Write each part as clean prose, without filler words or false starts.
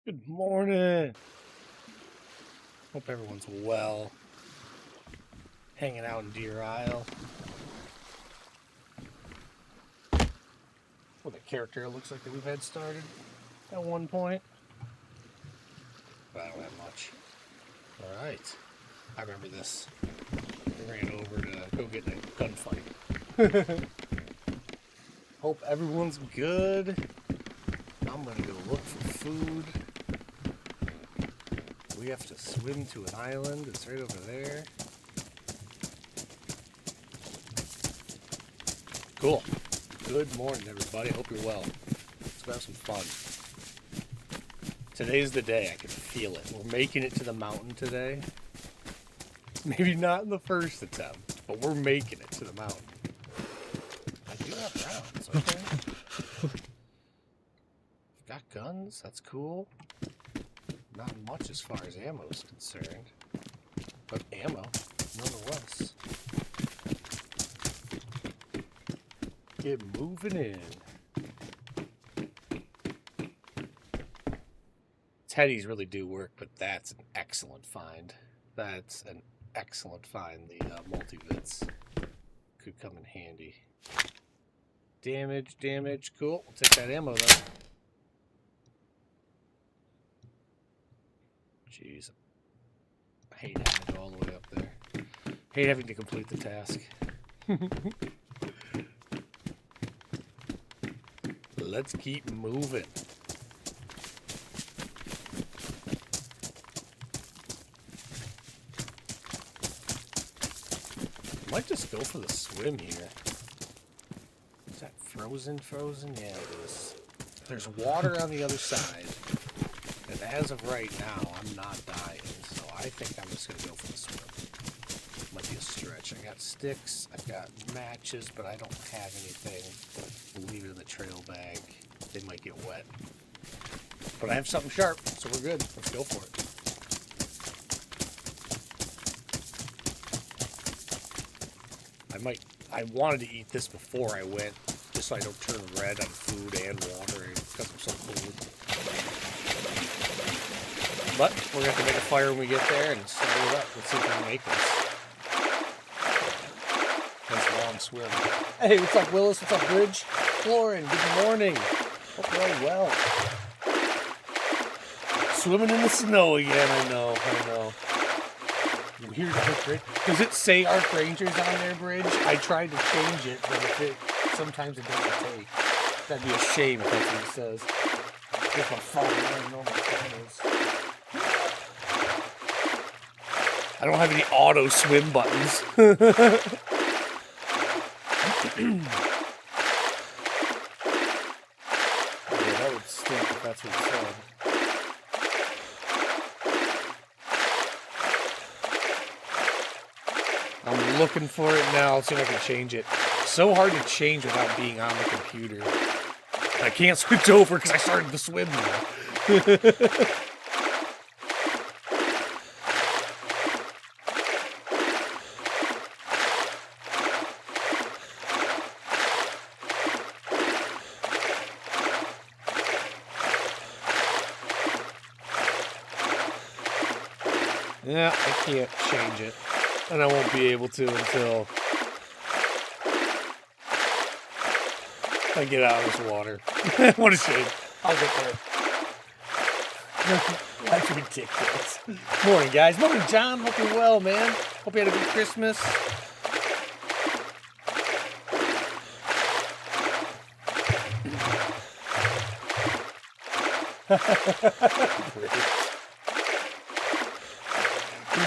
Good morning. Hope everyone's well. Hanging out in Deerisle. With a character it looks like that we've had started at one point. But I don't have much. Alright. I remember this. We ran over to go get in a gunfight. Hope everyone's good. I'm gonna go look for food. We have to swim to an island. It's right over there. Cool. Good morning, everybody. Hope you're well. Let's go have some fun. Today's the day. I can feel it. We're making it to the mountain today. Maybe not in the first attempt, but we're making it to the mountain. I do have rounds, okay? Got guns. That's cool. Not much as far as ammo is concerned, but ammo, nonetheless. Get moving in. Teddies really do work, but that's an excellent find. That's an excellent find. The multi-vits could come in handy. Damage, cool. We'll take that ammo though. Jeez. I hate having to go all the way up there. Hate having to complete the task. Let's keep moving. I might just go for the swim here. Is that frozen? Yeah, it is. There's water on the other side. And as of right now, I'm not dying, so I think I'm just going to go for the swim. Might be a stretch. I got sticks, I've got matches, but I don't have anything. We'll leave it in the trail bag. They might get wet. But I have something sharp, so we're good. Let's go for it. I wanted to eat this before I went, just so I don't turn red on food and water because I'm so cold. But we're going to have to make a fire when we get there and start it up. Let's see if we can make this. Nice long swim. Hey, what's up, Willis? What's up, Bridge? Lauren, good morning. Hope you're all well. Swimming in the snow again, I know. You hear the Bridge? Does it say Arc Rangers on there, Bridge? I tried to change it, but sometimes it doesn't take. That'd be a shame if that's what it says. Here's my phone. I don't know what my phone is. I don't have any auto swim buttons. Yeah, that would stink if that's what it said. I'm looking for it now. Let's see if I can change it. It's so hard to change without being on the computer. I can't switch over because I started to swim now. Yeah, I can't change it. And I won't be able to until I get out of this water. What a shame. I'll get there. That's ridiculous. Morning, guys. Morning, John. Hope you're well, man. Hope you had a good Christmas.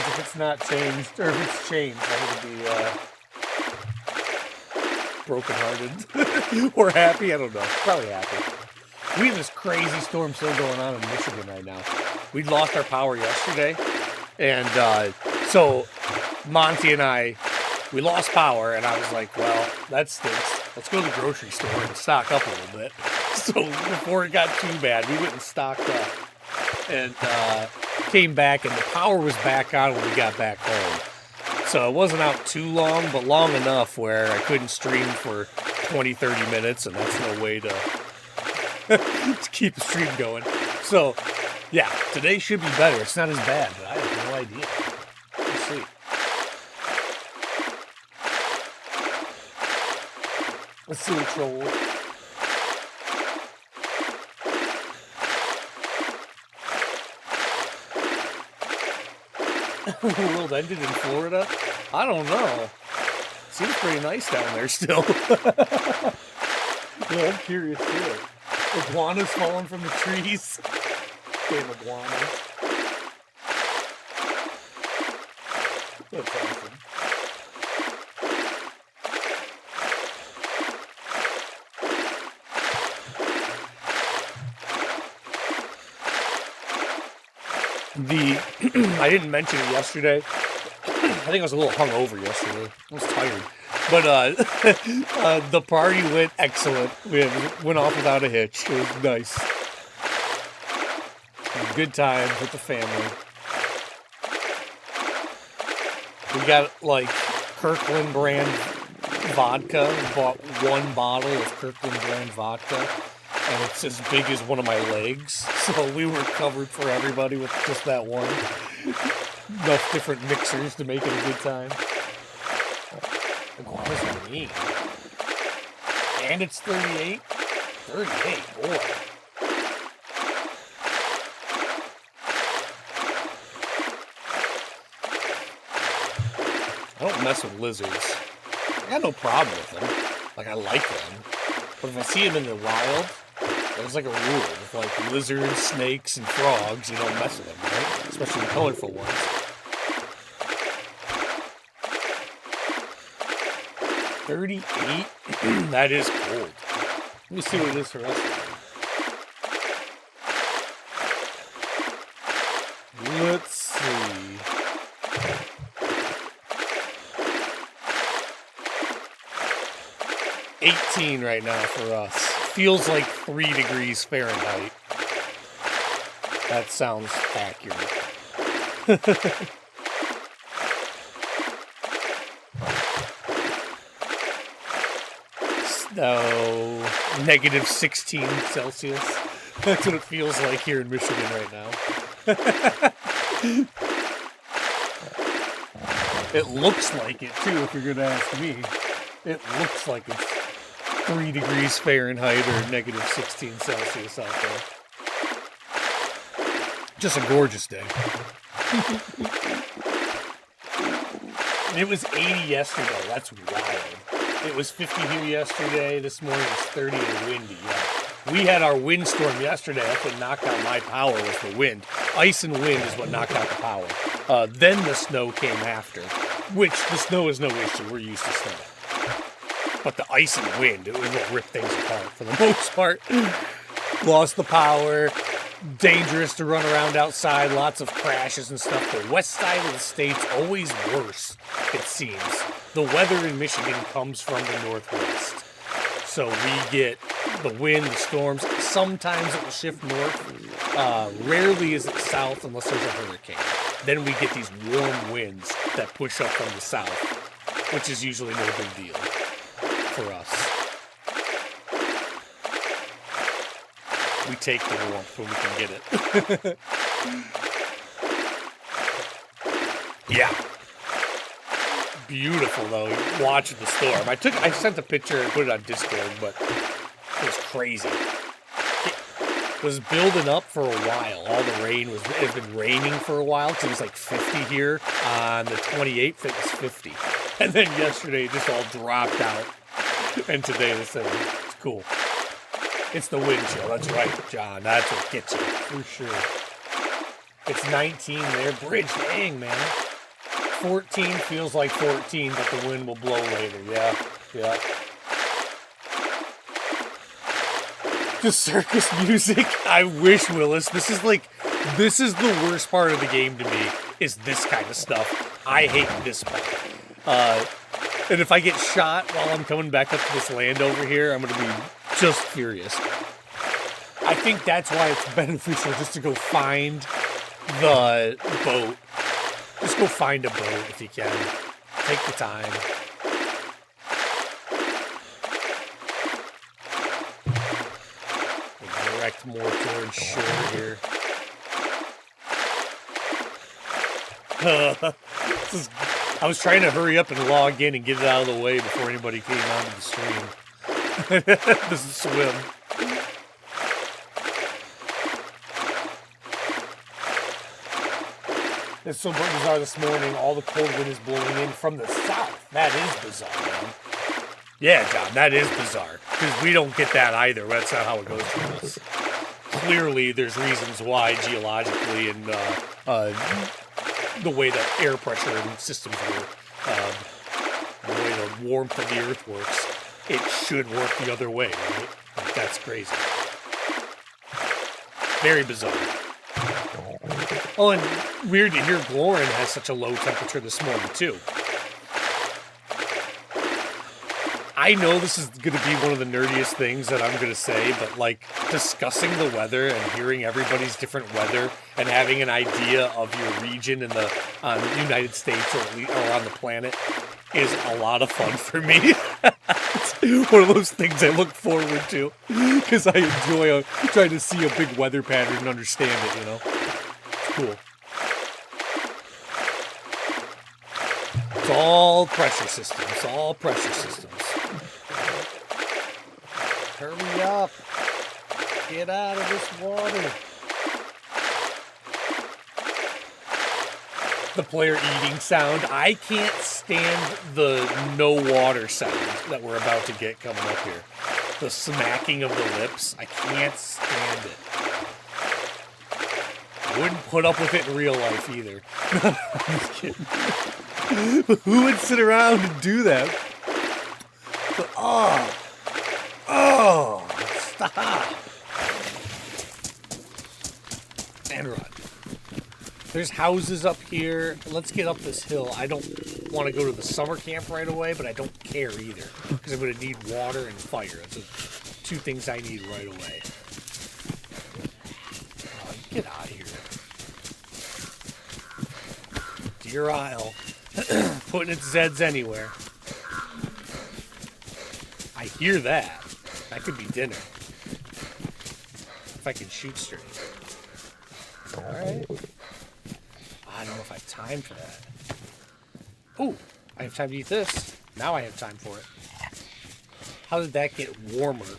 If it's not changed, or if it's changed, I'm going to be brokenhearted or happy. I don't know. Probably happy. We have this crazy storm still going on in Michigan right now. We lost our power yesterday, and so Monty and I, we lost power, and I was like, well, that stinks. Let's go to the grocery store and stock up a little bit. So before it got too bad, we went and stocked up. And came back, and the power was back on when we got back home. So it wasn't out too long, but long enough where I couldn't stream for 20-30 minutes, and that's no way to to keep the stream going. So Yeah, today should be better. It's not as bad, but I have no idea. Let's see. Let's see what's rolling. The world ended in Florida? I don't know. Seems pretty nice down there still. Yeah, I'm curious too. Iguanas falling from the trees. Damn iguanas. That's awesome. I didn't mention it yesterday. I think I was a little hungover yesterday. I was tired. But the party went excellent. We went off without a hitch. It was nice. Good time with the family. We got like Kirkland brand vodka. We bought one bottle of Kirkland brand vodka, and it's as big as one of my legs. So we were covered for everybody with just that one. Enough different mixers to make it a good time. Iguanas are mean. And it's 38? 38, boy. I don't mess with lizards. I got no problem with them. Like, I like them. But if I see them in the wild, there's like a rule. With like lizards, snakes, and frogs, you don't mess with them, right? Especially the colorful ones. $38? That is cold. Let me see what it is for us. Let's see. $18 right now for us. Feels like 3 degrees Fahrenheit. That sounds accurate. No, negative 16 Celsius. That's what it feels like here in Michigan right now. It looks like it too, if you're gonna ask me. It looks like it's 3 degrees Fahrenheit or negative 16 Celsius out there. Just a gorgeous day. It was 80 yesterday. That's wild. It was 50 here yesterday. This morning it's 30 and windy. Yeah. We had our windstorm yesterday. That's what knocked out my power, was the wind. Ice and wind is what knocked out the power. Then the snow came after, which the snow is no issue. We're used to snow. But the ice and wind, it was what ripped things apart for the most part. Lost the power. Dangerous to run around outside. Lots of crashes and stuff. The west side of the state's always worse, it seems. The weather in Michigan comes from the northwest. So we get the wind, the storms. Sometimes it will shift north. Rarely is it south unless there's a hurricane. Then we get these warm winds that push up from the south, which is usually no big deal for us. We take the warmth when we can get it. Yeah. Beautiful though, watching the storm. I sent a picture and put it on Discord, but it was crazy. It was building up for a while. All the rain has been raining for a while, because it was like 50 here. On the 28th, it was 50. And then yesterday, it just all dropped out. And today, the same. It's cool. It's the wind chill. That's right, John. That's what gets you, for sure. It's 19 there. Bridge, dang, man. 14 feels like 14, but the wind will blow later. Yeah, yeah. The circus music. I wish, Willis. This is the worst part of the game to me, is this kind of stuff. I hate this part. And if I get shot while I'm coming back up to this land over here, I'm going to be just furious. I think that's why it's beneficial just to go find the boat. Just go find a boat if you can. Take the time. We'll direct more towards shore here. I was trying to hurry up and log in and get it out of the way before anybody came onto the stream. This is swim. It's so bizarre this morning. All the cold wind is blowing in from the south. That is bizarre, man. Yeah, John, that is bizarre. Because we don't get that either. That's not how it goes for us. Clearly, there's reasons why geologically and the way that air pressure and systems work, the way the warmth of the earth works, it should work the other way, right? Like, that's crazy. Very bizarre. Oh, and weird to hear Glorin has such a low temperature this morning, too. I know this is going to be one of the nerdiest things that I'm going to say, but like discussing the weather and hearing everybody's different weather and having an idea of your region in the United States or on the planet is a lot of fun for me. It's one of those things I look forward to because I enjoy trying to see a big weather pattern and understand it, you know? It's cool. It's all pressure systems, all pressure systems. Hurry up. Get out of this water. The player eating sound. I can't stand the no water sound that we're about to get coming up here. The smacking of the lips. I can't stand it. I wouldn't put up with it in real life either. I'm just kidding. Who would sit around and do that? But, oh, stop. And run. There's houses up here. Let's get up this hill. I don't want to go to the summer camp right away, but I don't care either. Because I'm going to need water and fire. That's the two things I need right away. Get out of here. Deerisle. Putting its Zeds anywhere. I hear that. That could be dinner. If I can shoot straight. Alright. I don't know if I have time for that. Oh, I have time to eat this. Now I have time for it. How did that get warmer?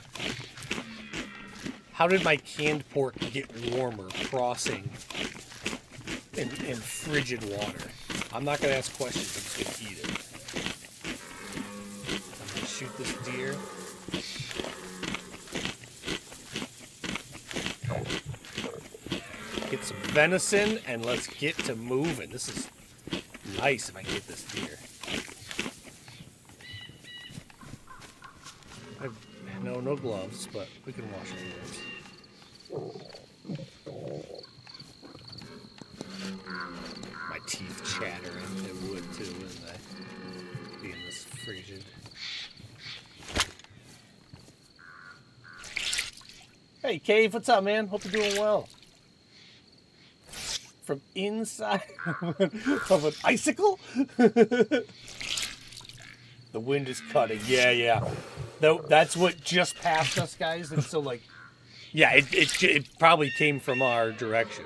How did my canned pork get warmer crossing in frigid water? I'm not going to ask questions. I'm just going to eat it. I'm going to shoot this deer. Get some venison, and let's get to moving. This is nice if I get this deer. No gloves, but we can wash our gloves. My teeth chattering. They would too, wouldn't they? Being this frigid. Hey, Cave, what's up, man? Hope you're doing well. From inside of an icicle? The wind is cutting. Yeah. That's what just passed us, guys. And so, like, yeah, it probably came from our direction.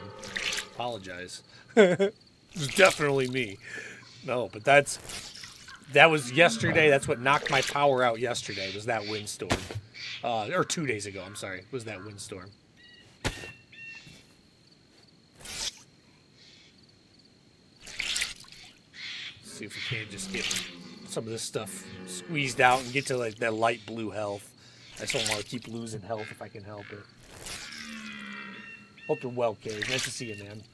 Apologize. It was definitely me. No, but that was yesterday. That's what knocked my power out yesterday, was that windstorm. Or 2 days ago, I'm sorry, was that windstorm. See if we can't just get some of this stuff squeezed out and get to like that light blue health. I just don't want to keep losing health if I can help it. Hope you're well, Cave. Nice to see you, man.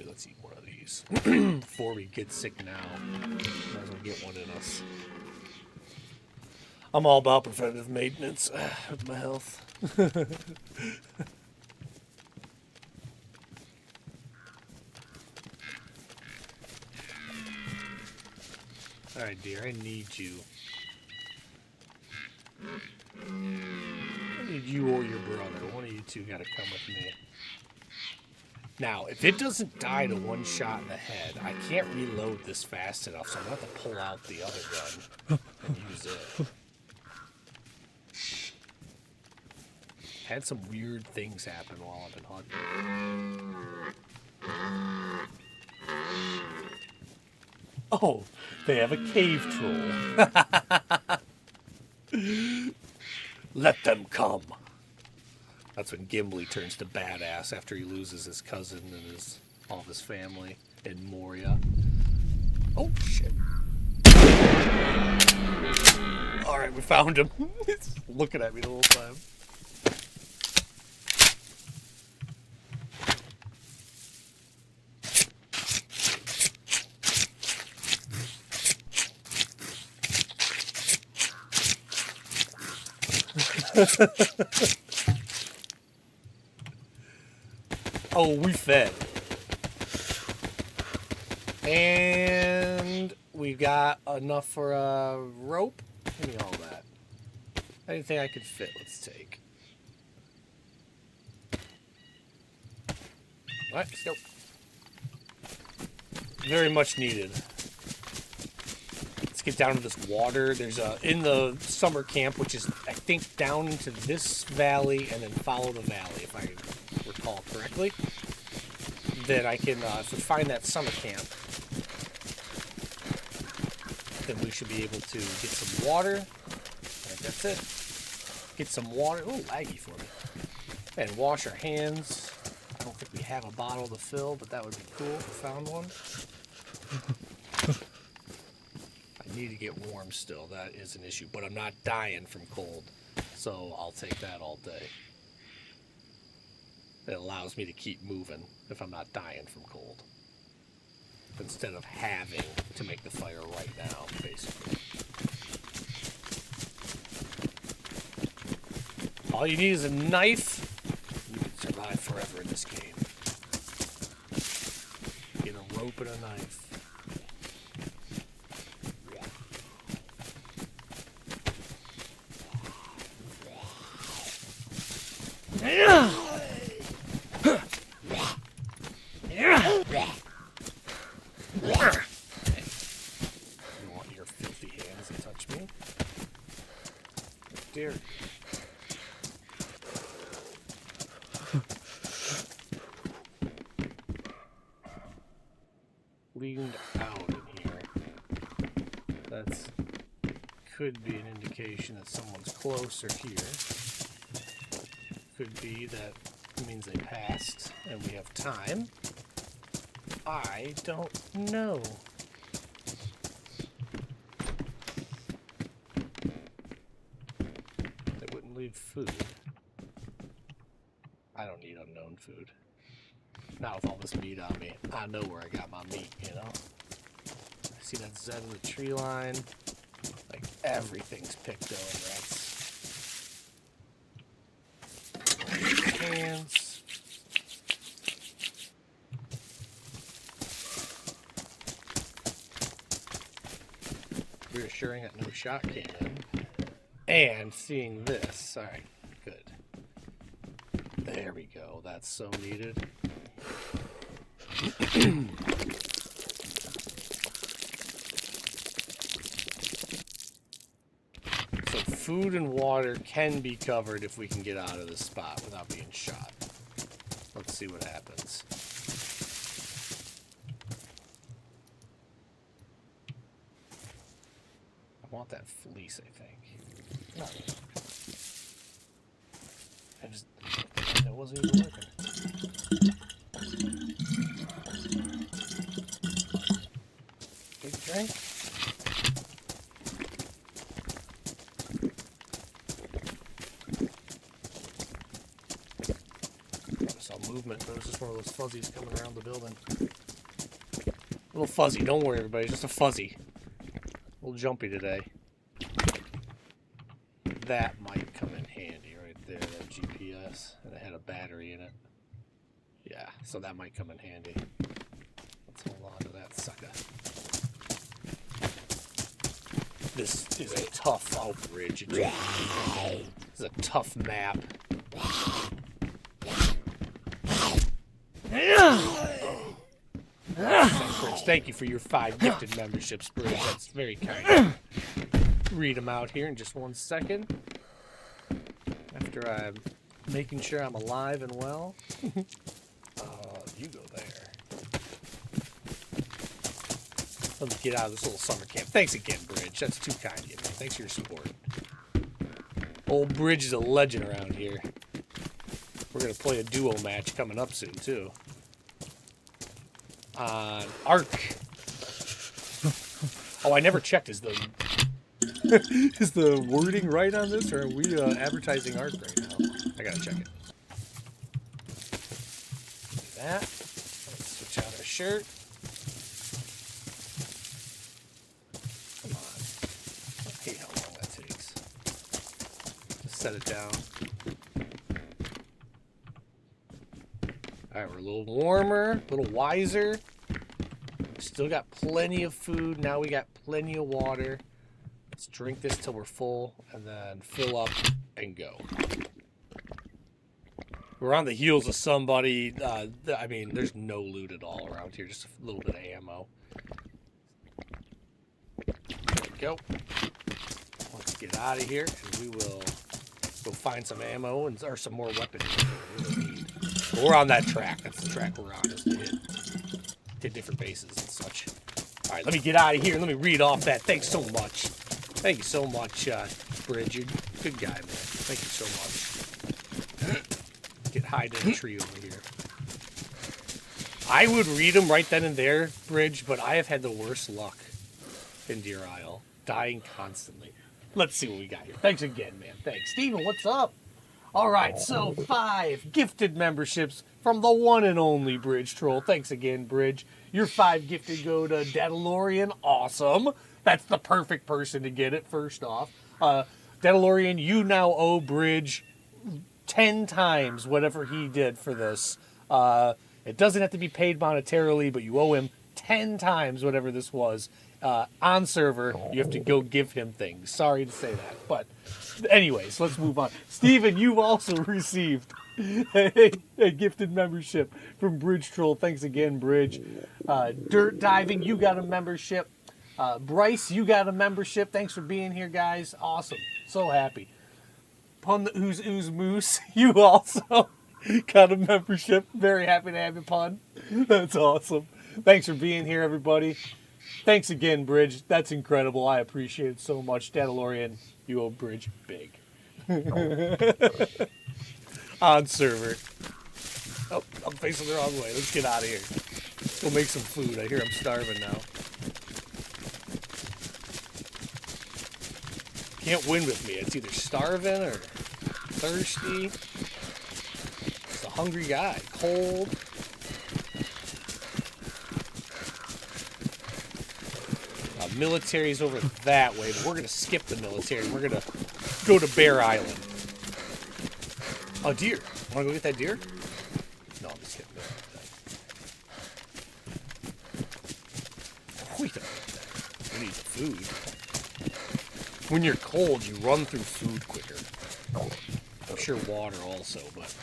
Let's eat one of these before we get sick now. Might as well get one in us. I'm all about preventative maintenance with my health. Alright, dear, I need you. I need you or your brother. One of you two gotta come with me. Now, if it doesn't die to one shot in the head, I can't reload this fast enough, so I'm going to have to pull out the other gun and use it. Had some weird things happen while I've been hunting. Oh, they have a cave troll. Let them come. That's when Gimli turns to badass after he loses his cousin and all of his family in Moria. Oh, shit. Alright, we found him. He's looking at me the whole time. Oh, we fed. And we've got enough for a rope. Give me all that. Anything I could fit, let's take. Alright, let's go. Very much needed. Let's get down to this water. There's in the summer camp, which is, I think, down into this valley and then follow the valley, if I recall correctly. Then I can, if we find that summer camp, then we should be able to get some water. Alright, that's it. Get some water. Ooh, laggy for me. And wash our hands. I don't think we have a bottle to fill, but that would be cool if we found one. I need to get warm still. That is an issue. But I'm not dying from cold, so I'll take that all day. It allows me to keep moving if I'm not dying from cold. Instead of having to make the fire right now, basically. All you need is a knife. You can survive forever in this game. Get a rope and a knife. You want your filthy hands to touch me? Dear. Leaned out in here. That's could be an indication that someone's closer here. Could be that means they passed and we have time. I don't know. They wouldn't leave food. I don't need unknown food. Not with all this meat on me. I know where I got my meat, you know? I see that Z in the tree line. Like, everything's picked over. That's... hands. Reassuring that no shot came in. And seeing this. Alright, good. There we go. That's so needed. So food and water can be covered if we can get out of this spot without being shot. Let's see what happens. I want that fleece, I think. No. It wasn't even working. Big drink. I saw movement, but it was just one of those fuzzies coming around the building. A little fuzzy, don't worry everybody, just a fuzzy. A little jumpy today. That might come in handy right there, that GPS. And it had a battery in it. Yeah, so that might come in handy. Let's hold on to that sucker. This is a tough outbridge. This is a tough map. Thank you for your 5 gifted memberships, Bridge. That's very kind. Read them out here in just 1 second. After I'm making sure I'm alive and well. You go there. Let me get out of this little summer camp. Thanks again, Bridge. That's too kind of you, man. Thanks for your support. Old Bridge is a legend around here. We're going to play a duo match coming up soon, too. On Arc. Oh, I never checked. Is the wording right on this, or are we advertising Arc right now? I gotta check it. Do that. Let's switch out our shirt. Come on. I hate how long that takes. Just set it down. Alright, we're a little warmer, a little wiser. Still got plenty of food. Now we got plenty of water. Let's drink this till we're full and then fill up and go. We're on the heels of somebody. I mean, there's no loot at all around here. Just a little bit of ammo. There we go. Let's get out of here and we will go find some ammo and or some more weapons. But we're on that track. That's the track we're on. Is to hit different bases and such. All right, let me get out of here and let me read off that. Thanks so much. Thank you so much, Bridge. You're a good guy, man. Thank you so much. Get hide in a tree over here. I would read them right then and there, Bridge, but I have had the worst luck in Deerisle. Dying constantly. Let's see what we got here. Thanks again, man. Thanks. Steven, what's up? All right, so 5 gifted memberships from the one and only Bridge Troll. Thanks again, Bridge. Your 5 gifted go to Deerisle. Awesome. That's the perfect person to get it, first off. Deerisle, you now owe Bridge 10 times whatever he did for this. It doesn't have to be paid monetarily, but you owe him 10 times whatever this was. On server, you have to go give him things. Sorry to say that, but anyways, let's move on. Steven, you've also received a gifted membership from Bridge Troll. Thanks again, Bridge. Dirt Diving, you got a membership. Bryce, you got a membership. Thanks for being here, guys. Awesome. So happy. Pun the Ooze Moose, you also got a membership. Very happy to have you, Pun. That's awesome. Thanks for being here, everybody. Thanks again, Bridge. That's incredible. I appreciate it so much. Deerisle, you owe Bridge big. On server. Oh, I'm facing the wrong way. Let's get out of here. Let's go make some food. I hear I'm starving now. Can't win with me. It's either starving or thirsty. It's a hungry guy. Cold. Military's over that way, but we're going to skip the military. We're going to go to Bear Island. Oh, deer. Want to go get that deer? No, I'm just kidding. Wait a minute. We need food. When you're cold, you run through food quicker. I'm sure water also, but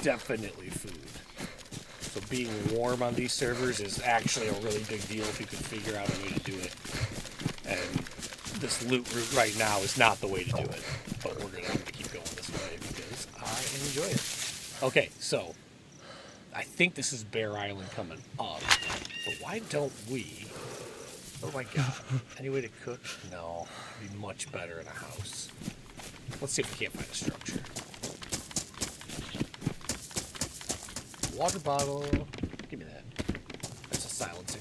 definitely food. So being warm on these servers is actually a really big deal if you can figure out a way to do it. And this loot route right now is not the way to do it. But I'm gonna keep going this way because I enjoy it. Okay, so I think this is Bear Island coming up. But why don't we... Oh my god. Any way to cook? No. It'd be much better in a house. Let's see if we can't find a structure. Water bottle. Give me that. That's a silencer.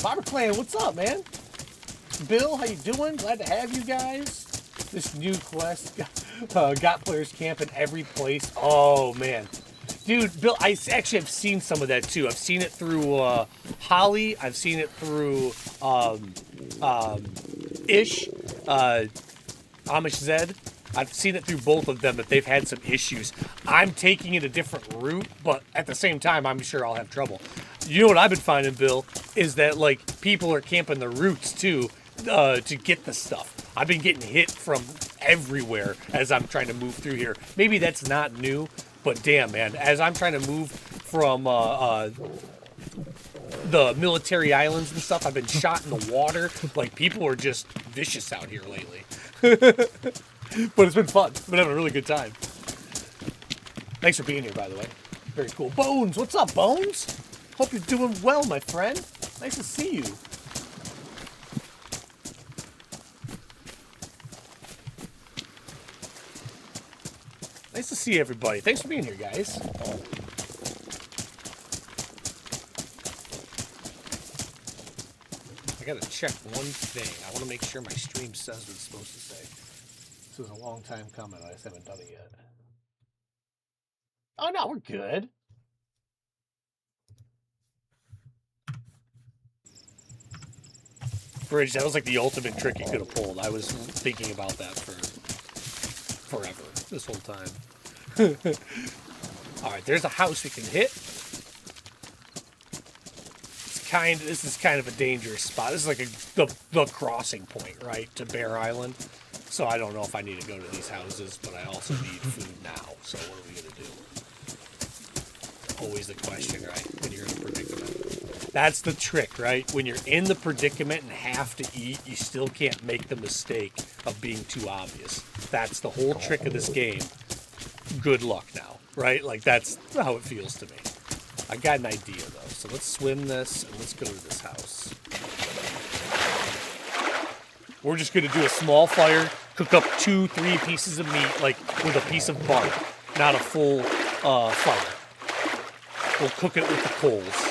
Bobber Clan, what's up, man? Bill, how you doing? Glad to have you guys. This new quest got players camping every place. Oh, man. Dude, Bill, I actually have seen some of that, too. I've seen it through Holly. I've seen it through Ish, Amish Zed. I've seen it through both of them that they've had some issues. I'm taking it a different route, but at the same time, I'm sure I'll have trouble. You know what I've been finding, Bill, is that, like, people are camping the routes, too, to get the stuff. I've been getting hit from everywhere as I'm trying to move through here. Maybe that's not new, but damn, man, as I'm trying to move from the military islands and stuff, I've been shot in the water. Like, people are just vicious out here lately. But it's been fun. I've been having a really good time. Thanks for being here, by the way. Very cool. Bones, what's up, Bones? Hope you're doing well, my friend. Nice to see you. Nice to see everybody. Thanks for being here, guys. I gotta check one thing. I want to make sure my stream says what it's supposed to say. This was a long time coming. I just haven't done it yet. Oh, no, we're good. Bridge, that was like the ultimate trick you could have pulled. I was thinking about that for forever, this whole time. All right, there's a house we can hit. This is kind of a dangerous spot. This is like the crossing point, right, to Bear Island. So I don't know if I need to go to these houses, but I also need food now. So what are we gonna do? Always the question, right? When you're in a predicament. That's the trick, right? When you're in the predicament and have to eat, you still can't make the mistake of being too obvious. That's the whole trick of this game. Good luck now, right? Like, that's how it feels to me. I got an idea, though. So let's swim this, and let's go to this house. We're just going to do a small fire, cook up 2-3 pieces of meat, like with a piece of bark, not a full fire. We'll cook it with the coals.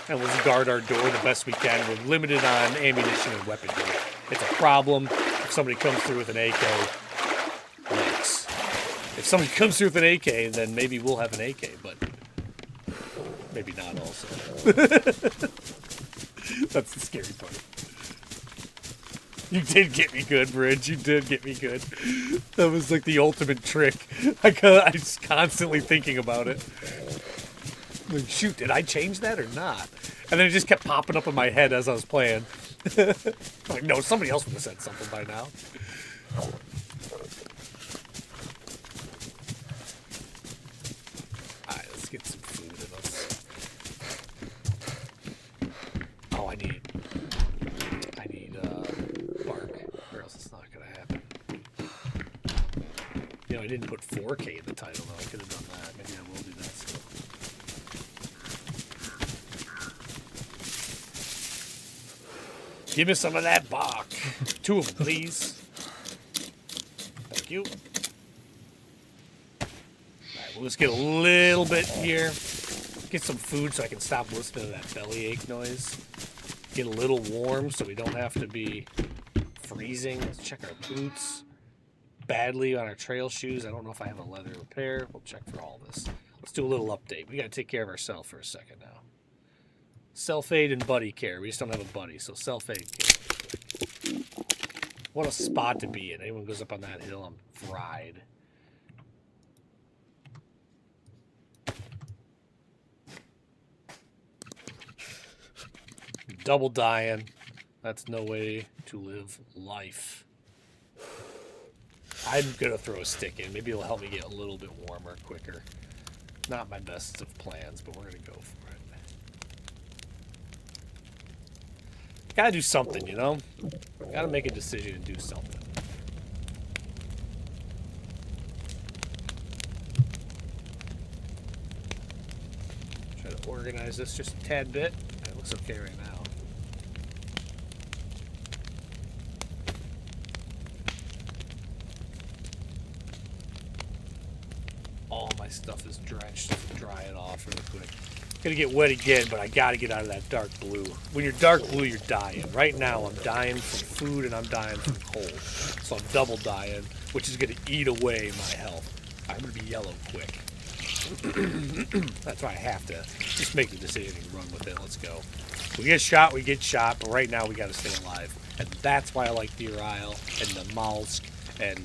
And we'll guard our door the best we can. We're limited on ammunition and weaponry. It's a problem if somebody comes through with an AK. Yikes. If somebody comes through with an AK, then maybe we'll have an AK, but maybe not also. That's the scary part. You did get me good, Bridge. You did get me good. That was like the ultimate trick. I was constantly thinking about it. Like, shoot, did I change that or not? And then it just kept popping up in my head as I was playing. Like, no, somebody else would have said something by now. Alright, let's get some food in us. Oh, I need bark, or else it's not gonna happen. You know, I didn't put 4K in the title, though. I could have done that. Maybe I will do that still. Give me some of that bark. 2 of them, please. Thank you. Alright, we'll just get a little bit here. Get some food so I can stop listening to that bellyache noise. Get a little warm so we don't have to be freezing. Let's check our boots. Badly on our trail shoes. I don't know if I have a leather repair. We'll check for all this. Let's do a little update. We got to take care of ourselves for a second now. Self-aid and buddy care. We just don't have a buddy, so self-aid care. What a spot to be in. Anyone goes up on that hill, I'm fried. Double dying. That's no way to live life. I'm going to throw a stick in. Maybe it'll help me get a little bit warmer quicker. Not my best of plans, but we're going to go for it. Gotta do something, you know? Gotta make a decision and do something. Try to organize this just a tad bit. It looks okay right now. All my stuff is drenched. Dry it off really quick. Gonna get wet again, but I gotta get out of that dark blue. When you're dark blue, you're dying. Right now, I'm dying from food and I'm dying from cold. So I'm double dying, which is gonna eat away my health. I'm gonna be yellow quick. That's why I have to just make the decision and run with it. Let's go. We get shot, but right now we gotta stay alive. And that's why I like Deerisle and the Malsk and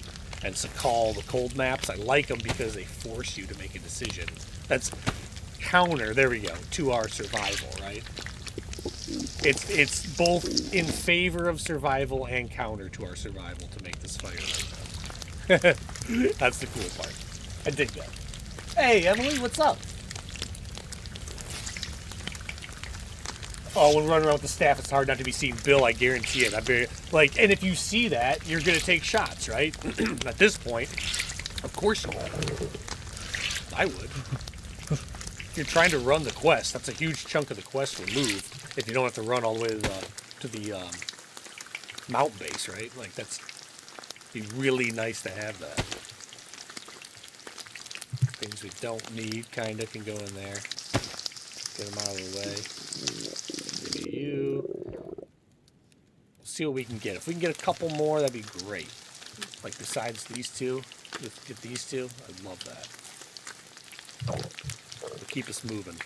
Sakal, the cold maps. I like them because they force you to make a decision. That's counter, there we go, to our survival, right? It's both in favor of survival and counter to our survival to make this fire right now. That's the cool part. I dig that. Hey, Emily, what's up? Oh, when running around with the staff, it's hard not to be seen. Bill, I guarantee it. And if you see that, you're going to take shots, right? At this point, of course you would. I would. If you're trying to run the quest, that's a huge chunk of the quest removed. If you don't have to run all the way to the mountain base, right? Like, that's be really nice to have that. Things we don't need kind of can go in there. Get them out of the way. Give me you. We'll see what we can get. If we can get a couple more, that'd be great. Like besides these two, get these two. I'd love that. It'll keep us moving.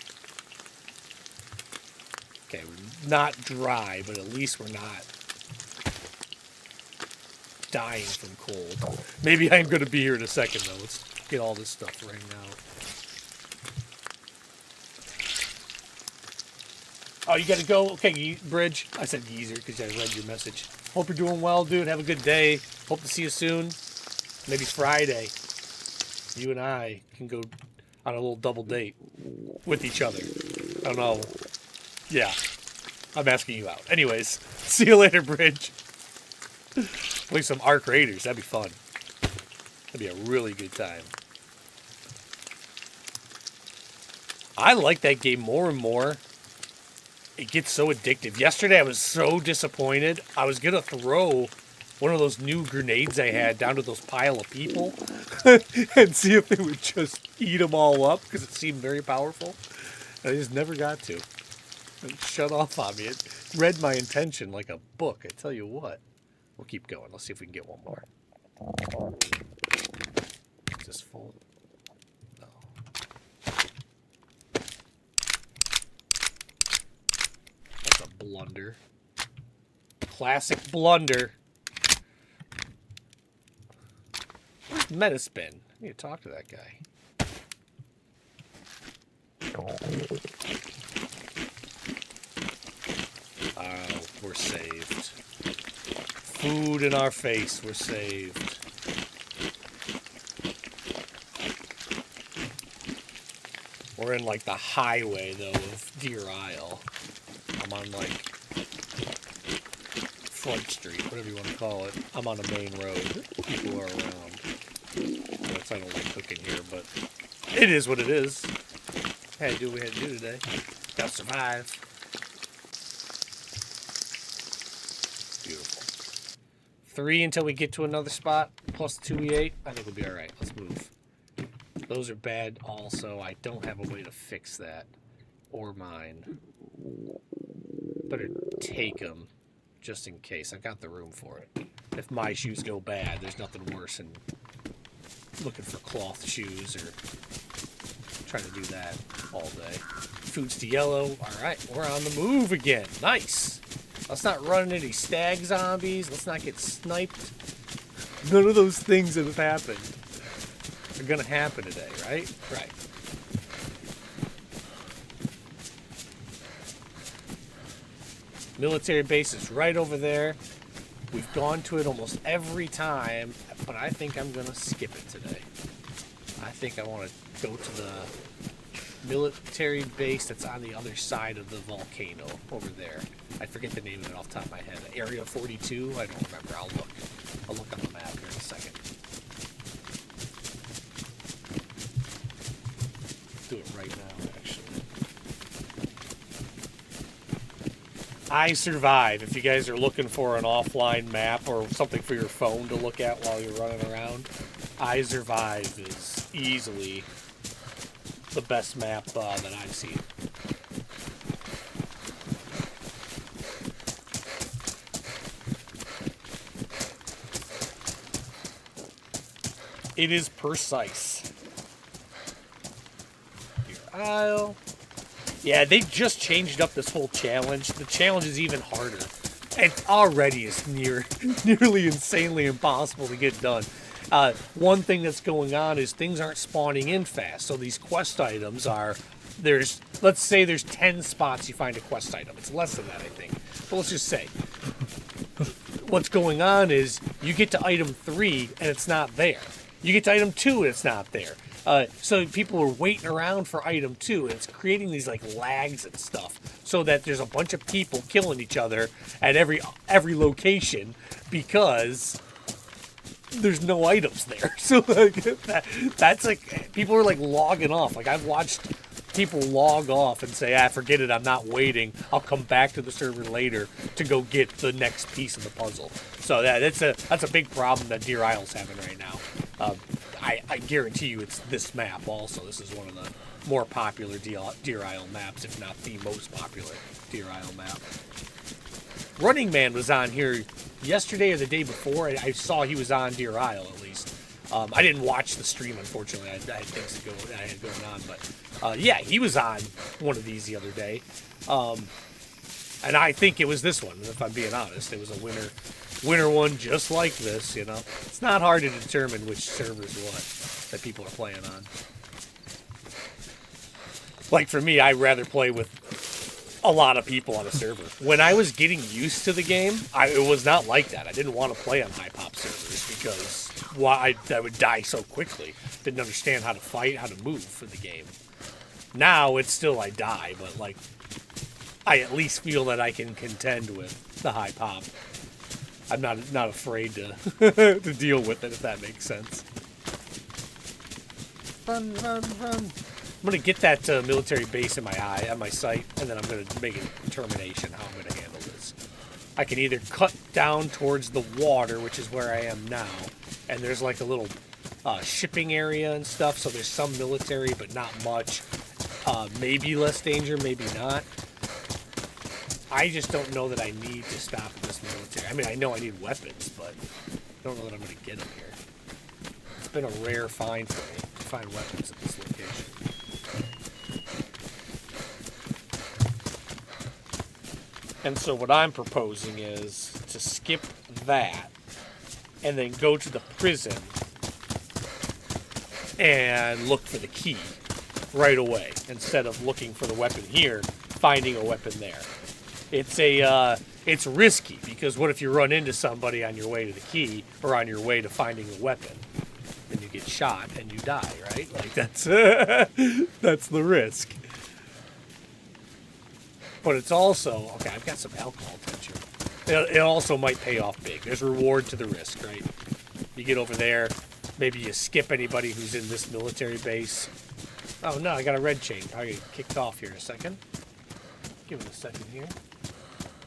Okay, we're not dry, but at least we're not dying from cold. Maybe I'm going to be here in a second, though. Let's get all this stuff right now. Oh, you got to go? Okay, Bridge. I said geezer because I read your message. Hope you're doing well, dude. Have a good day. Hope to see you soon. Maybe Friday. You and I can go on a little double date with each other. I don't know. Yeah. I'm asking you out. Anyways, see you later, Bridge. Play some Ark Raiders. That'd be fun. That'd be a really good time. I like that game more and more. It gets so addictive. Yesterday I was so disappointed. I was going to throw one of those new grenades I had down to those pile of people and see if they would just eat them all up because it seemed very powerful. And I just never got to. It shut off on me. It read my intention like a book. I tell you what. We'll keep going. Let's see if we can get one more. Is this full? No. That's a blunder. Classic blunder. Where's Metaspin? I need to talk to that guy. Oh, we're saved. Food in our face, we're saved. We're in like the highway though of Deerisle. I'm on like Front Street, whatever you want to call it. I'm on a main road. People are around. That's I don't like cooking here, but it is what it is. Had to do what we had to do today. Gotta survive. Beautiful. 3 until we get to another spot, plus 2 we ate. I think we'll be alright. Let's move. Those are bad also. I don't have a way to fix that. Or mine. Better take them just in case. I've got the room for it. If my shoes go bad, there's nothing worse than looking for cloth shoes or trying to do that all day. Food's to yellow. Alright, we're on the move again. Nice. Let's not run into any stag zombies. Let's not get sniped. None of those things that have happened are going to happen today, right? Right. Military base is right over there. We've gone to it almost every time, but I think I'm going to skip it today. I think I want to go to the military base that's on the other side of the volcano over there. I forget the name of it off the top of my head. Area 42? I don't remember. I'll look. I'll look on the map here in a second. Do it right now, actually. I Survive. If you guys are looking for an offline map or something for your phone to look at while you're running around, I Survive is easily the best map that I've seen. It is precise. Deerisle. Yeah, they just changed up this whole challenge. The challenge is even harder. And already is nearly insanely impossible to get done. One thing that's going on is things aren't spawning in fast. So these quest items are, let's say there's 10 spots you find a quest item. It's less than that, I think. But let's just say. What's going on is you get to item 3 and it's not there. You get to item 2 and it's not there. So people are waiting around for item 2, and it's creating these like lags and stuff, so that there's a bunch of people killing each other at every location because there's no items there. So like, that's like, people are like logging off. Like, I've watched people log off and say, forget it, I'm not waiting. I'll come back to the server later to go get the next piece of the puzzle. So that's a big problem that Deerisle's having right now. I guarantee you it's this map also. This is one of the more popular Deerisle maps, if not the most popular Deerisle map. Running Man was on here yesterday or the day before. I saw he was on Deerisle at least. I didn't watch the stream, unfortunately. I had things I had going on, but yeah, he was on one of these the other day, and I think it was this one. If I'm being honest, it was a winner one just like this. You know, it's not hard to determine which server's what that people are playing on. Like for me, I'd rather play with a lot of people on a server. When I was getting used to the game, it was not like that. I didn't want to play on high pop servers because I would die so quickly. Didn't understand how to fight, how to move for the game. Now it's still I die, but like I at least feel that I can contend with the high pop. I'm not afraid to to deal with it, if that makes sense. Run, run, run. I'm going to get that military base in my eye, on my sight, and then I'm going to make a determination how I'm going to handle this. I can either cut down towards the water, which is where I am now, and there's like a little shipping area and stuff, so there's some military, but not much. Maybe less danger, maybe not. I just don't know that I need to stop at this military. I mean, I know I need weapons, but I don't know that I'm going to get them here. It's been a rare find for me to find weapons at this location. And so what I'm proposing is to skip that and then go to the prison and look for the key right away instead of looking for the weapon here, finding a weapon there. It's risky because what if you run into somebody on your way to the key or on your way to finding a weapon? Then you get shot and you die, right? Like that's that's the risk. But it's also, okay, I've got some alcohol tension. It also might pay off big. There's reward to the risk, right? You get over there, maybe you skip anybody who's in this military base. Oh no, I got a red chain. Probably get kicked off here in a second. Give it a second here.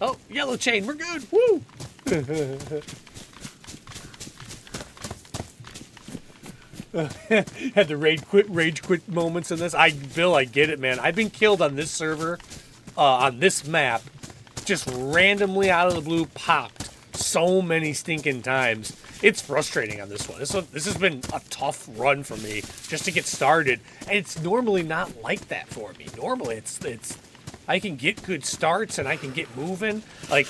Oh, yellow chain, we're good. Woo! Had the rage quit moments in this. Bill, I get it, man. I've been killed on this server. On this map, just randomly out of the blue popped so many stinking times. It's frustrating on this one. This has been a tough run for me just to get started, and it's normally not like that for me. Normally, it's I can get good starts and I can get moving. Like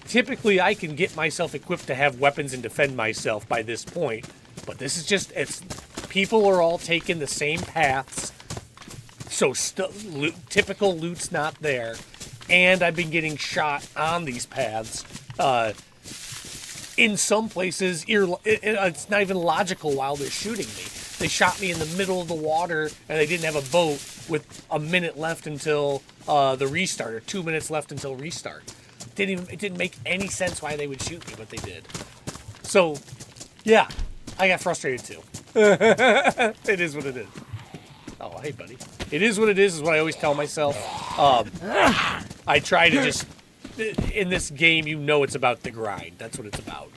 typically I can get myself equipped to have weapons and defend myself by this point, but this is just people are all taking the same paths. So typical loot's not there, and I've been getting shot on these paths. In some places, it's not even logical while they're shooting me. They shot me in the middle of the water, and they didn't have a boat with a minute left until the restart, or 2 minutes left until restart. It didn't make any sense why they would shoot me, but they did. So, yeah, I got frustrated too. It is what it is. Oh, hey, buddy. It is what it is what I always tell myself. I try to just... In this game, you know it's about the grind. That's what it's about.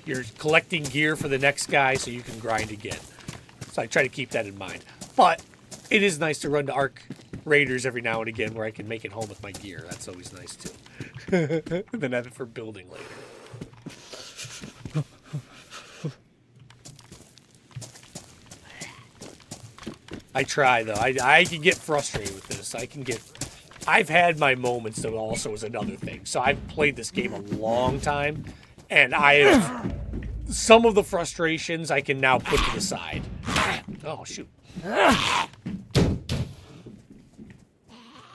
You're collecting gear for the next guy so you can grind again. So I try to keep that in mind. But it is nice to run to Arc Raiders every now and again where I can make it home with my gear. That's always nice, too. And then have it for building later. I try, though. I can get frustrated with this. I've had my moments, though, also is another thing. So I've played this game a long time, and I have some of the frustrations I can now put to the side. Oh, shoot.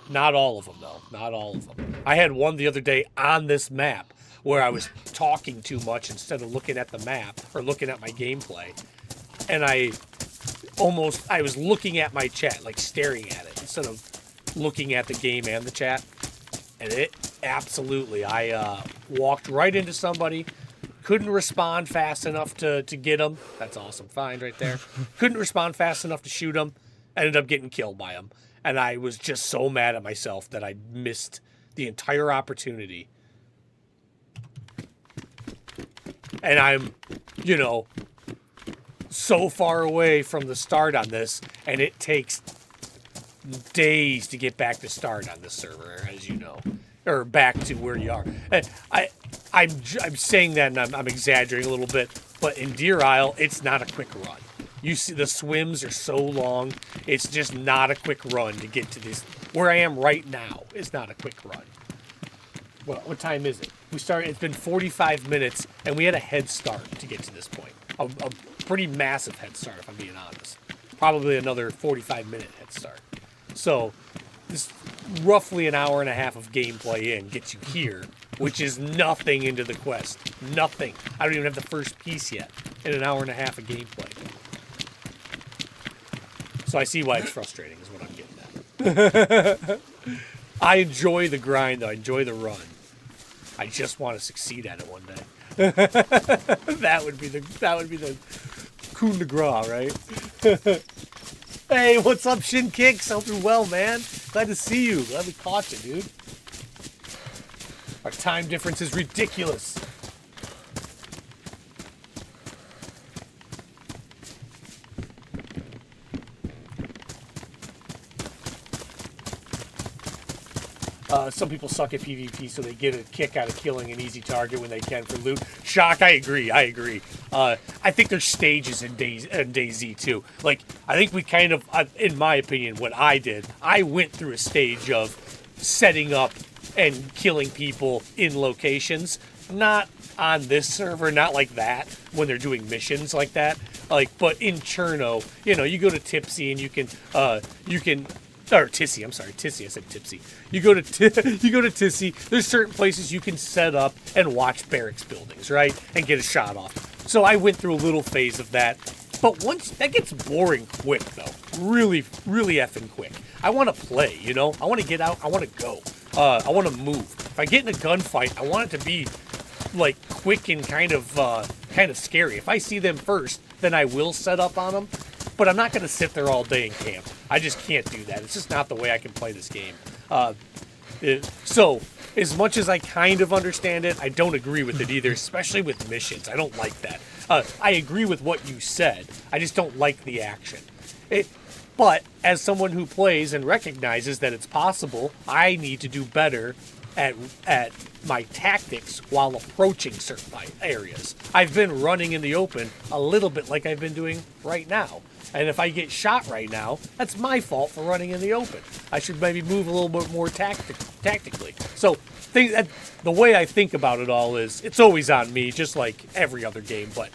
Not all of them, though. Not all of them. I had one the other day on this map where I was talking too much instead of looking at the map or looking at my gameplay. And I was looking at my chat, like staring at it instead of looking at the game and the chat. And it absolutely, I walked right into somebody, couldn't respond fast enough to get him. That's awesome find right there. Couldn't respond fast enough to shoot him. Ended up getting killed by him. And I was just so mad at myself that I missed the entire opportunity. And I'm, you know, so far away from the start on this, and it takes days to get back to start on this server, as you know, or back to where you are. I'm saying that, and I'm exaggerating a little bit, but in Deerisle, it's not a quick run. You see, the swims are so long, it's just not a quick run to get to this. Where I am right now is not a quick run. Well, what time is it? We started, it's been 45 minutes, and we had a head start to get to this point. A pretty massive head start, if I'm being honest. Probably another 45-minute head start. So, this roughly an hour and a half of gameplay in gets you here, which is nothing into the quest. Nothing. I don't even have the first piece yet in an hour and a half of gameplay. So I see why it's frustrating, is what I'm getting at. I enjoy the grind, though. I enjoy the run. I just want to succeed at it one day. that would be the coup de grace, right? Hey, what's up, Shin Kicks? Hope you're well, man. Glad to see you. Glad we caught you, dude. Our time difference is ridiculous. Some people suck at PvP, so they get a kick out of killing an easy target when they can for loot. Shock, I agree. I think there's stages in DayZ too. Like, I think we kind of, in my opinion, what I did, I went through a stage of setting up and killing people in locations. Not on this server, not like that, when they're doing missions like that. Like, but in Cherno, you know, you go to Tipsy and you can, or Tissy, I'm sorry, Tissy, I said Tipsy. You go to Tissy, there's certain places you can set up and watch barracks buildings, right? And get a shot off. So I went through a little phase of that. But once, that gets boring quick, though. Really, really effing quick. I want to play, you know? I want to get out, I want to go. I want to move. If I get in a gunfight, I want it to be, like, quick and kind of scary. If I see them first, then I will set up on them. But I'm not going to sit there all day and camp. I just can't do that. It's just not the way I can play this game. So, as much as I kind of understand it, I don't agree with it either, especially with missions. I don't like that. I agree with what you said. I just don't like the action. But as someone who plays and recognizes that it's possible, I need to do better at my tactics while approaching certain areas. I've been running in the open a little bit like I've been doing right now. And if I get shot right now, that's my fault for running in the open. I should maybe move a little bit more tactically. So the way I think about it all is, it's always on me, just like every other game, but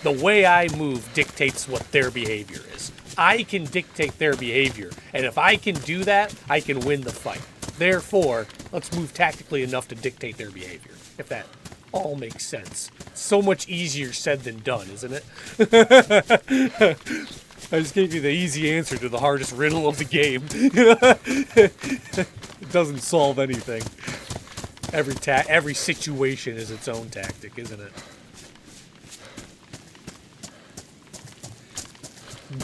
the way I move dictates what their behavior is. I can dictate their behavior, and if I can do that, I can win the fight. Therefore, let's move tactically enough to dictate their behavior, if that all makes sense. So much easier said than done, isn't it? I just gave you the easy answer to the hardest riddle of the game. It doesn't solve anything. Every situation is its own tactic, isn't it?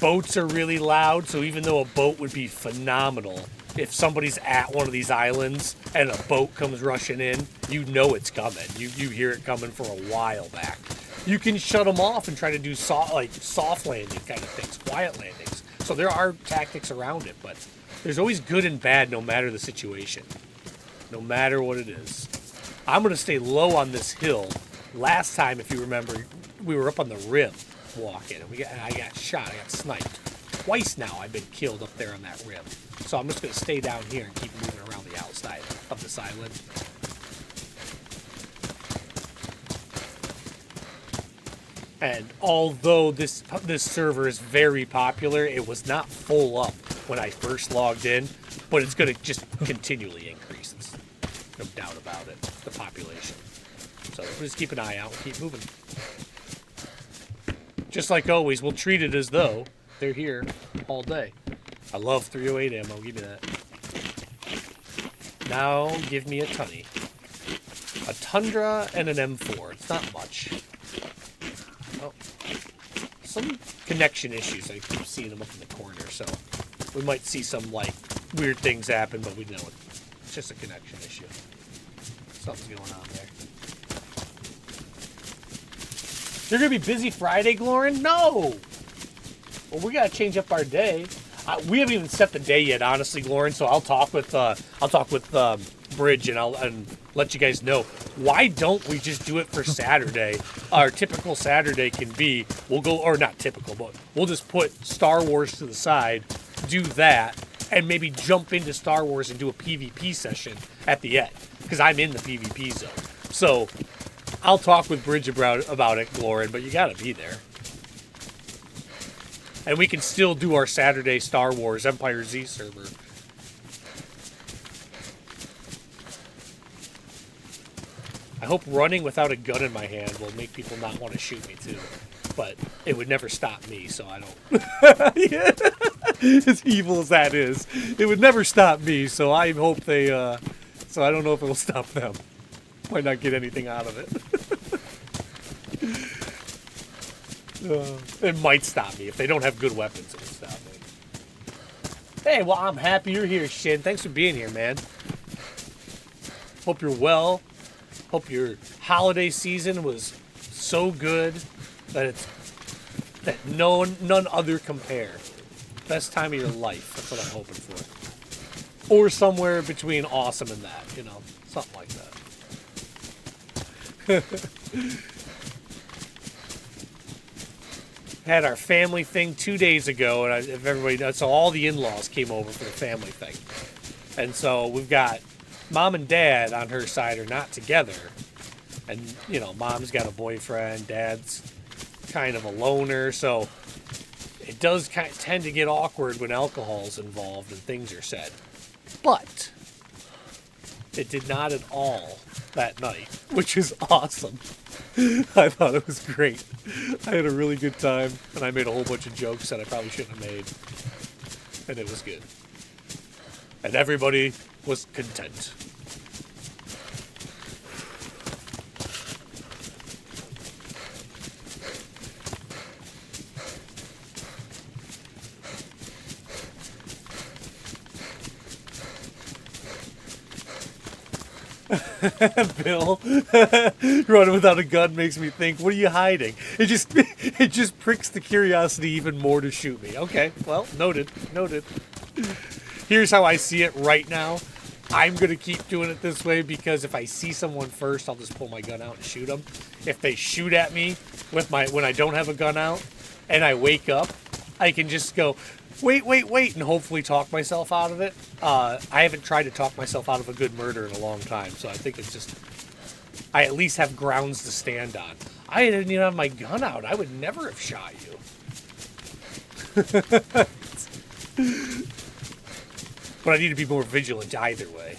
Boats are really loud, so even though a boat would be phenomenal, if somebody's at one of these islands and a boat comes rushing in, you know it's coming. You hear it coming for a while back. You can shut them off and try to do soft landing kind of things, quiet landings. So there are tactics around it, but there's always good and bad no matter the situation. No matter what it is. I'm going to stay low on this hill. Last time, if you remember, we were up on the rim walking, and I got shot, I got sniped. Twice now I've been killed up there on that rim. So I'm just going to stay down here and keep moving around the outside of this island. And although this server is very popular, it was not full up when I first logged in, but it's going to just continually increase. There's no doubt about it, the population. So we'll just keep an eye out and keep moving. Just like always, we'll treat it as though they're here all day. I love 308 ammo, give me that. Now give me a tunny. A Tundra and an M4. It's not much. Oh. Some connection issues. I keep seeing them up in the corner, so we might see some, like, weird things happen, but we know it. It's just a connection issue. Something's going on there. You're going to be busy Friday, Glorin? No! Well, we got to change up our day. We haven't even set the day yet, honestly, Glorin, so I'll talk with Bridge and let you guys know. Why don't we just do it for Saturday? Our typical Saturday can be, we'll go, or not typical, but we'll just put Star Wars to the side, do that, and maybe jump into Star Wars and do a PvP session at the end, because I'm in the PvP zone. So I'll talk with Bridge about it, Glorin, but you gotta be there. And we can still do our Saturday Star Wars Empire Z server. I hope running without a gun in my hand will make people not want to shoot me too. But it would never stop me, so I don't... Yeah. As evil as that is. It would never stop me, so I hope they... So I don't know if it will stop them. Might not get anything out of it. It might stop me. If they don't have good weapons, it will stop me. Hey, well, I'm happy you're here, Shin. Thanks for being here, man. Hope you're well. Hope your holiday season was so good that none other compare. Best time of your life. That's what I'm hoping for. Or somewhere between awesome and that, you know, something like that. Had our family thing 2 days ago, and if everybody knows, so all the in-laws came over for the family thing. And so we've got mom and dad on her side are not together. And, you know, mom's got a boyfriend, dad's kind of a loner, so it does tend to get awkward when alcohol's involved and things are said. But it did not at all that night, which is awesome. I thought it was great. I had a really good time, and I made a whole bunch of jokes that I probably shouldn't have made. And it was good. And everybody was content. Bill, running without a gun makes me think, what are you hiding? It just pricks the curiosity even more to shoot me. Okay, well, noted. Here's how I see it right now. I'm going to keep doing it this way because if I see someone first, I'll just pull my gun out and shoot them. If they shoot at me when I don't have a gun out and I wake up, I can just go, wait, and hopefully talk myself out of it. I haven't tried to talk myself out of a good murder in a long time, so I think it's just, I at least have grounds to stand on. I didn't even have my gun out. I would never have shot you. But I need to be more vigilant either way.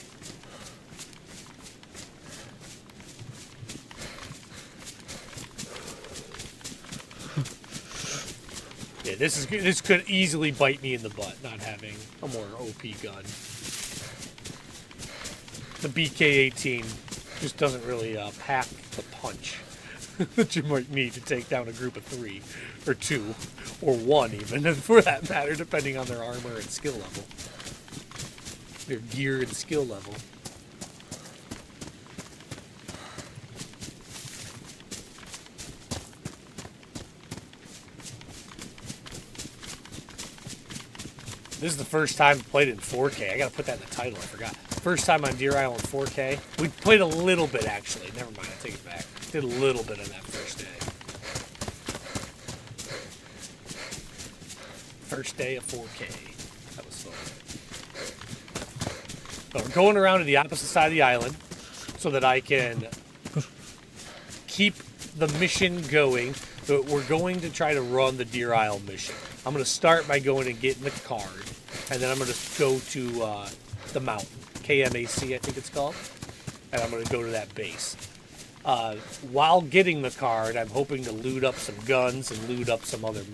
Yeah, this could easily bite me in the butt, not having a more OP gun. The BK-18 just doesn't really pack the punch that you might need to take down a group of 3, or 2, or 1 even, for that matter, depending on their armor and skill level. Their gear and skill level. This is the first time I played it in 4K. I gotta put that in the title, I forgot. First time on Deerisle in 4K. We played a little bit, actually. Never mind, I take it back. Did a little bit on that first day. First day of 4K. That was fun. So we're going around to the opposite side of the island so that I can keep the mission going. So we're going to try to run the Deerisle mission. I'm going to start by going and getting the card, and then I'm going to go to the mountain, KMAC, I think it's called, and I'm going to go to that base. While getting the card, I'm hoping to loot up some guns and loot up some other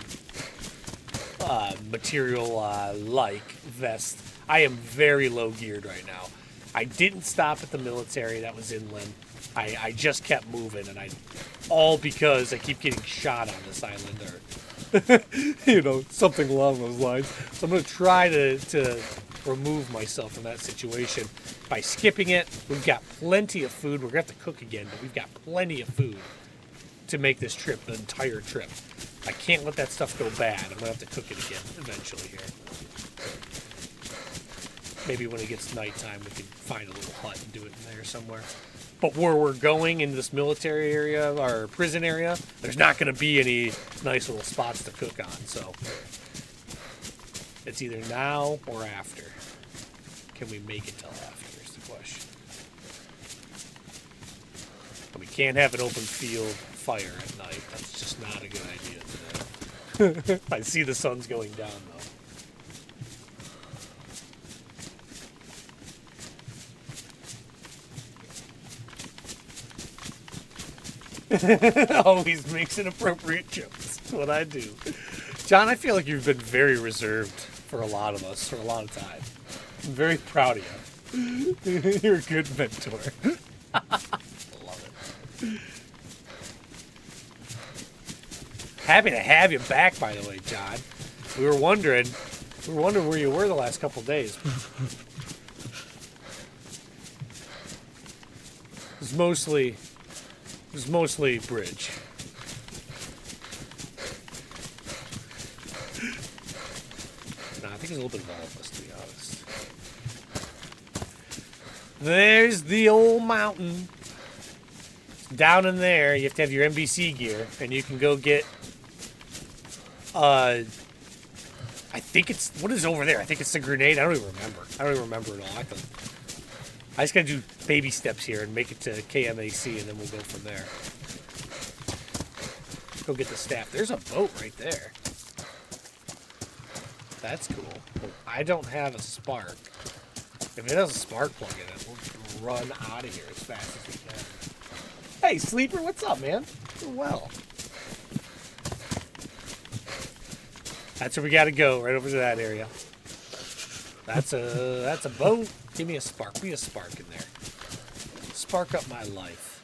material like vest. I am very low geared right now. I didn't stop at the military that was inland. I just kept moving, and all because I keep getting shot on this island, or something along those lines. So I'm going to try to remove myself from that situation by skipping it. We've got plenty of food. We're going to have to cook again, but we've got plenty of food to make this trip, the entire trip. I can't let that stuff go bad. I'm going to have to cook it again eventually here. Maybe when it gets nighttime, we can find a little hut and do it in there somewhere. But where we're going in this military area, or prison area, there's not going to be any nice little spots to cook on. So it's either now or after. Can we make it till after is the question. But we can't have an open field fire at night. That's just not a good idea today. I see the sun's going down, though. Always makes inappropriate jokes. That's what I do. John, I feel like you've been very reserved for a lot of us for a lot of time. I'm very proud of you. You're a good mentor. Love it. Happy to have you back, by the way, John. We were wondering where you were the last couple of days. It was mostly bridge. No, I think it's a little bit of all of us, to be honest. There's the old mountain. Down in there, you have to have your NBC gear, and you can go get, I think it's, what is over there? I think it's the grenade. I don't even remember it all. I just gotta do baby steps here and make it to KMAC, and then we'll go from there. Go get the staff. There's a boat right there. That's cool. I don't have a spark. If it has a spark plug in it, we'll run out of here as fast as we can. Hey, Sleeper, what's up, man? Doing well. That's where we gotta go, right over to that area. That's a boat. Give me a spark. Be a spark in there. Spark up my life.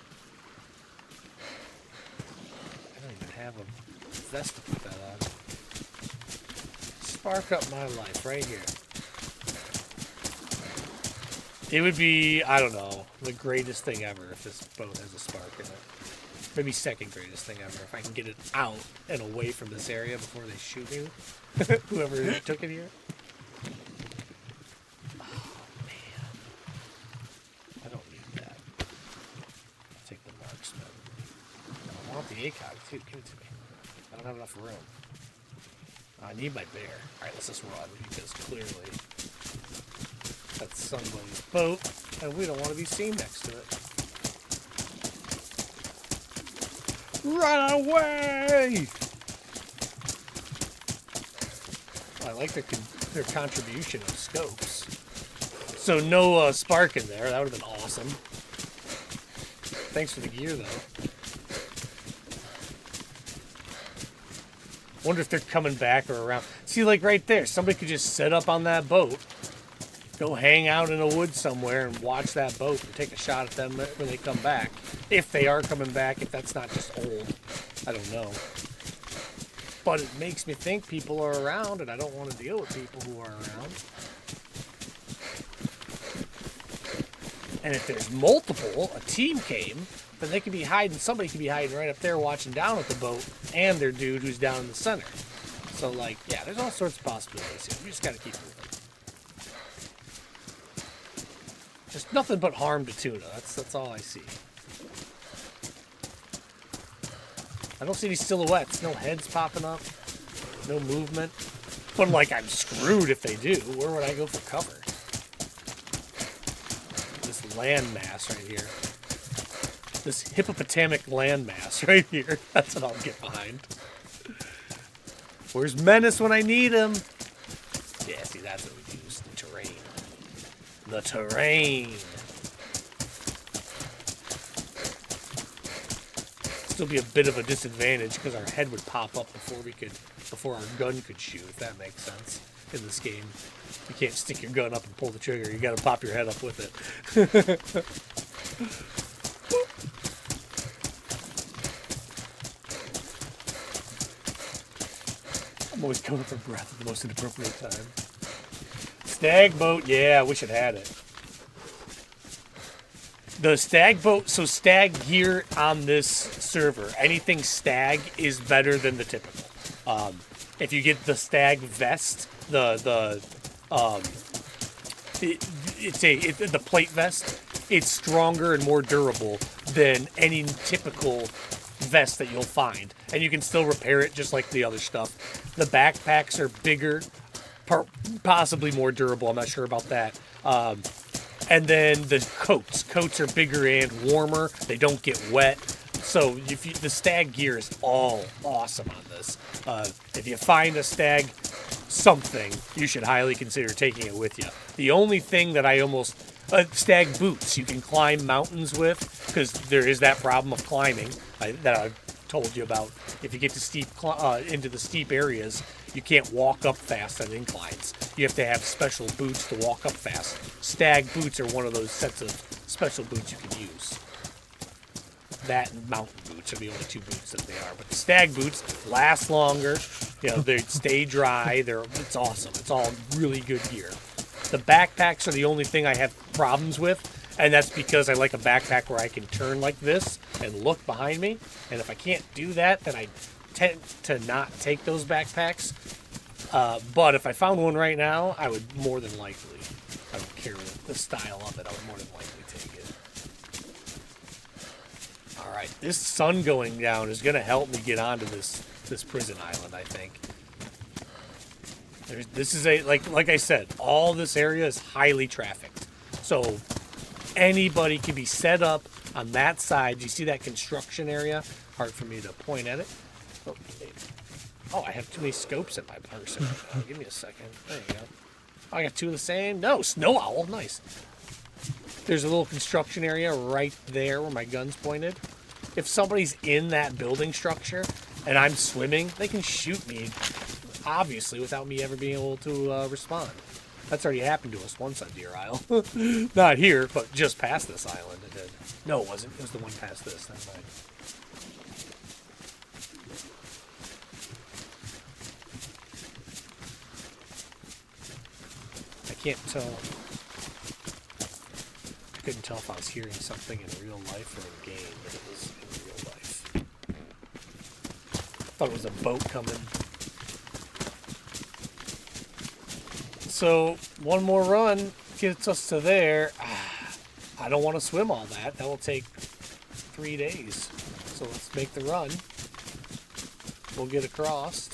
I don't even have a vest to put that on. Spark up my life right here. It would be, I don't know, the greatest thing ever if this boat has a spark in it. Maybe second greatest thing ever if I can get it out and away from this area before they shoot me. Whoever took it here. The ACOG too. Give it to me. I don't have enough room. I need my bear. Alright, let's just run because clearly that's somebody's boat and we don't want to be seen next to it. Run away! I like their contribution of scopes. So no spark in there. That would have been awesome. Thanks for the gear though. Wonder if they're coming back or around. See, like right there, somebody could just set up on that boat, go hang out in a wood somewhere and watch that boat and take a shot at them when they come back. If they are coming back, if that's not just old. I don't know. But it makes me think people are around, and I don't want to deal with people who are around. And if there's multiple, a team came, then they could be hiding, somebody could be hiding right up there watching down at the boat and their dude who's down in the center. So, like, yeah, there's all sorts of possibilities here. We just got to keep moving. Just nothing but harm to tuna. That's all I see. I don't see any silhouettes. No heads popping up. No movement. But, like, I'm screwed if they do. Where would I go for cover? This landmass right here. this hippopotamic landmass right here. That's what I'll get behind. Where's Menace when I need him? Yeah, see, that's what we use. The terrain. The terrain. Still be a bit of a disadvantage because our head would pop up before our gun could shoot, if that makes sense. In this game, you can't stick your gun up and pull the trigger. You got to pop your head up with it. I'm always going for breath at the most inappropriate time. Stag boat, yeah, I wish it had it. The stag boat, so stag gear on this server, anything stag is better than the typical. If you get the stag vest, the plate vest, it's stronger and more durable than any typical vest that you'll find, and you can still repair it just like the other stuff. The backpacks are bigger, possibly more durable. I'm not sure about that. And then the coats are bigger and warmer. They don't get wet. So the stag gear is all awesome on this. If you find a stag something, you should highly consider taking it with you. The only thing that stag boots you can climb mountains with, because there is that problem of climbing that I've told you about. If you get to into the steep areas, you can't walk up fast on inclines. You have to have special boots to walk up fast. Stag boots are one of those sets of special boots you can use. That and mountain boots are the only two boots that they are. But the stag boots last longer. They stay dry. It's awesome. It's all really good gear. The backpacks are the only thing I have problems with, and that's because I like a backpack where I can turn like this and look behind me. And if I can't do that, then I tend to not take those backpacks. But if I found one right now, I would more than likely, I don't care the style of it, I would more than likely take it. Alright, this sun going down is going to help me get onto this prison island, I think. This is like I said, all this area is highly trafficked. So anybody can be set up on that side. You see that construction area? Hard for me to point at it. Oh, I have too many scopes in my person. Give me a second. There you go. Oh, I got two of the same. No, snow owl. Nice. There's a little construction area right there where my gun's pointed. If somebody's in that building structure and I'm swimming, they can shoot me, obviously, without me ever being able to respond. That's already happened to us once on Deerisle. Not here, but just past this island it did. No, it wasn't. It was the one past this. That's fine. I can't tell. I couldn't tell if I was hearing something in real life or in game, but it was in real life. Thought it was a boat coming. So, one more run gets us to there. I don't want to swim all that. That will take 3 days. So let's make the run. We'll get across.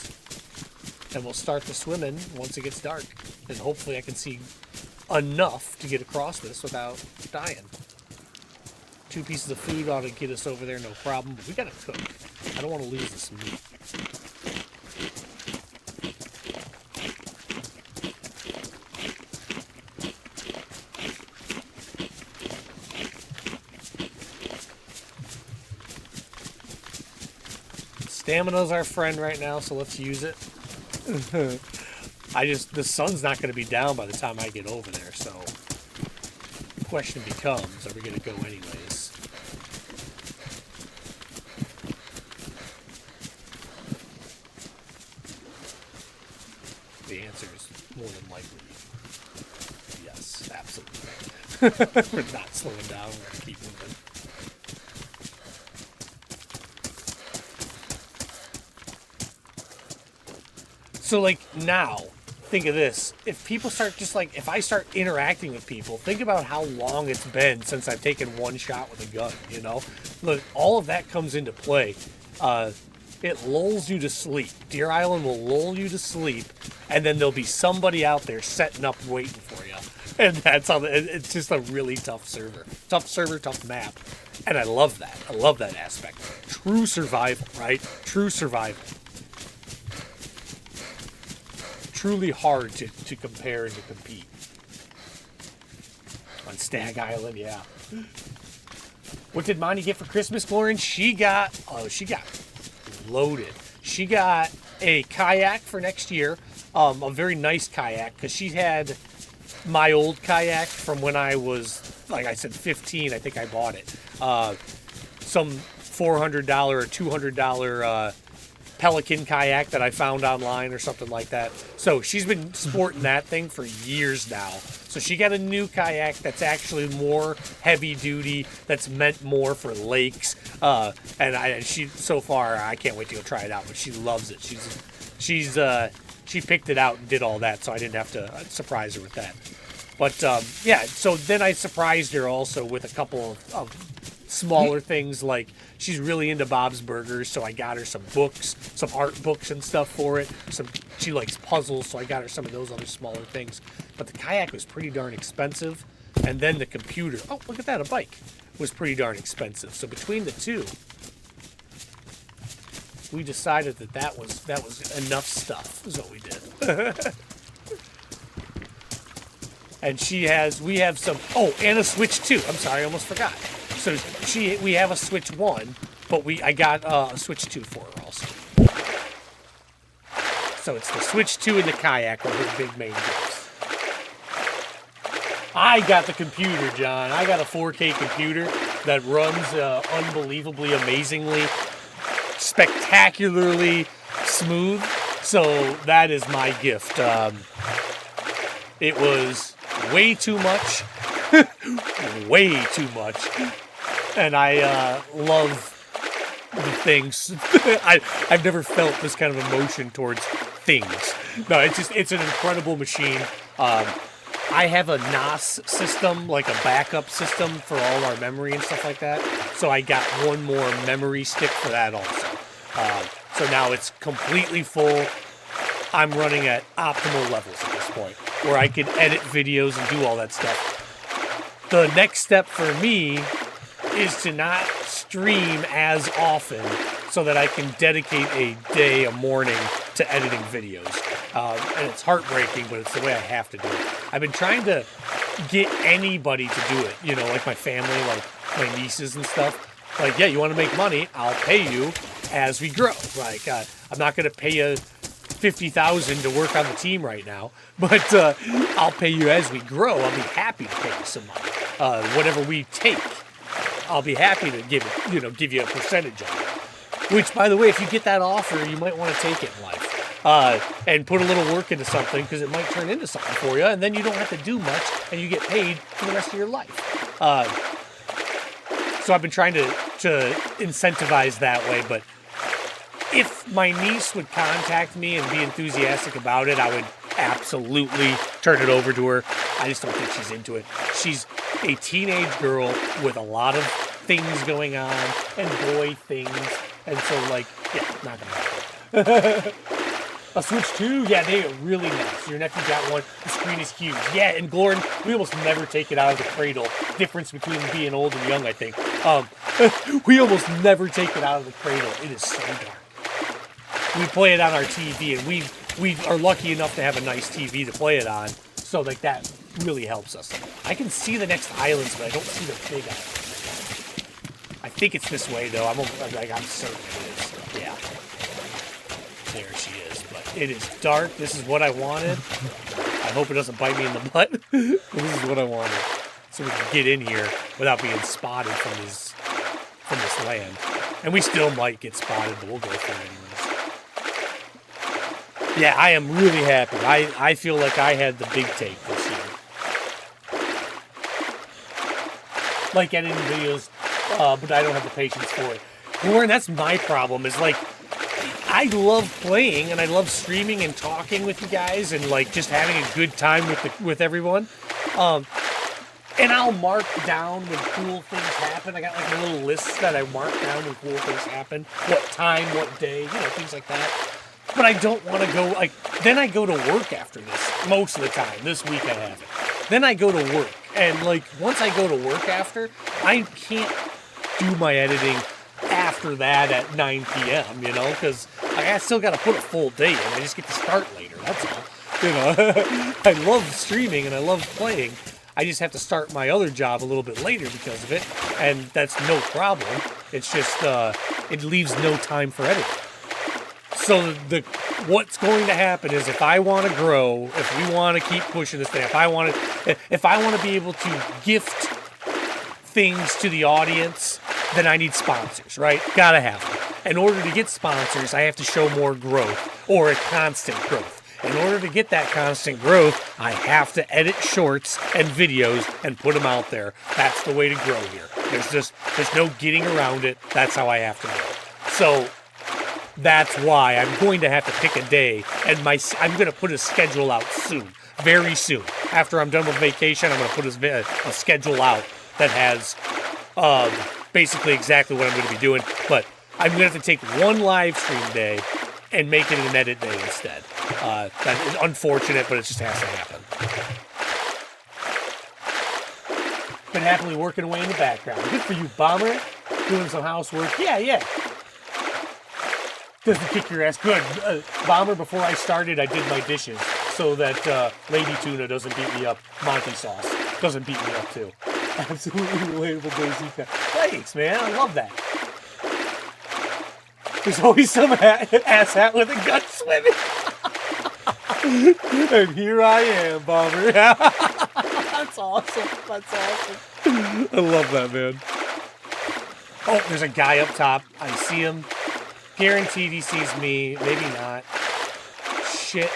And we'll start the swimming once it gets dark. And hopefully I can see enough to get across this without dying. 2 pieces of food ought to get us over there, no problem. But we gotta cook. I don't want to lose this meat. Stamina's our friend right now, so let's use it. The sun's not going to be down by the time I get over there, so the question becomes, are we going to go anyways? The answer is more than likely yes, absolutely. We're not slowing down, we're going to keep moving. So, now, think of this. If people start if I start interacting with people, think about how long it's been since I've taken one shot with a gun, Look, all of that comes into play. It lulls you to sleep. Deer Island will lull you to sleep, and then there'll be somebody out there setting up waiting for you. And that's how it's just a really tough server. Tough server, tough map. And I love that. I love that aspect. True survival, right? True survival. Truly hard to compare and to compete. On Stag Island, yeah. What did Monty get for Christmas, Lauren? She got loaded. She got a kayak for next year. A very nice kayak, because she had my old kayak from when I was, like I said, 15. I think I bought it. Some $400 or $200 Pelican kayak that I found online or something like that. So she's been sporting that thing for years now. So she got a new kayak that's actually more heavy duty, that's meant more for lakes. And she so far, I can't wait to go try it out, but she loves it. She picked it out and did all that, so I didn't have to surprise her with that. But yeah, so then I surprised her also with a couple of smaller things, like she's really into Bob's Burgers, so I got her some books, some art books and stuff for it. She likes puzzles, so I got her some of those other smaller things. But the kayak was pretty darn expensive, and then the computer, oh, look at that, a bike, was pretty darn expensive. So between the two, we decided that was enough stuff, is what we did. And we have some, and a Switch 2. I'm sorry, I almost forgot. So we have a Switch 1, but I got a Switch 2 for her also. So it's the Switch 2 and the kayak are her big main gifts. I got the computer, John. I got a 4K computer that runs unbelievably, amazingly, spectacularly smooth. So that is my gift. It was way too much. Way too much. And I love the things. I've never felt this kind of emotion towards things. No, it's an incredible machine. I have a NAS system, like a backup system for all our memory and stuff like that. So I got one more memory stick for that also. So now it's completely full. I'm running at optimal levels at this point, where I can edit videos and do all that stuff. The next step for me is to not stream as often so that I can dedicate a morning to editing videos. And it's heartbreaking, but it's the way I have to do it. I've been trying to get anybody to do it, like my family, like my nieces and stuff. Like, yeah, you want to make money, I'll pay you as we grow. Like, I'm not going to pay you $50,000 to work on the team right now, but I'll pay you as we grow. I'll be happy to pay you some money. Whatever we take, I'll be happy to give you a percentage of it. Which, by the way, if you get that offer, you might want to take it in life and put a little work into something, because it might turn into something for you, and then you don't have to do much, and you get paid for the rest of your life. So I've been trying to incentivize that way, but if my niece would contact me and be enthusiastic about it, I would absolutely turn it over to her. I just don't think she's into it. She's a teenage girl with a lot of things going on and boy things. And so, not gonna happen. A Switch 2? Yeah, they are really nice. Your nephew got one. The screen is huge. Yeah, and Gordon, we almost never take it out of the cradle. Difference between being old and young, I think. We almost never take it out of the cradle. It is so dark. We play it on our TV, and we are lucky enough to have a nice TV to play it on, so that really helps us. I can see the next islands, but I don't see the big islands. I think it's this way, though. I'm certain it is. Yeah. There she is. But it is dark. This is what I wanted. I hope it doesn't bite me in the butt. This is what I wanted. So we can get in here without being spotted from this land. And we still might get spotted, but we'll go for it anyways. Yeah, I am really happy. I feel like I had the big take this year. Like editing videos, but I don't have the patience for it. Lauren, that's my problem, is I love playing and I love streaming and talking with you guys and just having a good time with everyone. And I'll mark down when cool things happen. I got my little lists that I mark down when cool things happen. What time, what day, things like that. But I don't want to go, then I go to work after this, most of the time. This week I haven't. Then I go to work, and, once I go to work after, I can't do my editing after that at 9 p.m., you know, because I still got to put a full day in. I just get to start later, that's all. You know, I love streaming and I love playing. I just have to start my other job a little bit later because of it, and that's no problem. It's just, it leaves no time for editing. So what's going to happen is if I want to grow, if we want to keep pushing this thing, if I want to be able to gift things to the audience, then I need sponsors, right? Gotta have them. In order to get sponsors, I have to show more growth or a constant growth. In order to get that constant growth, I have to edit shorts and videos and put them out there. That's the way to grow here. There's no getting around it. That's how I have to grow. So that's why I'm going to have to pick a day, and I'm going to put a schedule out soon, very soon. After I'm done with vacation, I'm going to put a schedule out that has basically exactly what I'm going to be doing. But I'm going to have to take one live stream day and make it an edit day instead. That is unfortunate, but it just has to happen. Been happily working away in the background. Good for you, Bomber. Doing some housework. Yeah. Doesn't kick your ass. Good. Bomber, before I started, I did my dishes so that LawyeringTuna doesn't beat me up. Monty Sauce doesn't beat me up, too. Absolutely relatable DayZ. Thanks, man. I love that. There's always some ass hat with a gun swimming. And here I am, Bomber. That's awesome. That's awesome. I love that, man. Oh, there's a guy up top. I see him. Guaranteed he sees me. Maybe not. Shit.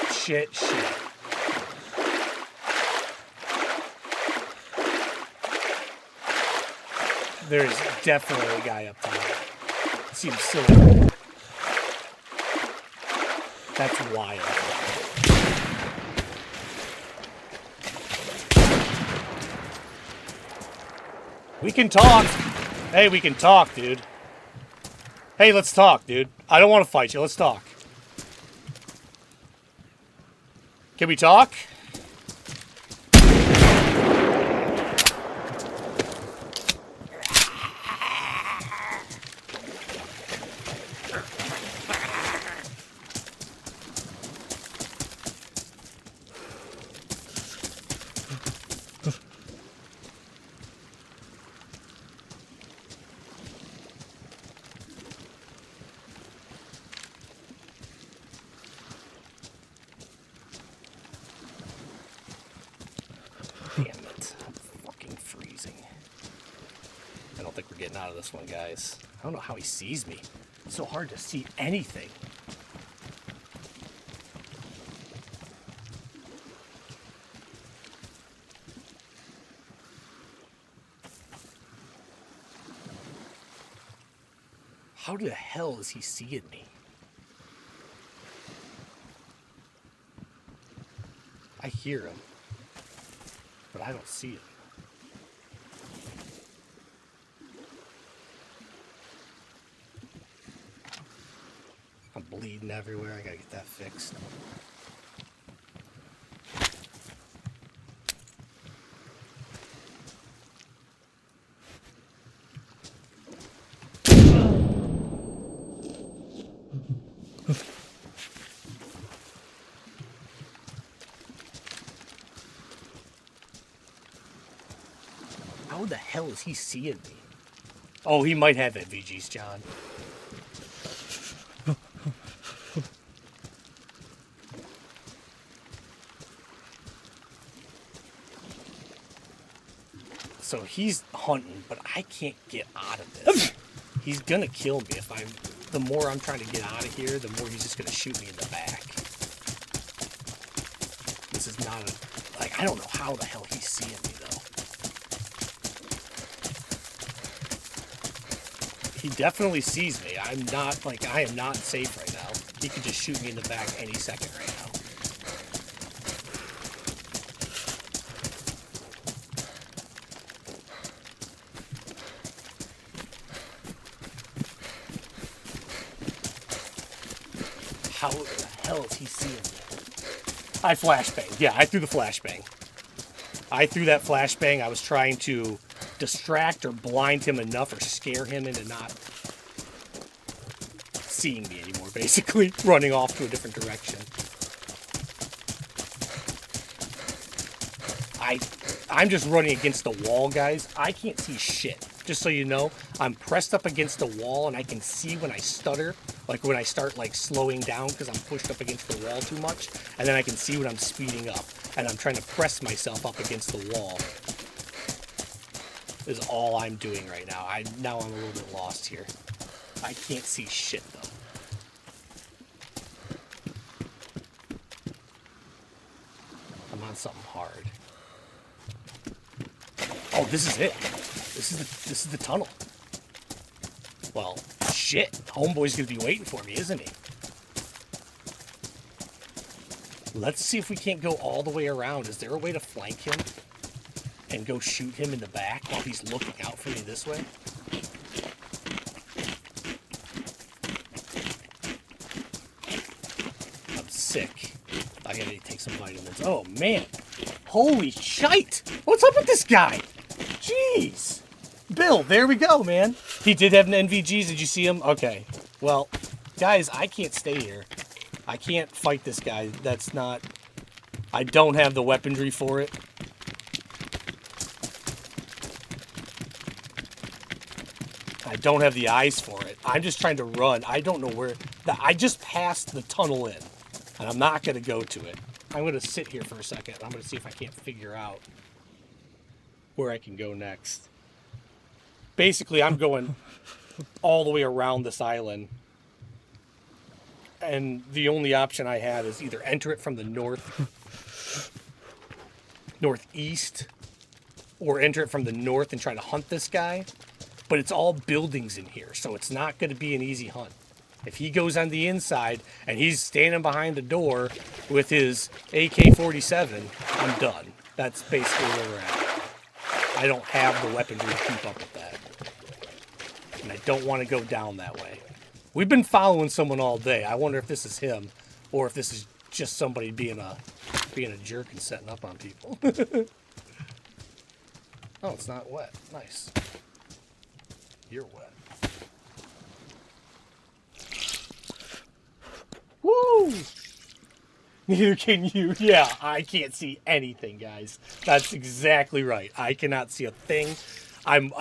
There's definitely a guy up top. Seems silly. That's wild. We can talk. Hey, we can talk, dude. Hey, let's talk, dude. I don't want to fight you. Let's talk. Can we talk? Damn it. I'm fucking freezing. I don't think we're getting out of this one, guys. I don't know how he sees me. It's so hard to see anything. How the hell is he seeing me? I hear him, but I don't see him. I'm bleeding everywhere. I gotta get that fixed. How the hell is he seeing me? Oh, he might have VGs, John. So he's hunting, but I can't get out of this. He's gonna kill me if the more I'm trying to get out of here, the more he's just gonna shoot me in the back. This is not I don't know how the hell he's seeing me though. He definitely sees me. I am not safe right now. He could just shoot me in the back any second right now. How the hell is he seeing me? I flashbang. Yeah, I threw the flashbang. I threw that flashbang. I was trying to distract or blind him enough or scare him into not seeing me anymore, basically. Running off to a different direction. I'm just running against the wall, guys. I can't see shit. Just so you know, I'm pressed up against the wall and I can see when I stutter, like when I start like slowing down because I'm pushed up against the wall too much, and then I can see when I'm speeding up, and I'm trying to press myself up against the wall. Is all I'm doing right now. Now I'm a little bit lost here. I can't see shit though. I'm on something hard. Oh, this is it. This is the tunnel. Well, shit. Homeboy's gonna be waiting for me, isn't he? Let's see if we can't go all the way around. Is there a way to flank him and go shoot him in the back while he's looking out for me this way? I'm sick. I gotta take some vitamins. Oh, man. Holy shite. What's up with this guy? Jeez. Bill, there we go, man. He did have an NVGs. Did you see him? Okay. Well, guys, I can't stay here. I can't fight this guy. That's not... I don't have the weaponry for it. I don't have the eyes for it. I'm just trying to run. I don't know where... I just passed the tunnel in, and I'm not going to go to it. I'm going to sit here for a second. I'm going to see if I can't figure out where I can go next. Basically, I'm going all the way around this island. And the only option I have is either enter it from the northeast, or enter it from the north and try to hunt this guy. But it's all buildings in here, so it's not going to be an easy hunt. If he goes on the inside and he's standing behind the door with his AK-47, I'm done. That's basically where we're at. I don't have the weaponry to keep up with that. And I don't want to go down that way. We've been following someone all day. I wonder if this is him or if this is just somebody being a jerk and setting up on people. Oh, it's not wet. Nice. You're wet. Woo! Neither can you. Yeah, I can't see anything, guys. That's exactly right. I cannot see a thing. I'm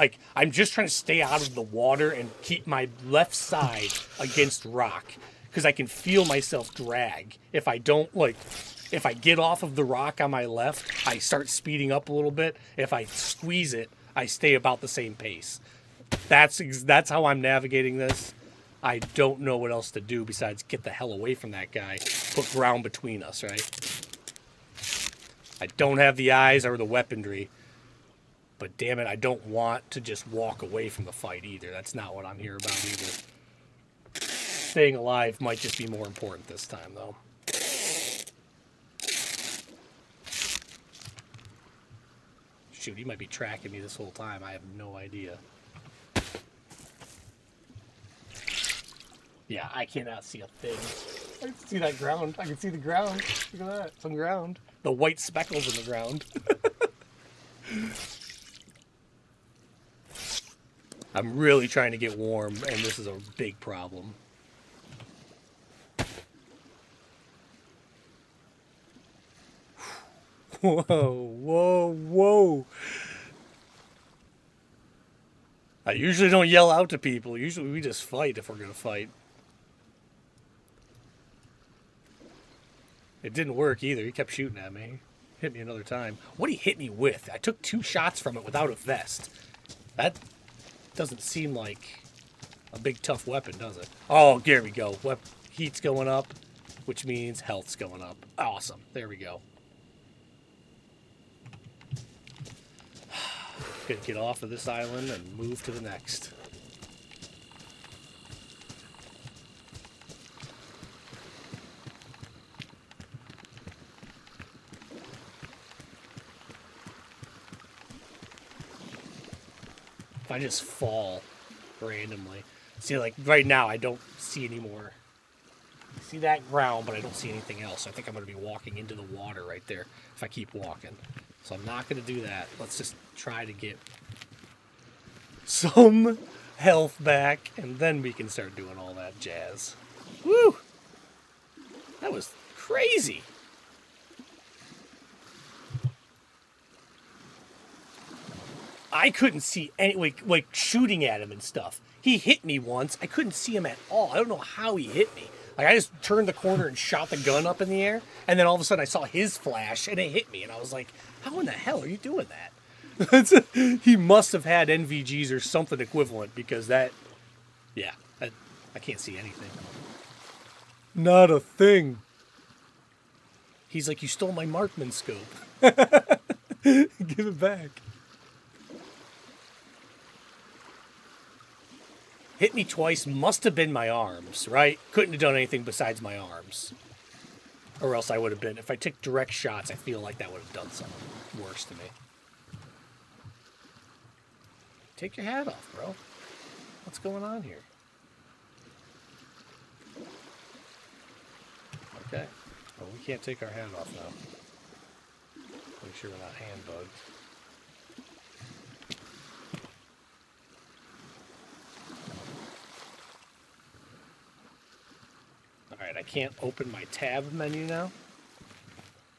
just trying to stay out of the water and keep my left side against rock because I can feel myself drag. If I get off of the rock on my left, I start speeding up a little bit. If I squeeze it, I stay about the same pace. That's how I'm navigating this. I don't know what else to do besides get the hell away from that guy. Put ground between us, right? I don't have the eyes or the weaponry. But damn it, I don't want to just walk away from the fight either. That's not what I'm here about either. Staying alive might just be more important this time, though. Shoot, he might be tracking me this whole time. I have no idea. Yeah, I cannot see a thing. I can see that ground. I can see the ground. Look at that. Some ground. The white speckles in the ground. I'm really trying to get warm, and this is a big problem. Whoa, whoa, whoa. I usually don't yell out to people. Usually we just fight if we're going to fight. It didn't work either. He kept shooting at me. Hit me another time. What did he hit me with? I took 2 shots from it without a vest. That doesn't seem like a big tough weapon, does it? Oh, there we go. Heat's going up, which means health's going up. Awesome. There we go. Gonna get off of this island and move to the next. If I just fall randomly. See, like right now, I don't see any more. I see that ground, but I don't see anything else. I think I'm going to be walking into the water right there if I keep walking. So I'm not going to do that. Let's just try to get some health back, and then we can start doing all that jazz. Woo! That was crazy. I couldn't see any, like shooting at him and stuff. He hit me once. I couldn't see him at all. I don't know how he hit me. Like, I just turned the corner and shot the gun up in the air, and then all of a sudden I saw his flash, and it hit me, and I was like, how in the hell are you doing that? He must have had NVGs or something equivalent, because that, yeah, I can't see anything. Not a thing. He's like, you stole my Markman scope. Give it back. Hit me twice, must have been my arms, right? Couldn't have done anything besides my arms. Or else I would have been, if I took direct shots, I feel like that would have done something worse to me. Take your hat off, bro. What's going on here? Okay. Well, we can't take our hat off now. Make sure we're not hand bugged. Alright, I can't open my tab menu now.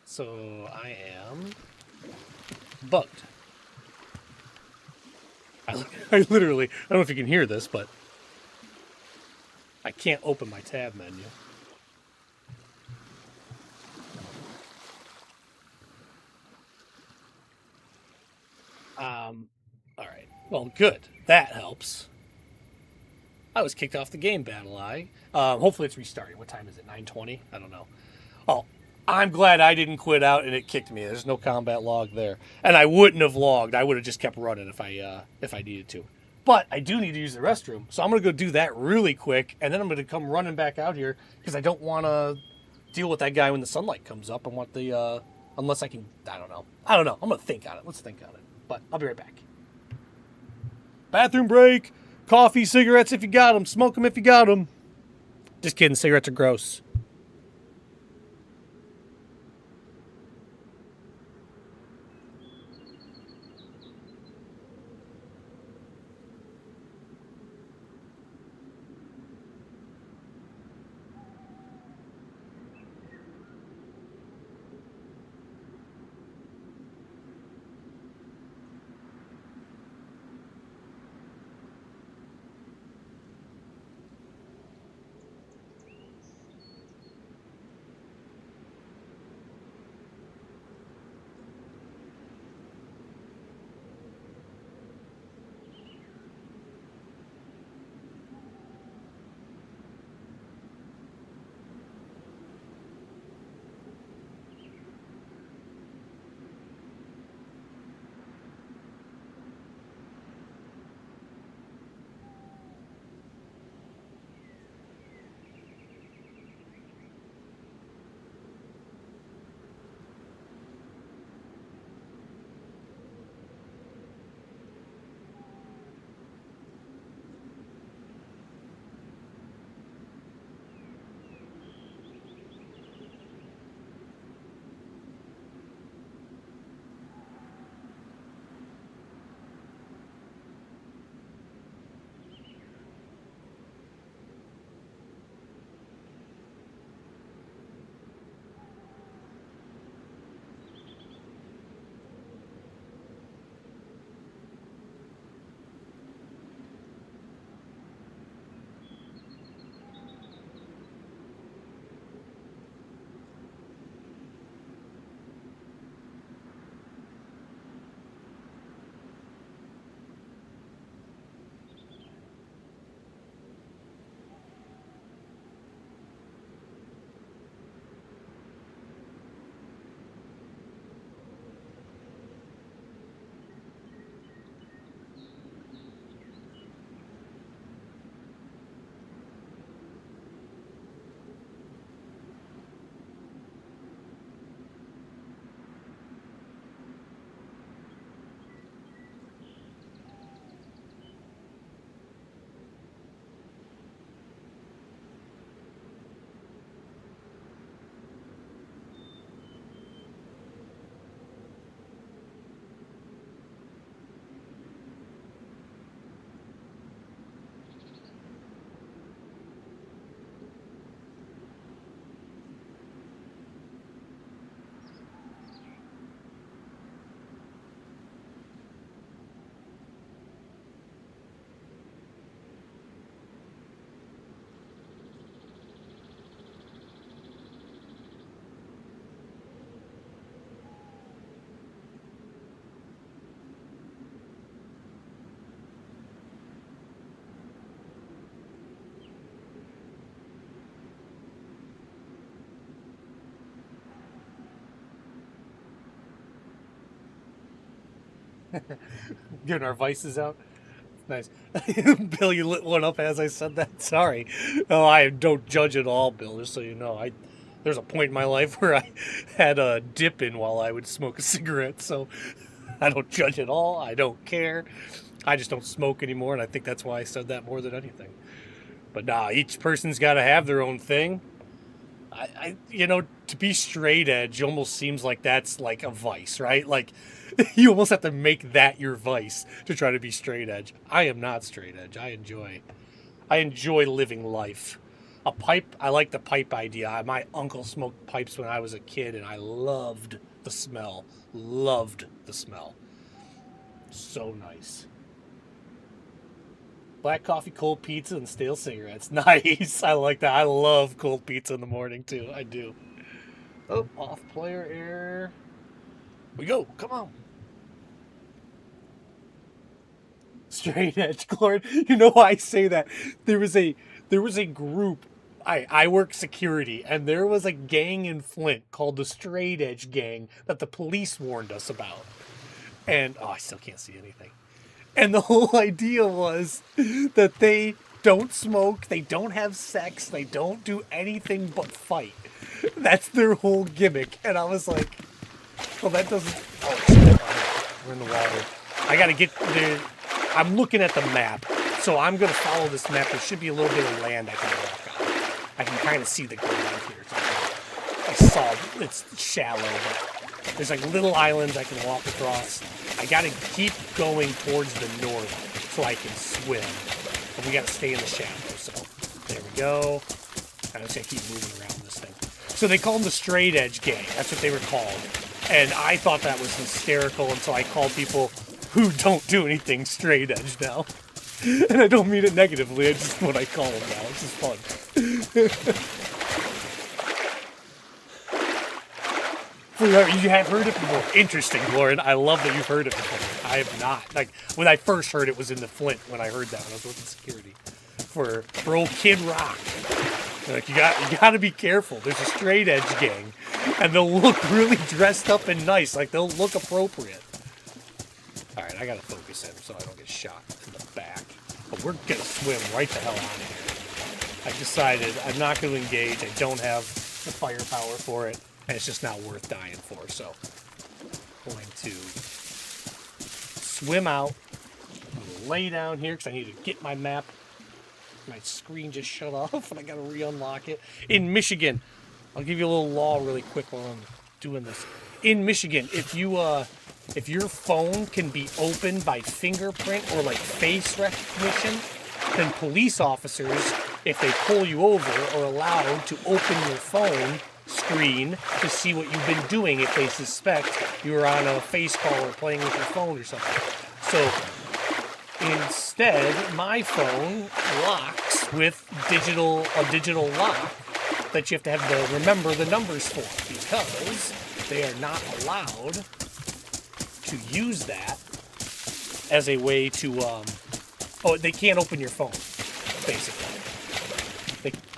So I am bugged. I literally, I don't know if you can hear this, but I can't open my tab menu. Alright. Well, good. That helps. I was kicked off the game, Battle Eye. Hopefully it's restarting. What time is it? 9:20? I don't know. Oh, I'm glad I didn't quit out and it kicked me. There's no combat log there. And I wouldn't have logged. I would have just kept running if I needed to. But I do need to use the restroom. So I'm going to go do that really quick. And then I'm going to come running back out here because I don't want to deal with that guy when the sunlight comes up. I want the, unless I can, I don't know. I'm going to think on it. Let's think on it. But I'll be right back. Bathroom break. Coffee, cigarettes if you got them. Smoke them if you got them. Just kidding. Cigarettes are gross. Getting our vices out. Nice. Bill, you lit one up as I said that. Sorry. Oh, I don't judge at all, Bill, just so you know. There's a point in my life where I had a dip in while I would smoke a cigarette, so I don't judge at all. I don't care. I just don't smoke anymore, and I think that's why I said that more than anything. But nah, each person's got to have their own thing. To be straight edge almost seems like that's like a vice, right? Like, you almost have to make that your vice to try to be straight edge. I am not straight edge. I enjoy living life. A pipe, I like the pipe idea. My uncle smoked pipes when I was a kid, and I loved the smell. Loved the smell. So nice. Black coffee, cold pizza, and stale cigarettes. Nice. I like that. I love cold pizza in the morning, too. I do. Oh, off player error. We go. Come on. Straight edge, Gordon. You know why I say that? There was a group. I work security, and there was a gang in Flint called the Straight Edge Gang that the police warned us about. And I still can't see anything. And the whole idea was that they don't smoke, they don't have sex, they don't do anything but fight. That's their whole gimmick. And I was like, well, that doesn't... Oh, shit. We're in the water. I got to get there. I'm looking at the map, so I'm going to follow this map. There should be a little bit of land I can walk on. I can kind of see the ground here. I saw it's shallow, but there's like little islands I can walk across. I got to keep going towards the north so I can swim. But we got to stay in the shadow. So there we go. I just got to keep moving around this thing. So they call them the Straight Edge Gang. That's what they were called. And I thought that was hysterical until I called people who don't do anything straight edge now. And I don't mean it negatively, it's just what I call them now. It's just fun. You have heard it before. Interesting, Lauren. I love that you've heard it before. I have not. Like, when I first heard it was in the Flint when I heard that when I was working security. For old Kid Rock. Like, you got to be careful. There's a straight edge gang. And they'll look really dressed up and nice. Like, they'll look appropriate. Alright, I gotta focus in so I don't get shot in the back. But we're gonna swim right the hell out of here. I decided I'm not gonna engage. I don't have the firepower for it. And it's just not worth dying for. So, I'm going to swim out. I'm gonna lay down here because I need to get my map. My screen just shut off and I gotta re-unlock it. In Michigan, I'll give you a little law really quick while I'm doing this. In Michigan, if your phone can be opened by fingerprint or like face recognition, then police officers, if they pull you over, are allowed to open your phone screen to see what you've been doing if they suspect you're on a face call or playing with your phone or something. So instead, my phone locks with a digital lock that you have to have to remember the numbers for, because they are not allowed to use that as a way to, they can't open your phone, basically.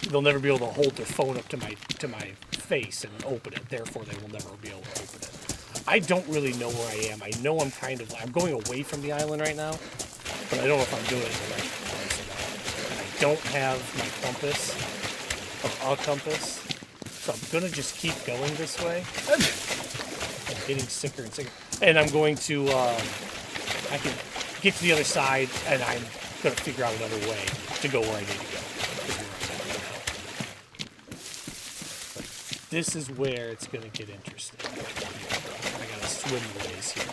They'll never be able to hold their phone up to my face and open it, therefore they will never be able to open it. I don't really know where I am. I know I'm going away from the island right now, but I don't know if I'm doing it in the right place or not. And I don't have my compass, a compass, so I'm gonna just keep going this way. I'm getting sicker and sicker. And I'm going to, I can get to the other side, and I'm going to figure out another way to go where I need to go. This is where it's going to get interesting. I got to swim ways here.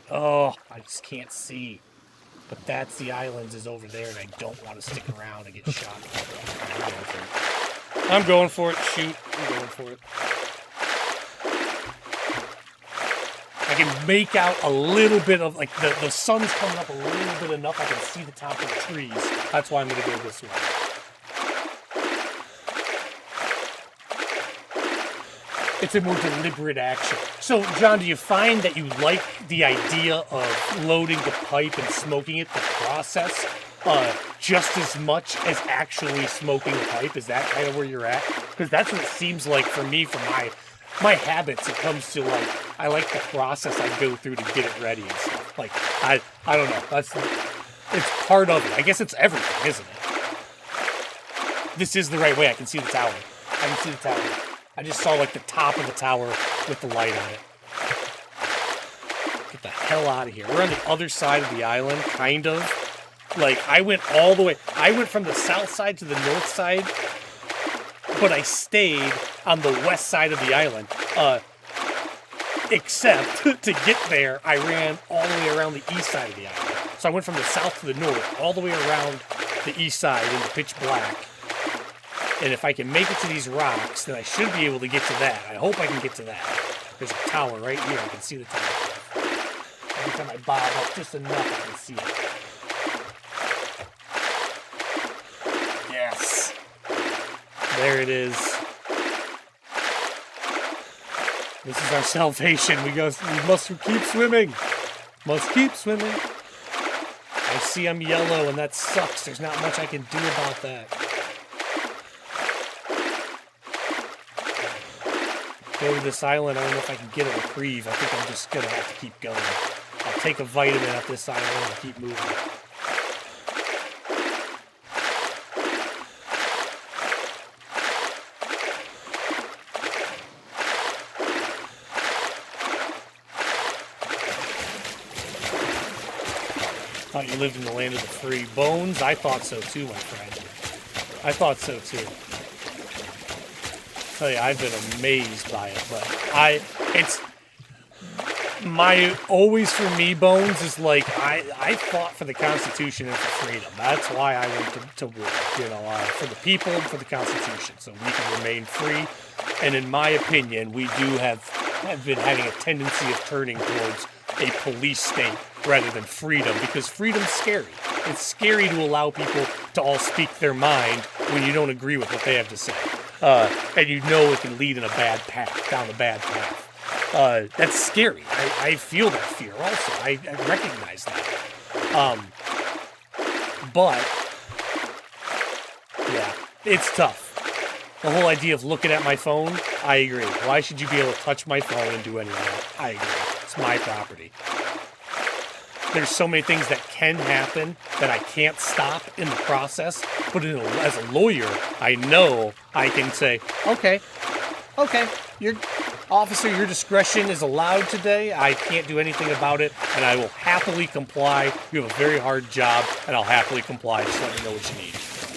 I just can't see. But that's the islands is over there, and I don't want to stick around and get shot. I'm going for it. Shoot. I'm going for it. I can make out a little bit of, like, the sun's coming up a little bit enough I can see the top of the trees. That's why I'm going to go this way. It's a more deliberate action. So, John, do you find that you like the idea of loading the pipe and smoking it, the process, just as much as actually smoking the pipe? Is that kind of where you're at? Because that's what it seems like for me, for my habits. It comes to, like, I like the process I go through to get it ready and stuff. Like, I don't know. It's part of it. I guess it's everything, isn't it? This is the right way. I can see the tower. I can see the tower. I just saw like the top of the tower with the light on it. Get the hell out of here. We're on the other side of the island, kind of. Like, I went all the way. I went from the south side to the north side, but I stayed on the west side of the island. Except to get there, I ran all the way around the east side of the island. So I went from the south to the north, all the way around the east side into pitch black. And if I can make it to these rocks, then I should be able to get to that. I hope I can get to that. There's a tower right here. I can see the tower. Every time I bob up just enough, I can see it. Yes. There it is. This is our salvation. We must keep swimming. Must keep swimming. I see I'm yellow, and that sucks. There's not much I can do about that. Go to this island. I don't know if I can get a reprieve. I think I'm just going to have to keep going. I'll take a vitamin at this island and keep moving. Thought you lived in the land of the free. Bones? I thought so too, my friend. I thought so too. Tell you, I've been amazed by it, but it's my always for me, Bones, is like I fought for the Constitution and for freedom. That's why I went to war, you know, for the people and for the Constitution, so we can remain free. And in my opinion, we do have been having a tendency of turning towards a police state rather than freedom, because freedom's scary. It's scary to allow people to all speak their mind when you don't agree with what they have to say. And you know it can lead in a bad path, down a bad path. That's scary. I feel that fear also. I recognize that. But, yeah, it's tough. The whole idea of looking at my phone, I agree. Why should you be able to touch my phone and do any of that? I agree. It's my property. There's so many things that can happen that I can't stop in the process, but as a lawyer, I know I can say, okay, your discretion is allowed today. I can't do anything about it, and I will happily comply. You have a very hard job, and I'll happily comply. Just let me know what you need.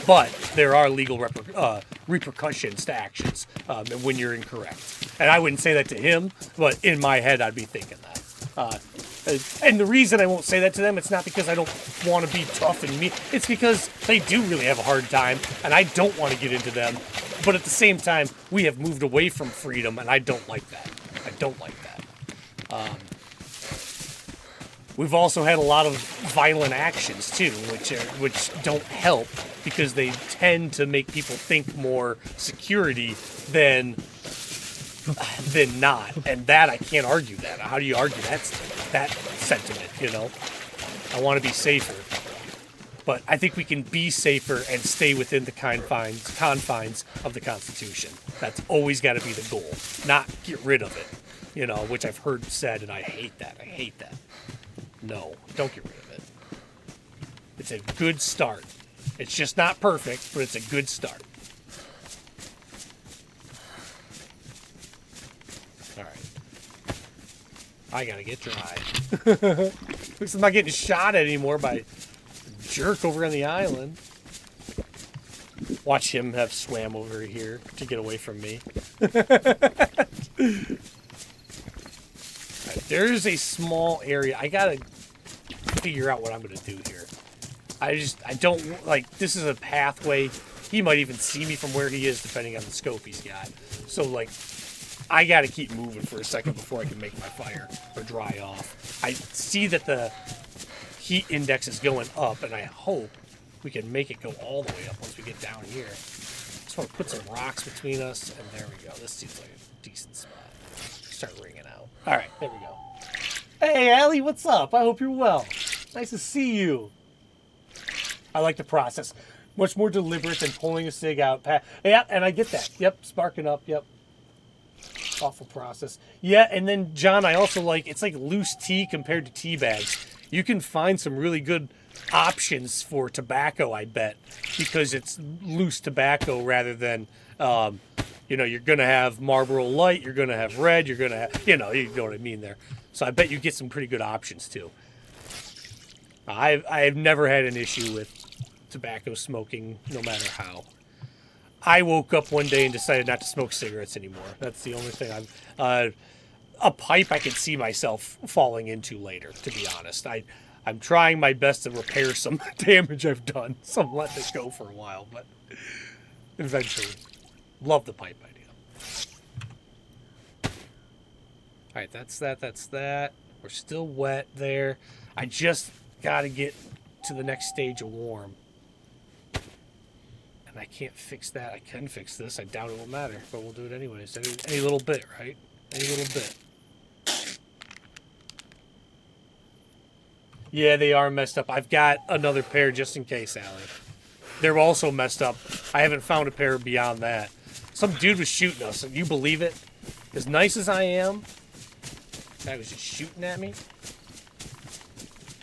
But there are legal repercussions to actions when you're incorrect. And I wouldn't say that to him, but in my head, I'd be thinking that. And the reason I won't say that to them, it's not because I don't want to be tough and mean. It's because they do really have a hard time, and I don't want to get into them. But at the same time, we have moved away from freedom, and I don't like that. I don't like that. We've also had a lot of violent actions, too, which don't help, because they tend to make people think more security than not, and that I can't argue that. How do you argue that sentiment, you know? I want to be safer. But I think we can be safer and stay within the confines of the Constitution. That's always got to be the goal, not get rid of it, you know, which I've heard said, and I hate that. I hate that. No, don't get rid of it. It's a good start. It's just not perfect, but it's a good start. I gotta get dry. At least I'm not getting shot at anymore by a jerk over on the island. Watch him have swam over here to get away from me. Right, there's a small area. I gotta figure out what I'm gonna do here. I don't, like, this is a pathway. He might even see me from where he is, depending on the scope he's got. So, like, I gotta keep moving for a second before I can make my fire or dry off. I see that the heat index is going up, and I hope we can make it go all the way up once we get down here. Just want to put some rocks between us, and there we go. This seems like a decent spot. Start ringing out. All right, there we go. Hey, Allie, what's up? I hope you're well. Nice to see you. I like the process. Much more deliberate than pulling a cig out. Yeah, and I get that. Yep, sparking up. Yep. Awful process. Yeah, and then, John, I also like, it's like loose tea compared to tea bags. You can find some really good options for tobacco, I bet, because it's loose tobacco rather than, you know, you're going to have Marlboro Light, you're going to have Red, you're going to have, you know what I mean there. So I bet you get some pretty good options, too. I've never had an issue with tobacco smoking, no matter how. I woke up one day and decided not to smoke cigarettes anymore. That's the only thing a pipe I could see myself falling into later, to be honest. I'm trying my best to repair some damage I've done, so I'm letting it go for a while, but eventually. Love the pipe idea. Alright, that's that. We're still wet there. I just gotta get to the next stage of warm. And I can't fix that. I can fix this. I doubt it will matter, but we'll do it anyways. Any little bit, right? Any little bit. Yeah, they are messed up. I've got another pair just in case, Allie. They're also messed up. I haven't found a pair beyond that. Some dude was shooting us. Can you believe it? As nice as I am, guy was just shooting at me.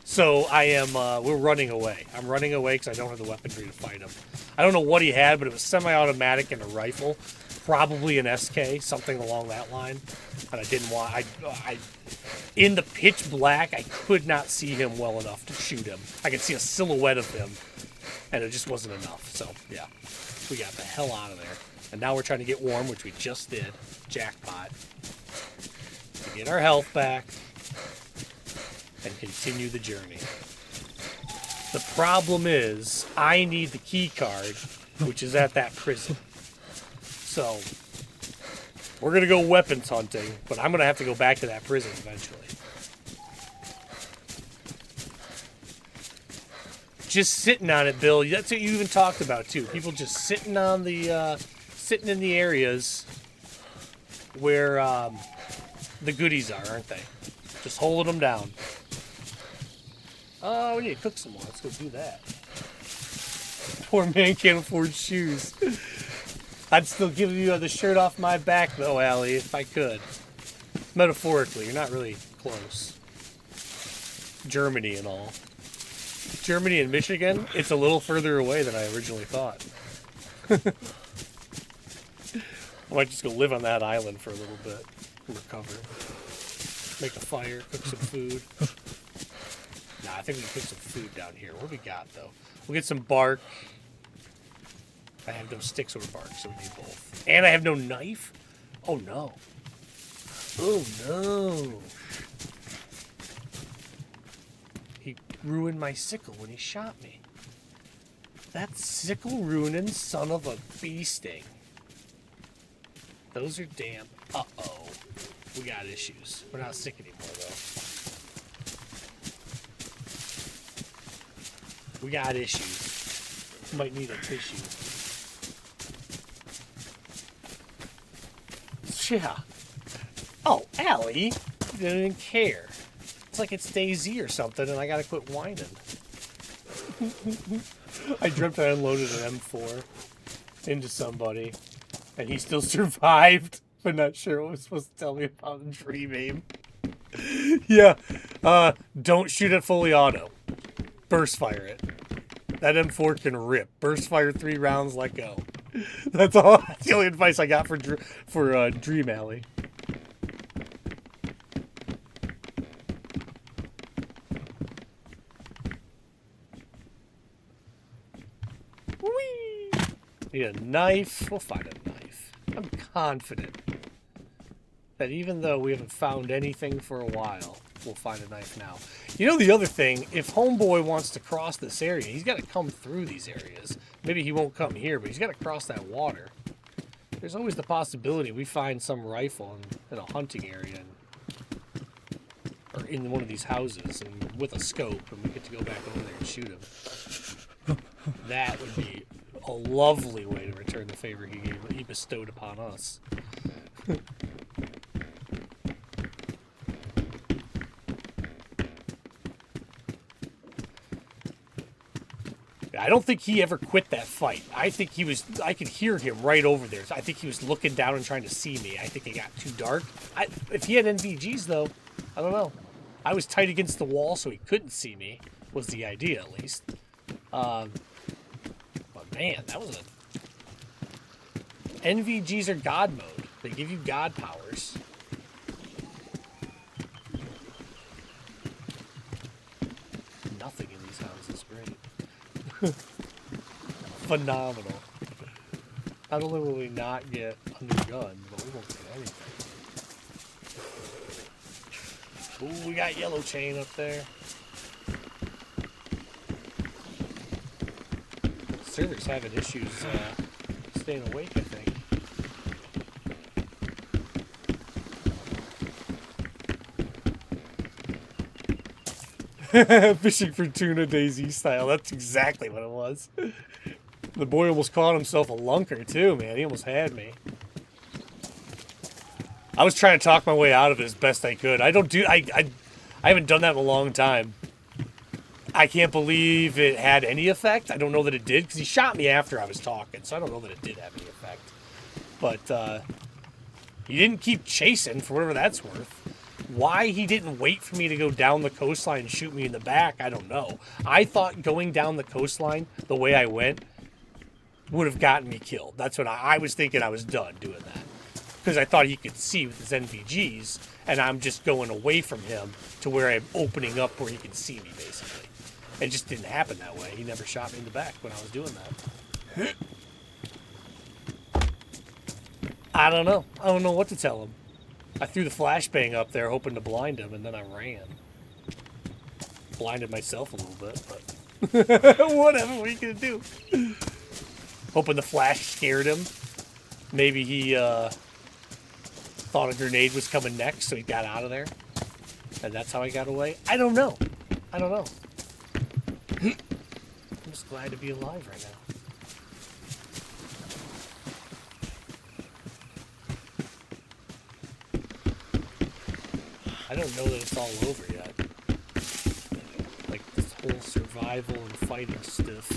So I am, we're running away. I'm running away because I don't have the weaponry to fight him. I don't know what he had, but it was semi-automatic and a rifle. Probably an SK, something along that line. And I didn't want, in the pitch black, I could not see him well enough to shoot him. I could see a silhouette of him, and it just wasn't enough. So, yeah, we got the hell out of there. And now we're trying to get warm, which we just did. Jackpot. To get our health back and continue the journey. The problem is, I need the key card, which is at that prison. So, we're going to go weapons hunting, but I'm going to have to go back to that prison eventually. Just sitting on it, Bill. That's what you even talked about, too. People just sitting on the, sitting in the areas where the goodies are, aren't they? Just holding them down. We need to cook some more. Let's go do that. Poor man can't afford shoes. I'd still give you the shirt off my back, though, Allie, if I could. Metaphorically, you're not really close. Germany and all. Germany and Michigan, it's a little further away than I originally thought. I might just go live on that island for a little bit and recover. Make a fire, cook some food. Nah, I think we can cook some food down here. What do we got, though? We'll get some bark. I have no sticks or bark, so we need both. And I have no knife? Oh, no. Oh, no. He ruined my sickle when he shot me. That sickle-ruining son of a bee sting. Those are damp. Uh-oh. We got issues. We're not sick anymore, though. We got issues. Might need a tissue. Yeah. Oh, Allie. You didn't even care. It's like it's DayZ or something, and I gotta quit whining. I dreamt I unloaded an M4 into somebody, and he still survived, but not sure what was supposed to tell me about the dream aim. Yeah. Don't shoot it fully auto. Burst fire it. That M4 can rip. Burst fire 3 rounds, let go. That's all. That's the only advice I got for Dream Alley. Whee! Need a knife. We'll find a knife. I'm confident that even though we haven't found anything for a while, we'll find a knife now. You know the other thing, if Homeboy wants to cross this area, he's got to come through these areas. Maybe he won't come here, but he's got to cross that water. There's always the possibility we find some rifle in a hunting area, or in one of these houses, and with a scope, and we get to go back over there and shoot him. That would be a lovely way to return the favor he bestowed upon us. I don't think he ever quit that fight. I think he was, I could hear him right over there. I think he was looking down and trying to see me. I think it got too dark. If he had NVGs, though, I don't know. I was tight against the wall, so he couldn't see me, was the idea, at least. But, man, that was a... NVGs are God mode. They give you God powers. Nothing in these houses. Great. Phenomenal. Not only will we not get under gun, but we won't get anything. Ooh, we got yellow chain up there. Server's having issues staying awake, I think. Fishing for tuna DayZ style. That's exactly what it was. The boy almost caught himself a lunker too, man. He almost had me. I was trying to talk my way out of it as best I could. I haven't done that in a long time. I can't believe it had any effect. I don't know that it did, because he shot me after I was talking, so I don't know that it did have any effect. But he didn't keep chasing, for whatever that's worth. Why he didn't wait for me to go down the coastline and shoot me in the back, I don't know. I thought going down the coastline the way I went would have gotten me killed. That's what I was thinking. I was done doing that. Because I thought he could see with his NVGs, and I'm just going away from him to where I'm opening up where he can see me, basically. It just didn't happen that way. He never shot me in the back when I was doing that. I don't know. I don't know what to tell him. I threw the flashbang up there hoping to blind him, and then I ran. Blinded myself a little bit, but whatever, what are you going to do? Hoping the flash scared him. Maybe he thought a grenade was coming next, so he got out of there. And that's how I got away. I don't know. I don't know. I'm just glad to be alive right now. I don't know that it's all over yet. Like this whole survival and fighting stuff.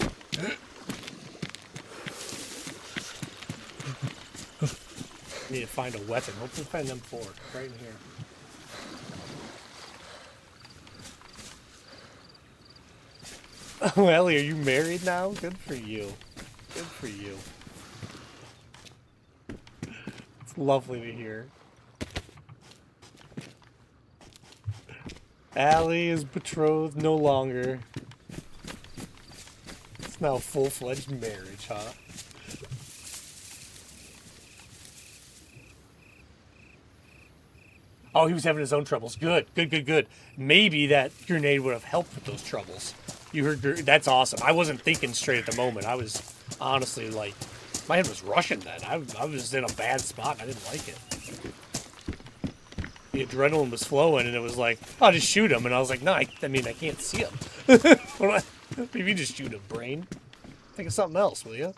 Need to find a weapon. Hopefully find them four right in here. Oh, Ellie, are you married now? Good for you. Good for you. It's lovely to hear. Allie is betrothed no longer. It's now a full-fledged marriage, huh? Oh, he was having his own troubles. Good, good, good, good. Maybe that grenade would have helped with those troubles. You heard, that's awesome. I wasn't thinking straight at the moment. I was honestly like, my head was rushing then. I was in a bad spot. I didn't like it. The adrenaline was flowing, and it was like, oh, just shoot him. And I was like, no, I mean, I can't see him. Maybe just shoot him, brain. Think of something else, will you?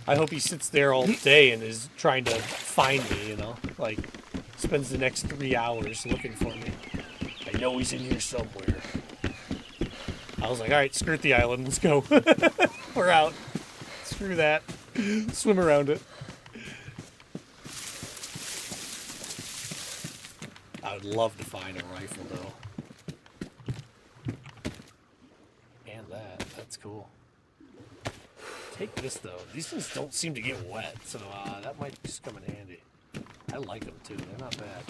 I hope he sits there all day and is trying to find me, you know? Like, spends the next 3 hours looking for me. I know he's in here somewhere. I was like, alright, skirt the island, let's go. We're out. Screw that. Swim around it. I would love to find a rifle, though. And that's cool. Take this, though. These things don't seem to get wet, so that might just come in handy. I like them, too. They're not bad.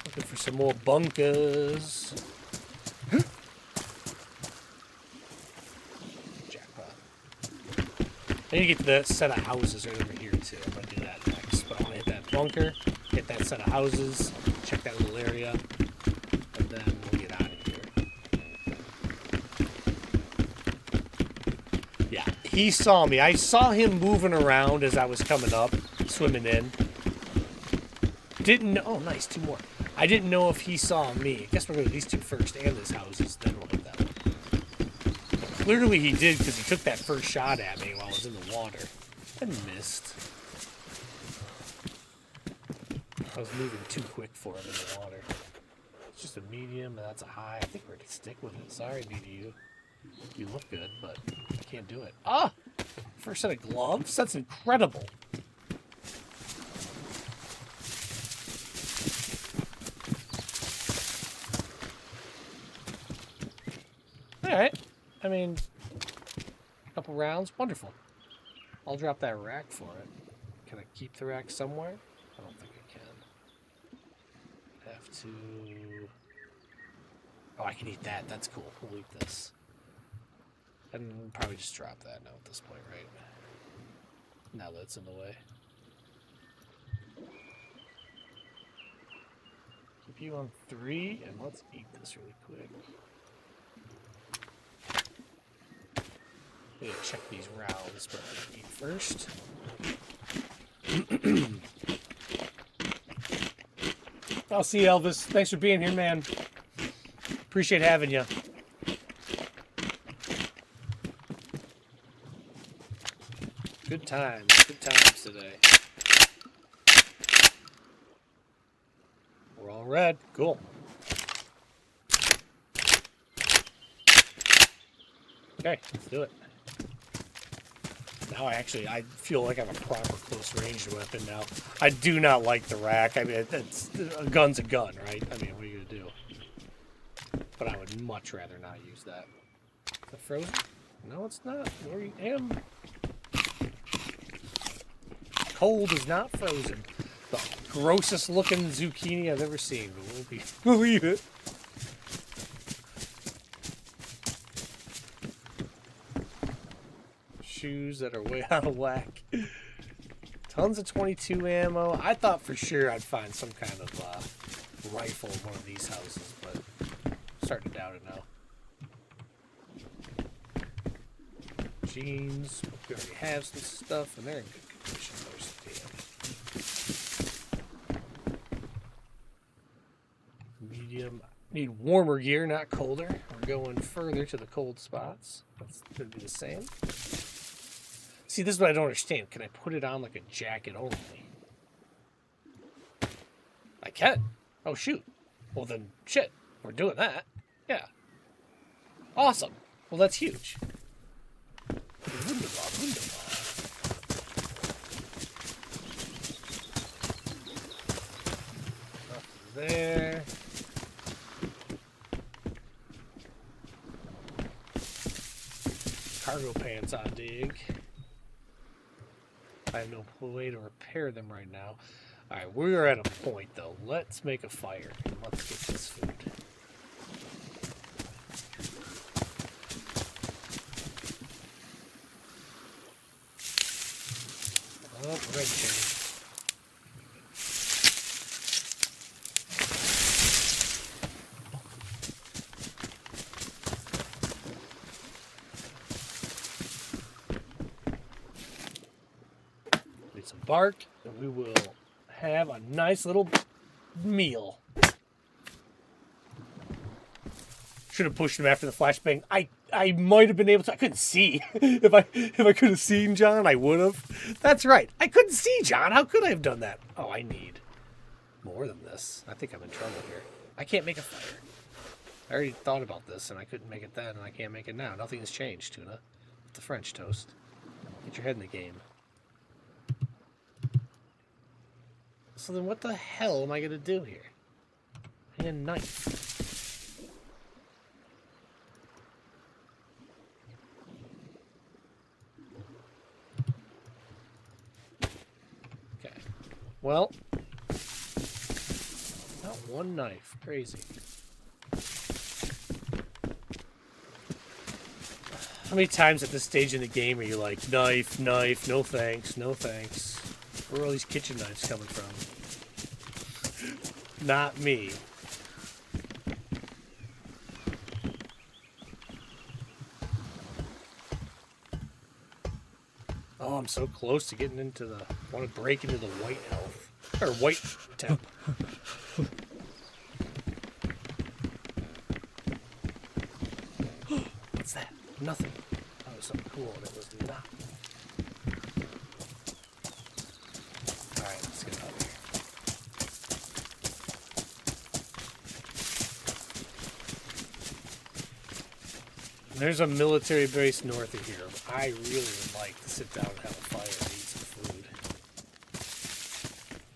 Looking for some more bunkers. Jackpot. I need to get to that set of houses right over here, too. I'm going to do that next. But I want to hit that bunker, hit that set of houses, check that little area, and then we'll get out of here. Yeah, he saw me. I saw him moving around as I was coming up, swimming in. Didn't know. Oh, nice. 2 more. I didn't know if he saw me. I guess we're going to do these 2 first and this houses. Then we'll hit that one. Clearly he did, because he took that first shot at me while I was in the water. And missed. I was moving too quick for him in the water. It's just a medium, and that's a high. I think we're going to stick with it. Sorry, BDU. You look good, but I can't do it. Ah! First set of gloves? That's incredible. Alright. I mean, a couple rounds. Wonderful. I'll drop that rack for it. Can I keep the rack somewhere? I don't think I can. Have to... Oh, I can eat that. That's cool. We'll eat this. And probably just drop that now at this point, right? Now that it's in the way. Keep you on 3, and let's eat this really quick. I need to check these rounds, but I'm gonna eat first. I'll see you, Elvis. Thanks for being here, man. Appreciate having you. Good times today. We're all red. Cool. Okay, let's do it. Now I feel like I have a proper close range weapon now. I do not like the rack. I mean, a gun's a gun, right? I mean, what are you gonna do? But I would much rather not use that. Is it frozen? No, it's not. Where you am? Cold is not frozen. The grossest looking zucchini I've ever seen, but we'll eat it. Shoes that are way out of whack. Tons of 22 ammo. I thought for sure I'd find some kind of rifle in one of these houses, but I'm starting to doubt it now. Jeans. We already have some stuff, and they're in good condition. There's the medium. Need warmer gear, not colder. We're going further to the cold spots. That's going to be the same. See, this is what I don't understand. Can I put it on like a jacket only? I can. Oh, shoot. Well, then, shit. We're doing that. Yeah. Awesome. Well, that's huge. Wunderbar, wunderbar. Up there. Cargo pants on dig. I have no way to repair them right now. Alright, we're at a point though. Let's make a fire and let's get this food. Oh, red chain. Need some bark, and we will have a nice little meal. Should have pushed him after the flashbang. I might have been able to. I couldn't see. If I could have seen John, I would have. That's right. I couldn't see John. How could I have done that? Oh, I need more than this. I think I'm in trouble here. I can't make a fire. I already thought about this, and I couldn't make it then, and I can't make it now. Nothing has changed, Tuna. The French toast. Get your head in the game. So then what the hell am I going to do here? I need a knife. Well, not one knife. Crazy. How many times at this stage in the game are you like, knife, knife, no thanks, no thanks? Where are all these kitchen knives coming from? Not me. Oh, I'm so close to getting into the... I want to break into the white health. Or white temp. What's that? Nothing. That was something cool, and it was not. Alright, let's get out of here. There's a military base north of here. I really would like to sit down and have a fire and eat some food.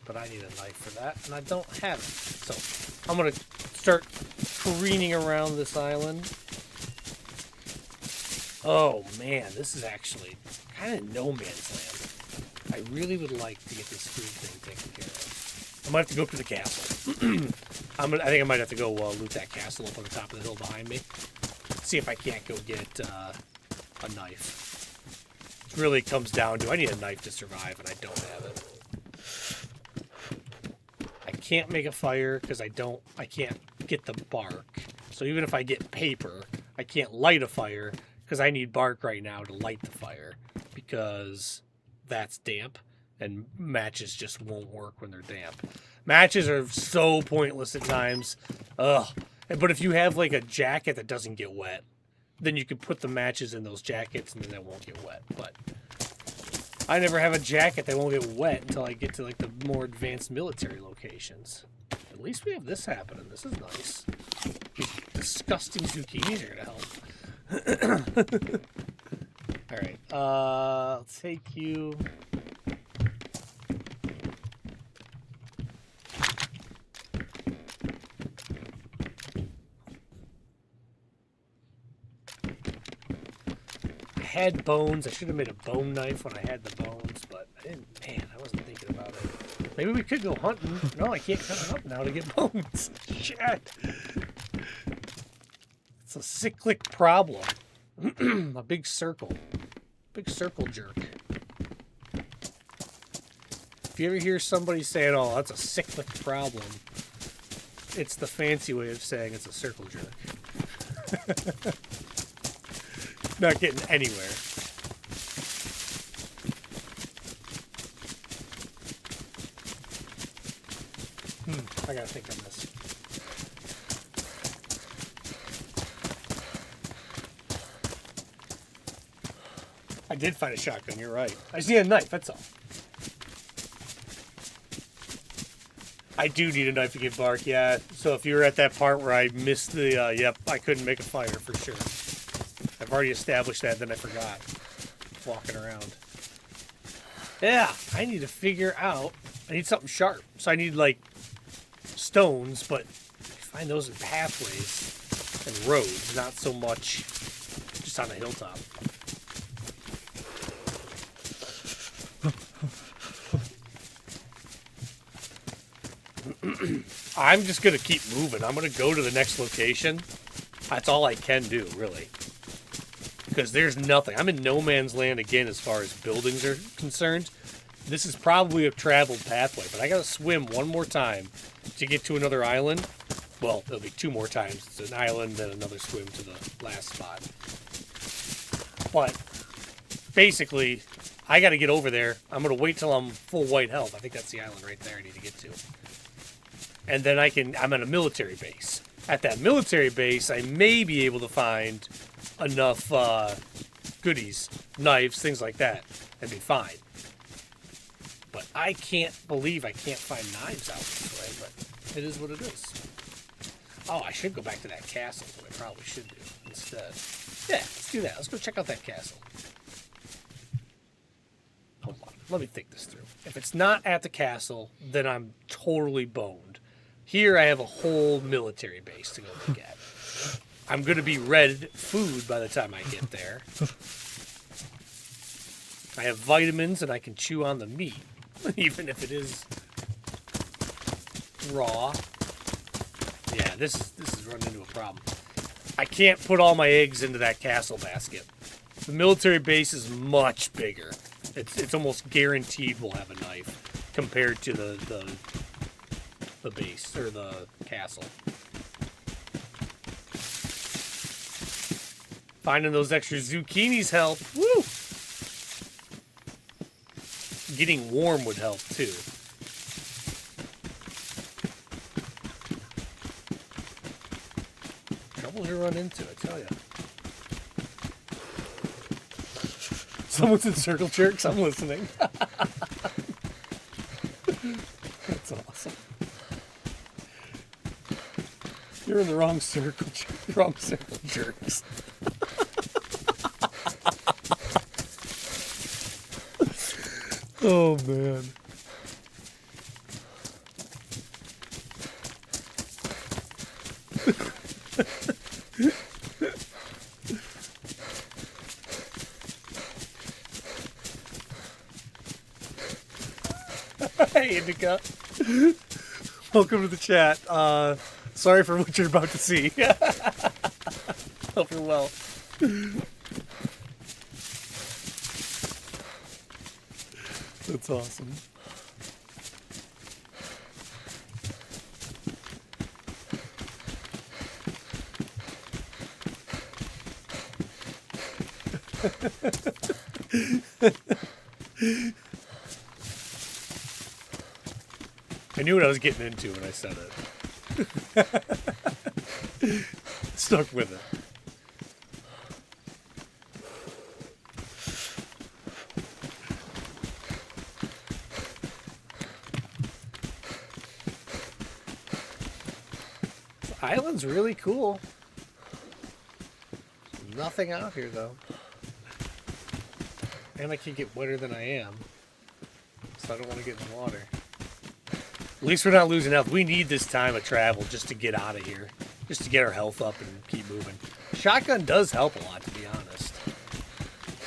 But I need a knife for that, and I don't have it. So, I'm going to start careening around this island. Oh, man, this is actually kind of no man's land. I really would like to get this food thing taken care of. I might have to go up to the castle. I think I might have to go loot that castle up on the top of the hill behind me. See if I can't go get a knife. It really comes down to I need a knife to survive, and I don't have it. I can't make a fire because I can't get the bark. So even if I get paper, I can't light a fire because I need bark right now to light the fire because that's damp, and matches just won't work when they're damp. Matches are so pointless at times. Ugh. But if you have like a jacket that doesn't get wet, then you can put the matches in those jackets and then they won't get wet. But I never have a jacket that won't get wet until I get to like the more advanced military locations. At least we have this happening. This is nice. These disgusting zucchinis are gonna help. Alright, I'll take you. I had bones. I should have made a bone knife when I had the bones, but I didn't. Man, I wasn't thinking about it. Maybe we could go hunting. No, I can't cut it up now to get bones. Shit. It's a cyclic problem. A big circle. Big circle jerk. If you ever hear somebody saying, oh, that's a cyclic problem, it's the fancy way of saying it's a circle jerk. Not getting anywhere. I gotta think on this. I did find a shotgun, you're right. I just need a knife, that's all. I do need a knife to get bark, yeah. So if you're at that part where I missed the, yep, I couldn't make a fire for sure. I've already established that, then I forgot. Walking around. Yeah, I need to figure out, I need something sharp. So I need, like, stones, but find those in pathways and roads, not so much just on a hilltop. I'm just going to keep moving. I'm going to go to the next location. That's all I can do, really. Because there's nothing. I'm in no man's land again as far as buildings are concerned. This is probably a traveled pathway, but I got to swim one more time to get to another island. Well, it'll be two more times. It's an island, then another swim to the last spot. But basically, I got to get over there. I'm going to wait till I'm full white health. I think that's the island right there I need to get to. And then I'm at a military base. At that military base, I may be able to find enough goodies, knives, things like that, and be fine. But I can't believe I can't find knives out this way, but it is what it is. Oh, I should go back to that castle, what I probably should do instead. Yeah, let's do that. Let's go check out that castle. Hold on, let me think this through. If it's not at the castle, then I'm totally boned. Here I have a whole military base to go look at. I'm going to be red food by the time I get there. I have vitamins and I can chew on the meat, even if it is raw. Yeah, this is running into a problem. I can't put all my eggs into that castle basket. The military base is much bigger. It's almost guaranteed we'll have a knife compared to the base or the castle. Finding those extra zucchinis help. Woo! Getting warm would help too. Trouble to run into, I tell you. Someone's in circle jerks. I'm listening. That's awesome. You're in the wrong circle. Wrong circle jerks. Oh man. Hey, Indica. Welcome to the chat. Sorry for what you're about to see. Hope you're well. That's awesome. I knew what I was getting into when I said it. Stuck with it. The island's really cool. Nothing out here though. And I can get wetter than I am. So I don't want to get in the water. At least we're not losing health. We need this time of travel just to get out of here. Just to get our health up and keep moving. Shotgun does help a lot, to be honest.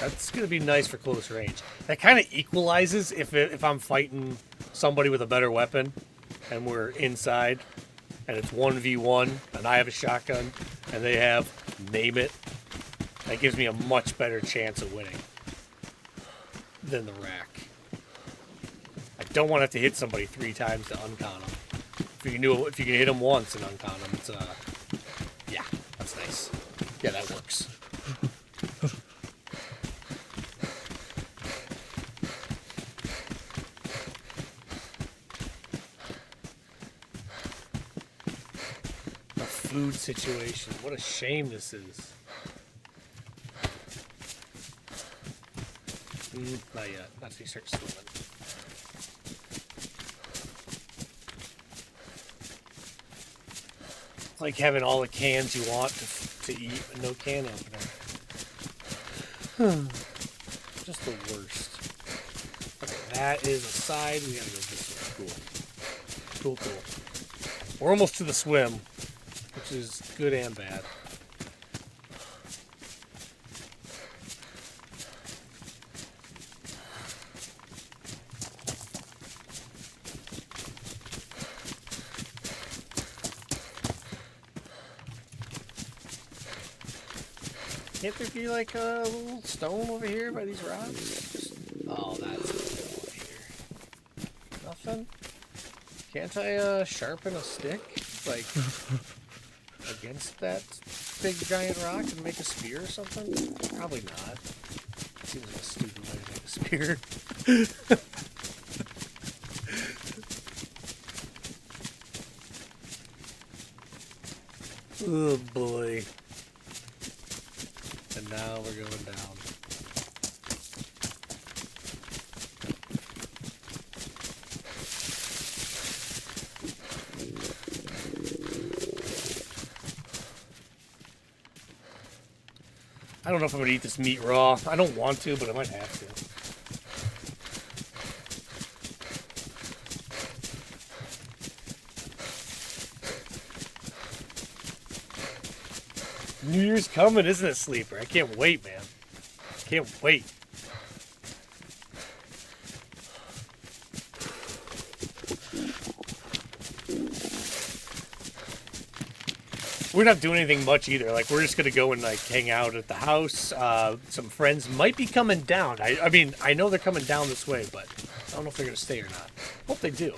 That's going to be nice for close range. That kind of equalizes if I'm fighting somebody with a better weapon and we're inside and it's 1v1 and I have a shotgun and they have, name it. That gives me a much better chance of winning than the rack. I don't want to have to hit somebody 3 times to uncon them. If you can hit them once and uncon them, it's yeah, that's nice. Yeah, that works. A food situation. What a shame this is. Not yet. Not till you start swimming. It's like having all the cans you want to eat, but no can opener. Just the worst. Okay, that is a side. We gotta go this way. Cool. Cool. We're almost to the swim, which is good and bad. Can't there be like a little stone over here by these rocks? Oh, that's over here. Nothing? Can't I sharpen a stick like against that big giant rock and make a spear or something? Probably not. Seems like a stupid way to make a spear. Oh boy. And now we're going down. I don't know if I'm going to eat this meat raw. I don't want to, but I might have to. New Year's coming, isn't it, Sleeper? I can't wait, man. Can't wait. We're not doing anything much either. Like, we're just going to go and, like, hang out at the house. Some friends might be coming down. I mean, I know they're coming down this way, but I don't know if they're going to stay or not. Hope they do.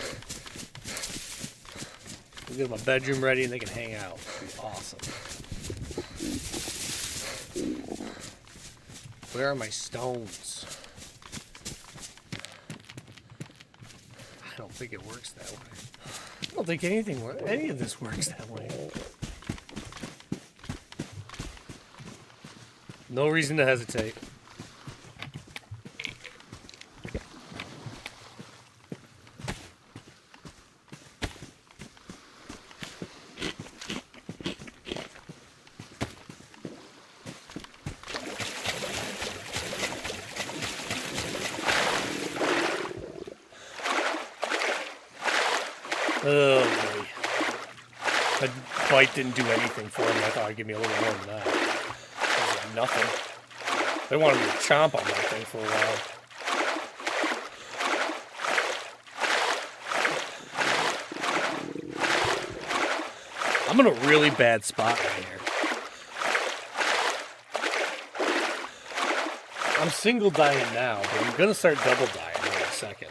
We'll get my bedroom ready and they can hang out. It'll be awesome. Where are my stones? I don't think it works that way. I don't think any of this works that way. No reason to hesitate. That bite didn't do anything for me. I thought it'd give me a little more than that. That was like nothing. They wanted me to chomp on that thing for a while. I'm in a really bad spot right here. I'm single dying now, but I'm going to start double dying in a second.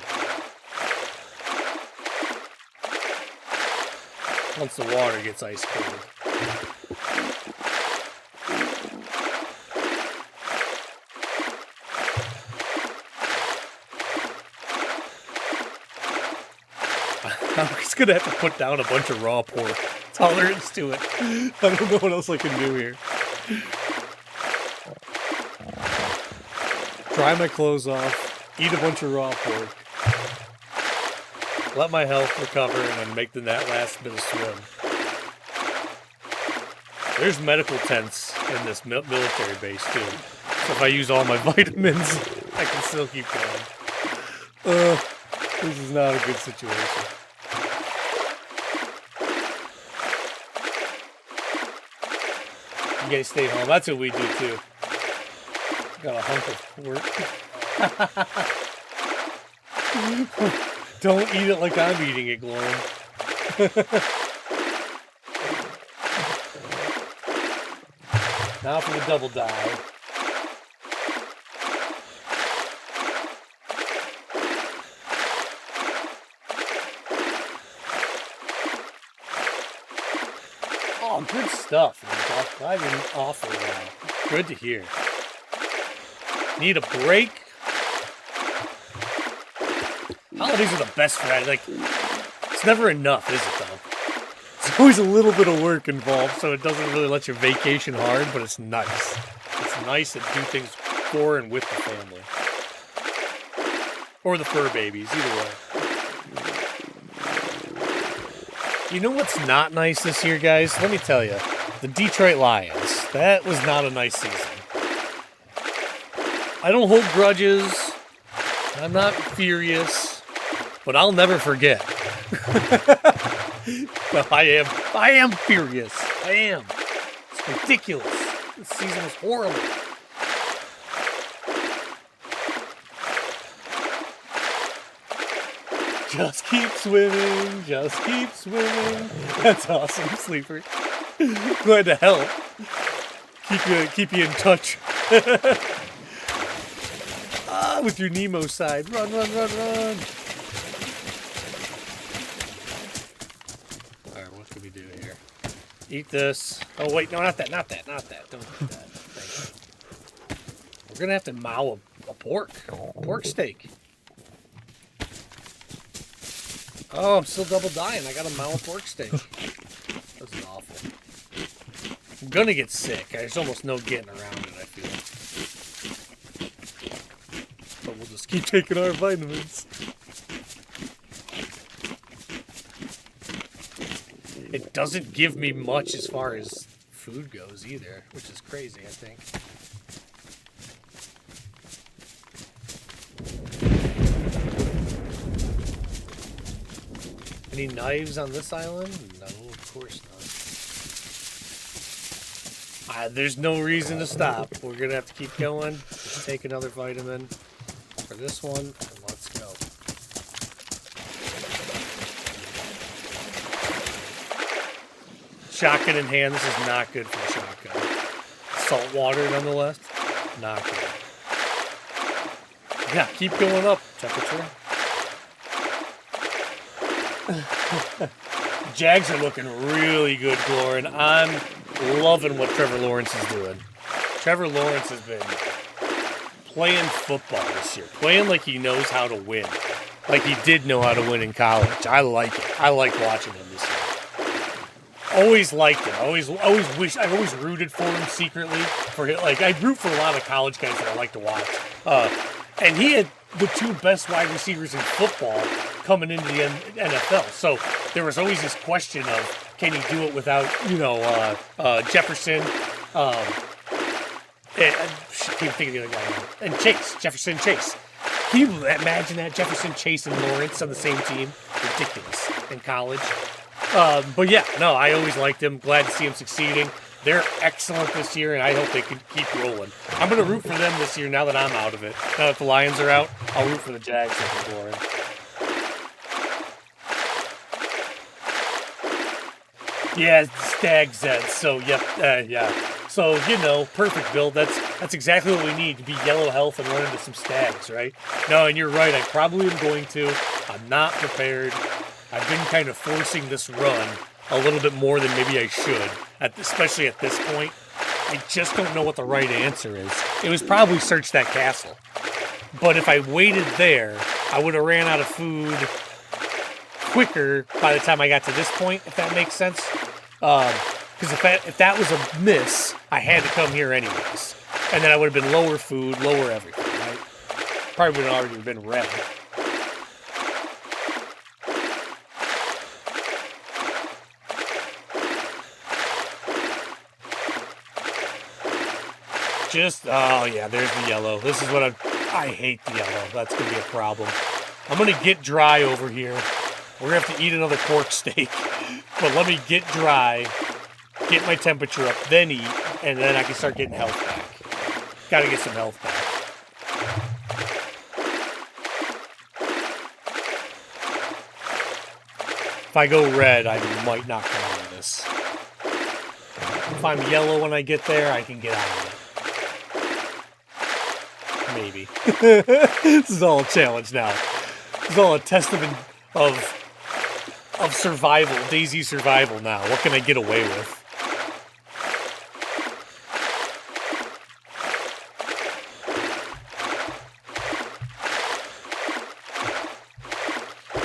Once the water gets ice cold. I'm just going to have to put down a bunch of raw pork. That's all there is to it. I don't know what else I can do here. Dry my clothes off, eat a bunch of raw pork, let my health recover, and then make the last bit of swim. There's medical tents in this military base too. So if I use all my vitamins, I can still keep going. This is not a good situation. You guys stay home. That's what we do too. Got a hunk of pork. Don't eat it like I'm eating it, Glorin. Now for the double dive. Oh, good stuff. I didn't offer that. Good to hear. Need a break. Holidays are the best for that. Like, it's never enough, is it, though? There's always a little bit of work involved, so it doesn't really let you vacation hard, but it's nice. It's nice to do things for and with the family. Or the fur babies, either way. You know what's not nice this year, guys? Let me tell you. The Detroit Lions. That was not a nice season. I don't hold grudges. I'm not furious. But I'll never forget. No, I am furious. I am. It's ridiculous. This season was horrible. Just keep swimming. Just keep swimming. That's awesome, Sleeper. Glad to help. Keep you in touch. With your Nemo side. Run, run, run, run. Alright, what can we do here? Eat this. Oh, wait, no, not that. Don't eat that. Thank you. We're going to have to mow a pork steak. Oh, I'm still double dying. I got to mow a pork steak. This is awful. I'm going to get sick. There's almost no getting around it, I feel. But we'll just keep taking our vitamins. It doesn't give me much as far as food goes either, which is crazy, I think. Any knives on this island? No, of course not. There's no reason to stop. We're going to have to keep going. Just take another vitamin for this one, and let's go. Shotgun in hand, this is not good for the shotgun. Salt water nonetheless, not good. Yeah, keep going up, temperature. Jags are looking really good, Glorin. I'm loving what Trevor Lawrence is doing. Trevor Lawrence has been playing football this year. Playing like he knows how to win. Like he did know how to win in college. I like it. I like watching him this year. Always liked him. I've always rooted for him secretly. I root for a lot of college guys that I like to watch. And he had the two best wide receivers in football coming into the NFL. So there was always this question of, can he do it without, Jefferson? I keep thinking of the other guy now. And Jefferson Chase. Can you imagine that? Jefferson Chase and Lawrence on the same team? Ridiculous. In college. But yeah, no, I always liked them. Glad to see them succeeding. They're excellent this year, and I hope they can keep rolling. I'm going to root for them this year now that I'm out of it. Now that the Lions are out, I'll root for the Jags if they're boring. Yeah, Stag Zeds. So, yep, yeah. So, you know, perfect build. That's exactly what we need to be yellow health and run into some stags, right? No, and you're right. I probably am going to. I'm not prepared. I've been kind of forcing this run a little bit more than maybe I should, especially at this point. I just don't know what the right answer is. It was probably search that castle. But if I waited there, I would have ran out of food quicker by the time I got to this point, if that makes sense. Because if that was a miss, I had to come here anyways. And then I would have been lower food, lower everything, right? Probably would have already been red. Oh yeah, there's the yellow. This is what I hate the yellow. That's going to be a problem. I'm going to get dry over here. We're going to have to eat another pork steak. But let me get dry, get my temperature up, then eat, and then I can start getting health back. Got to get some health back. If I go red, I might not come out of this. If I'm yellow when I get there, I can get out of it. Maybe. This is all a challenge now. This is all a test of survival, DayZ survival now. What can I get away with?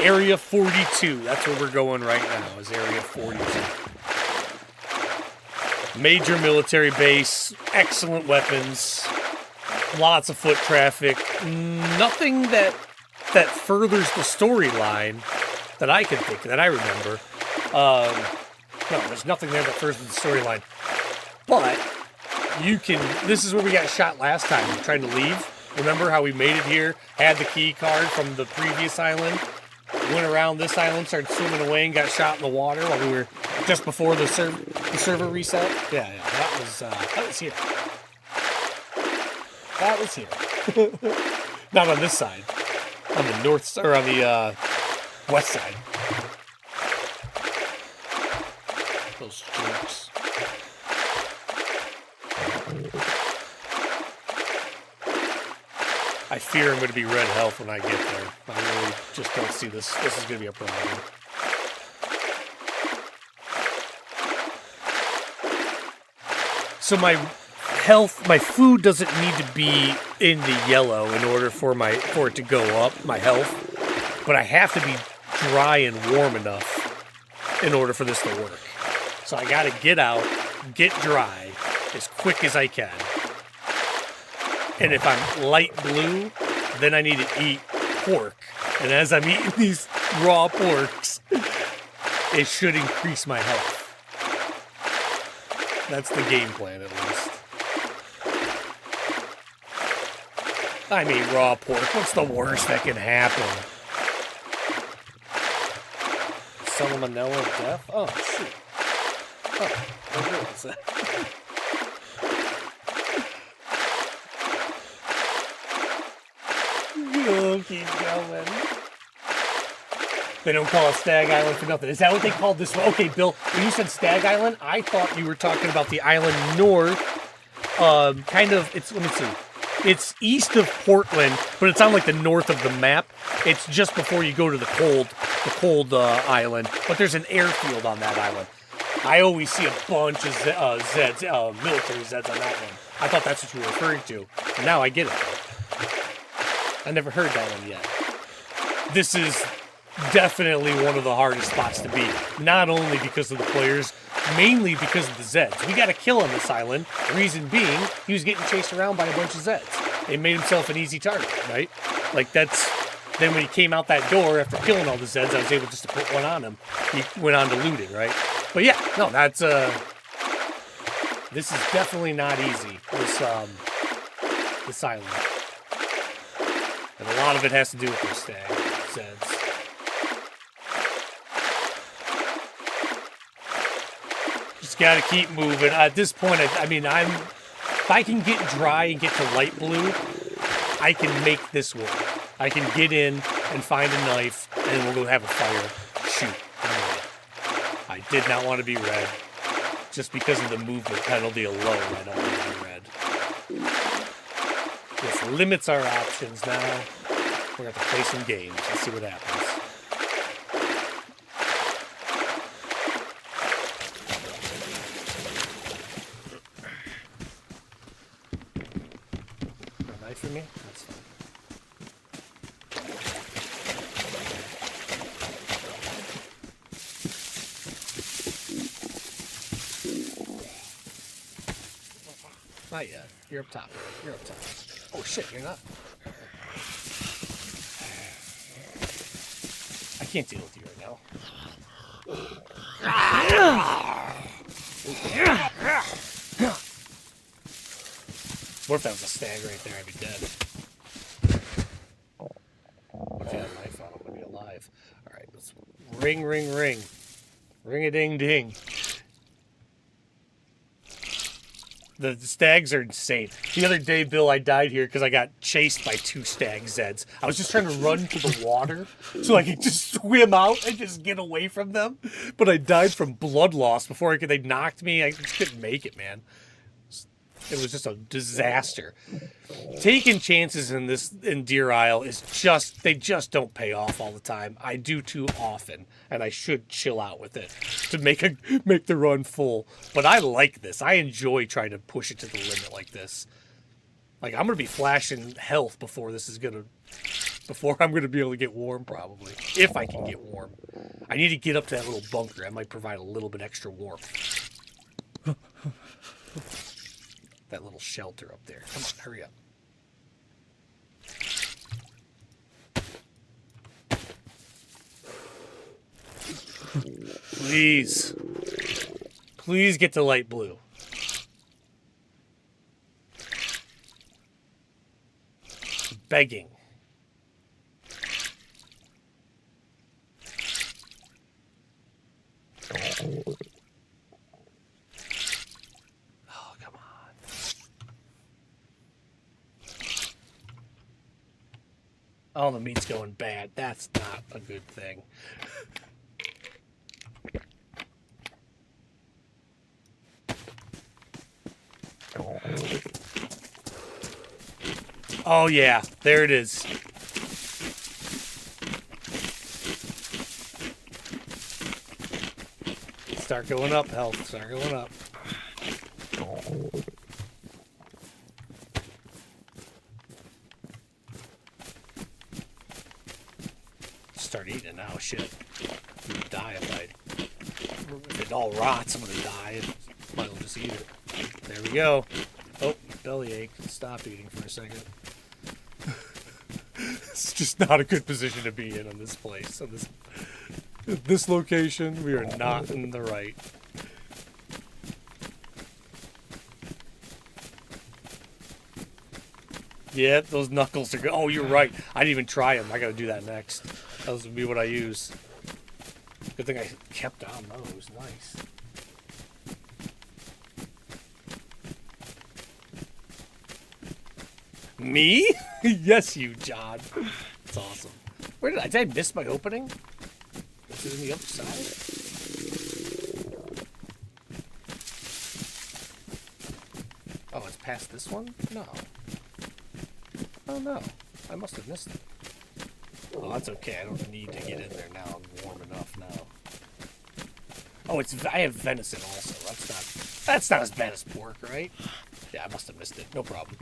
Area 42. That's where we're going right now, is Area 42. Major military base, excellent weapons, lots of foot traffic, nothing that furthers the storyline that I can think, that I remember. No, there's nothing there that furthers the storyline. But you can, this is where we got shot last time, trying to leave. Remember how we made it here, had the key card from the previous island, went around this island, started swimming away, and got shot in the water while we were just before the server reset? Yeah, that was here. That was here. Not on this side. On the north, or on the west side. Those jerks. I fear I'm going to be red health when I get there. I really just don't see this. This is going to be a problem. So my health, my food doesn't need to be in the yellow in order for it to go up, my health. But I have to be dry and warm enough in order for this to work. So I got to get out, get dry as quick as I can. And if I'm light blue, then I need to eat pork. And as I'm eating these raw porks, it should increase my health. That's the game plan, at least. I mean, raw pork. What's the worst that can happen? Salmonella death? Oh, shoot. Oh, I realized that. Oh, keep going. They don't call it Stag Island for nothing. Is that what they called this one? Okay, Bill, when you said Stag Island, I thought you were talking about the island north. Kind of, let me see. It's east of Portland, but it's on like the north of the map. It's just before you go to the cold island. But there's an airfield on that island. I always see a bunch of Zeds, military Zeds on that one. I thought that's what you were referring to. Now I get it. I never heard that one yet. This is definitely one of the hardest spots to beat. Not only because of the players, mainly because of the Zeds. We got to kill on this island. Reason being, he was getting chased around by a bunch of Zeds. It made himself an easy target, right? Like that's... Then when he came out that door after killing all the Zeds, I was able just to put one on him. He went on to looting, right? But yeah, no, that's... This is definitely not easy, this island. And a lot of it has to do with those Zeds. Just gotta keep moving. At this point, I mean, if I can get dry and get to light blue, I can make this work. I can get in and find a knife, and we'll go have a fire. Shoot. I did not want to be red. Just because of the movement penalty alone, I don't want to be red. This limits our options now. We're going to have to play some games. Let's see what happens. A knife for me? That's fine. Not yet. You're up top. You're up top. Oh shit, you're not. I can't deal with you right now. What if that was a stag right there? I'd be dead. What if you had a knife on? I'm gonna be alive. Alright, let's ring, ring, ring. Ring-a-ding-ding. The stags are insane. The other day, Bill, I died here because I got chased by 2 stag Zeds. I was just trying to run to the water so I could just swim out and just get away from them. But I died from blood loss before they knocked me. I just couldn't make it, man. It was just a disaster. Taking chances in Deerisle is they just don't pay off all the time. I do too often, and I should chill out with it to make the run full. But I like this. I enjoy trying to push it to the limit like this. Like, I'm gonna be flashing health before I'm gonna be able to get warm, probably, if I can get warm. I need to get up to that little bunker. That might provide a little bit extra warmth. That little shelter up there. Come on, hurry up. Please. Please get to light blue. Begging. Oh, the meat's going bad. That's not a good thing. Oh, yeah. There it is. Start going up, health. Start going up. Start eating it now, shit. I'm gonna die if it all rots, I'm gonna die. Might as well just eat it. There we go. Oh, bellyache. Stop eating for a second. It's just not a good position to be in on this place. On this location, we are not in the right. Yeah, those knuckles are good. Oh, you're right. I didn't even try them. I gotta do that next. Those would be what I use. Good thing I kept on those. Nice. Me? Yes, you, John. That's awesome. Where did I miss my opening? Is it on the other side? Oh, it's past this one? No. Oh, no. I must have missed it. Oh, that's okay. I don't need to get in there now. I'm warm enough now. Oh, I have venison also. That's not as bad as pork, right? Yeah, I must have missed it. No problem.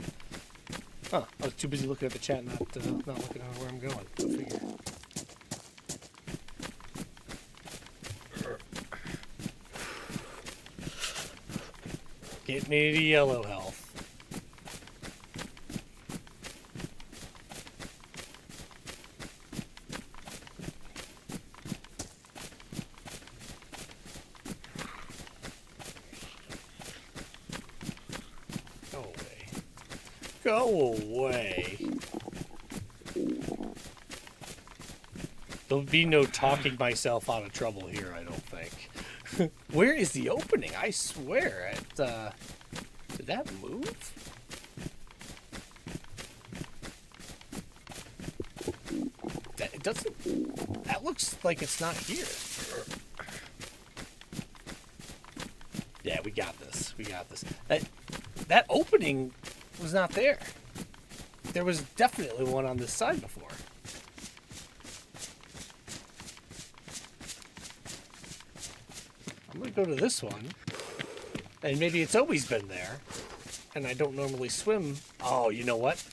Huh. I was too busy looking at the chat, not looking at where I'm going. Go figure. Get me to yellow health. Go away. There'll be no talking myself out of trouble here, I don't think. Where is the opening? I swear. Did that move? It doesn't... That looks like it's not here. Yeah, we got this. We got this. That opening was not there. There was definitely one on this side before. I'm going to go to this one. And maybe it's always been there. And I don't normally swim. Oh, you know what?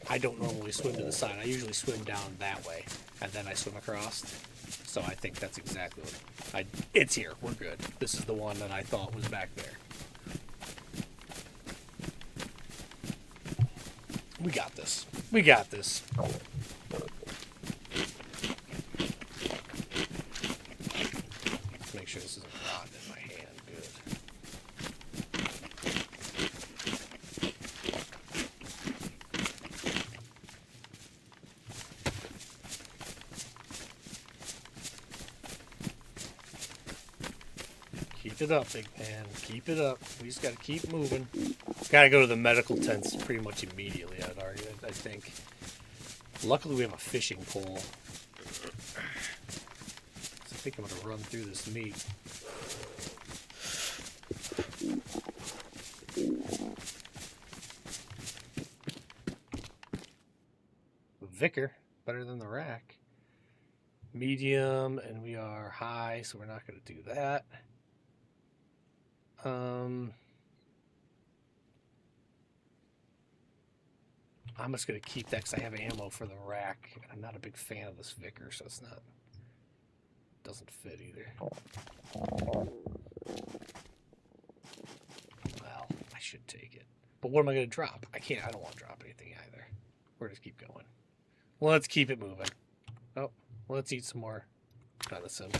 I don't normally swim to the side. I usually swim down that way. And then I swim across. So I think that's exactly what... It's here. We're good. This is the one that I thought was back there. We got this. We got this. Make sure this isn't rotten in my hand. Good. Keep it up, big man. Keep it up. We just gotta keep moving. Gotta go to the medical tents pretty much immediately, I'd argue, I think. Luckily, we have a fishing pole. So I think I'm gonna run through this meat. Vicar, better than the rack. Medium, and we are high, so we're not gonna do that. I'm just going to keep that because I have ammo for the rack. I'm not a big fan of this Vicar, so it's not... Doesn't fit either. Well, I should take it. But what am I going to drop? I don't want to drop anything either. We're just keep going. Well, let's keep it moving. Oh, well, let's eat some more medicine.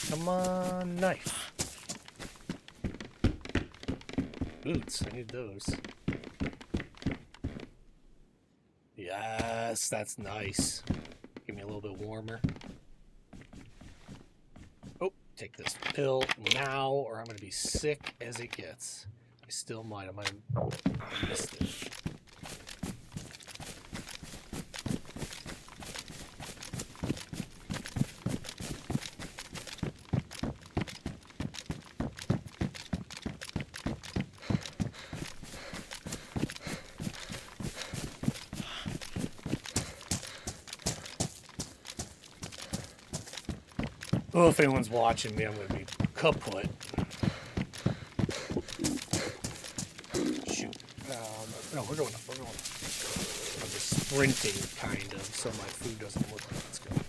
Come on, knife. Boots, I need those. Yes, that's nice. Give me a little bit warmer. Oh, take this pill now, or I'm going to be sick as it gets. I still might. I might have missed it. Oh, if anyone's watching me, I'm going to be kaput. Shoot. No, we're going up. We're going up. I'm just sprinting, kind of, so my food doesn't look like it's going up.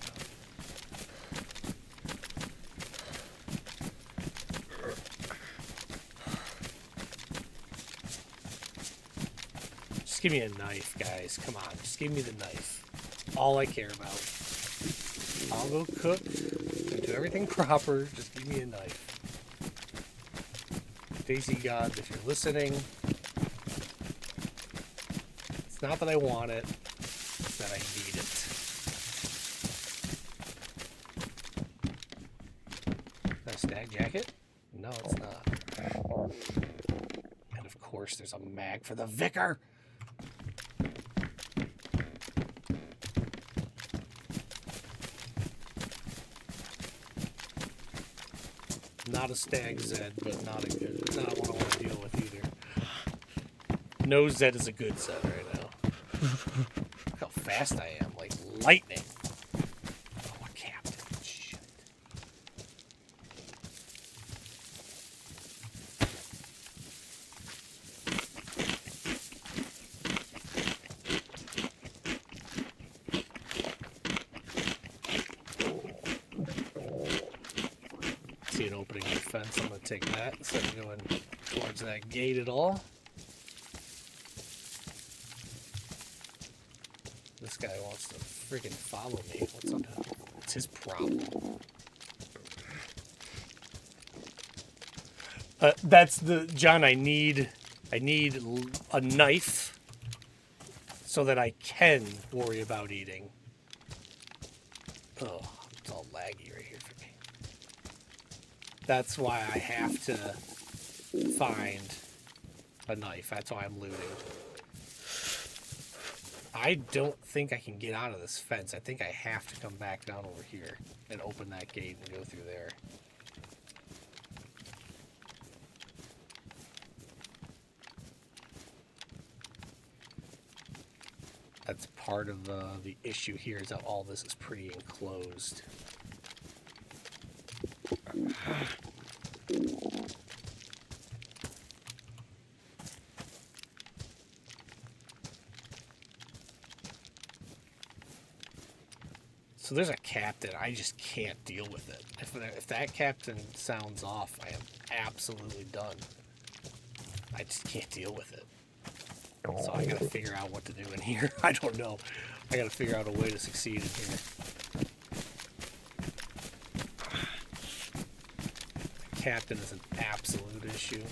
Just give me a knife, guys. Come on. Just give me the knife. All I care about. I'll go cook. Do everything proper. Just give me a knife. DayZ God, if you're listening, it's not that I want it, it's that I need it. Is that a stag jacket? No, it's not. And of course, there's a mag for the Vicar. Not a stag Zed, but not what I want to deal with either. No Zed is a good Zed right now. Look how fast I am, like lightning. Oh, a captain. Shit. See an opening in the fence, I'm going to take that instead of going towards that gate at all. This guy wants to freaking follow me. What's up? What's his problem? That's the John. I need a knife so that I can worry about eating. Oh, it's all laggy right here for me. That's why I have to find a knife. That's why I'm looting. I don't think I can get out of this fence. I think I have to come back down over here and open that gate and go through there. That's part of the issue here, is that all this is pretty enclosed. So there's a captain. I just can't deal with it. If that captain sounds off, I am absolutely done. I just can't deal with it. So I gotta figure out what to do in here. I don't know. I gotta figure out a way to succeed in here. The captain is an absolute issue.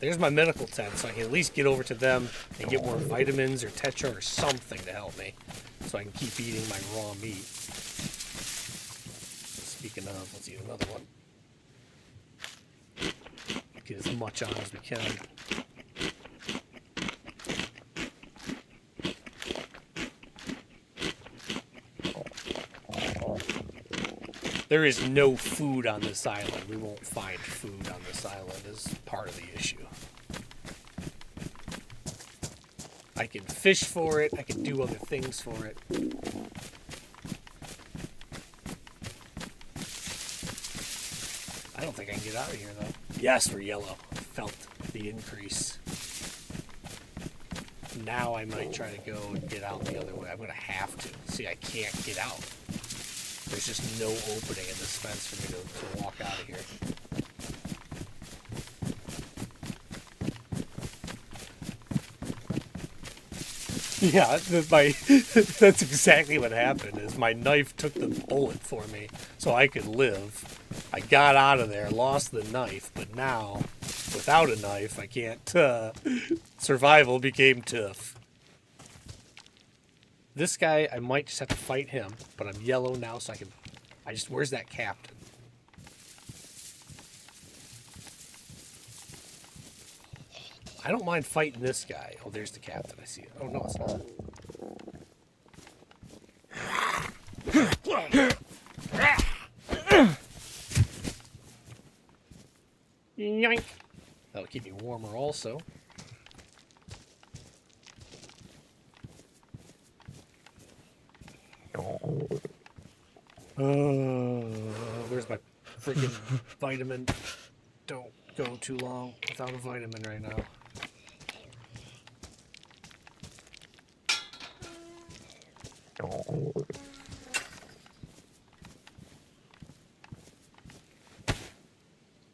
There's my medical tent, so I can at least get over to them and get more vitamins or tetra or something to help me, so I can keep eating my raw meat. Speaking of, let's eat another one. Get as much on as we can. There is no food on this island. We won't find food on this island is part of the issue. I can fish for it. I can do other things for it. I don't think I can get out of here, though. Yes, we're yellow. I felt the increase. Now I might try to go and get out the other way. I'm going to have to. See, I can't get out. There's just no opening in this fence for me to walk out of here. Yeah, that's exactly what happened, is my knife took the bullet for me so I could live. I got out of there, lost the knife, but now, without a knife, I can't, survival became tough. This guy, I might just have to fight him, but I'm yellow now, so where's that captain? I don't mind fighting this guy. Oh, there's the captain. I see it. Oh, no, it's not. Yoink. That'll keep me warmer also. Where's my freaking vitamin? Don't go too long without a vitamin right now.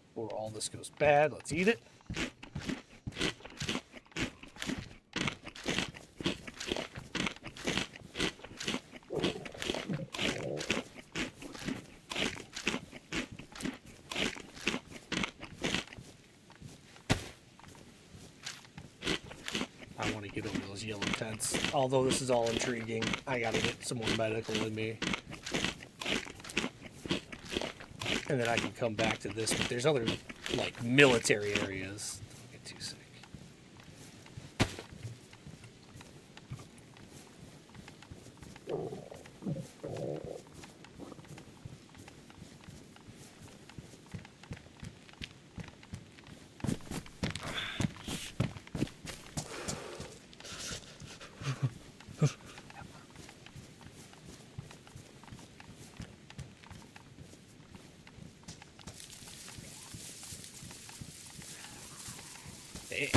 Before all this goes bad, let's eat it. I want to get over those yellow tents. Although this is all intriguing, I gotta get some more medical in me. And then I can come back to this, but there's other, like, military areas. Don't get too sick. Hey,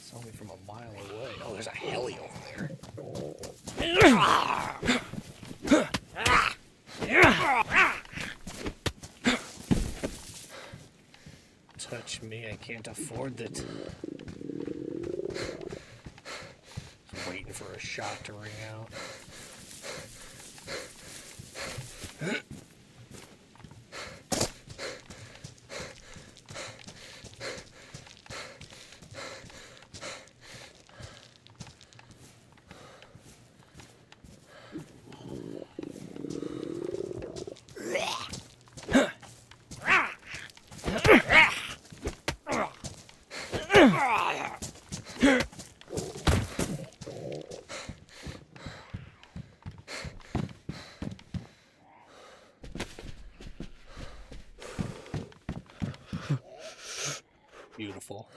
saw me from a mile away. Oh, there's a heli over there. me. I can't afford it. Just waiting for a shot to ring out. Beautiful.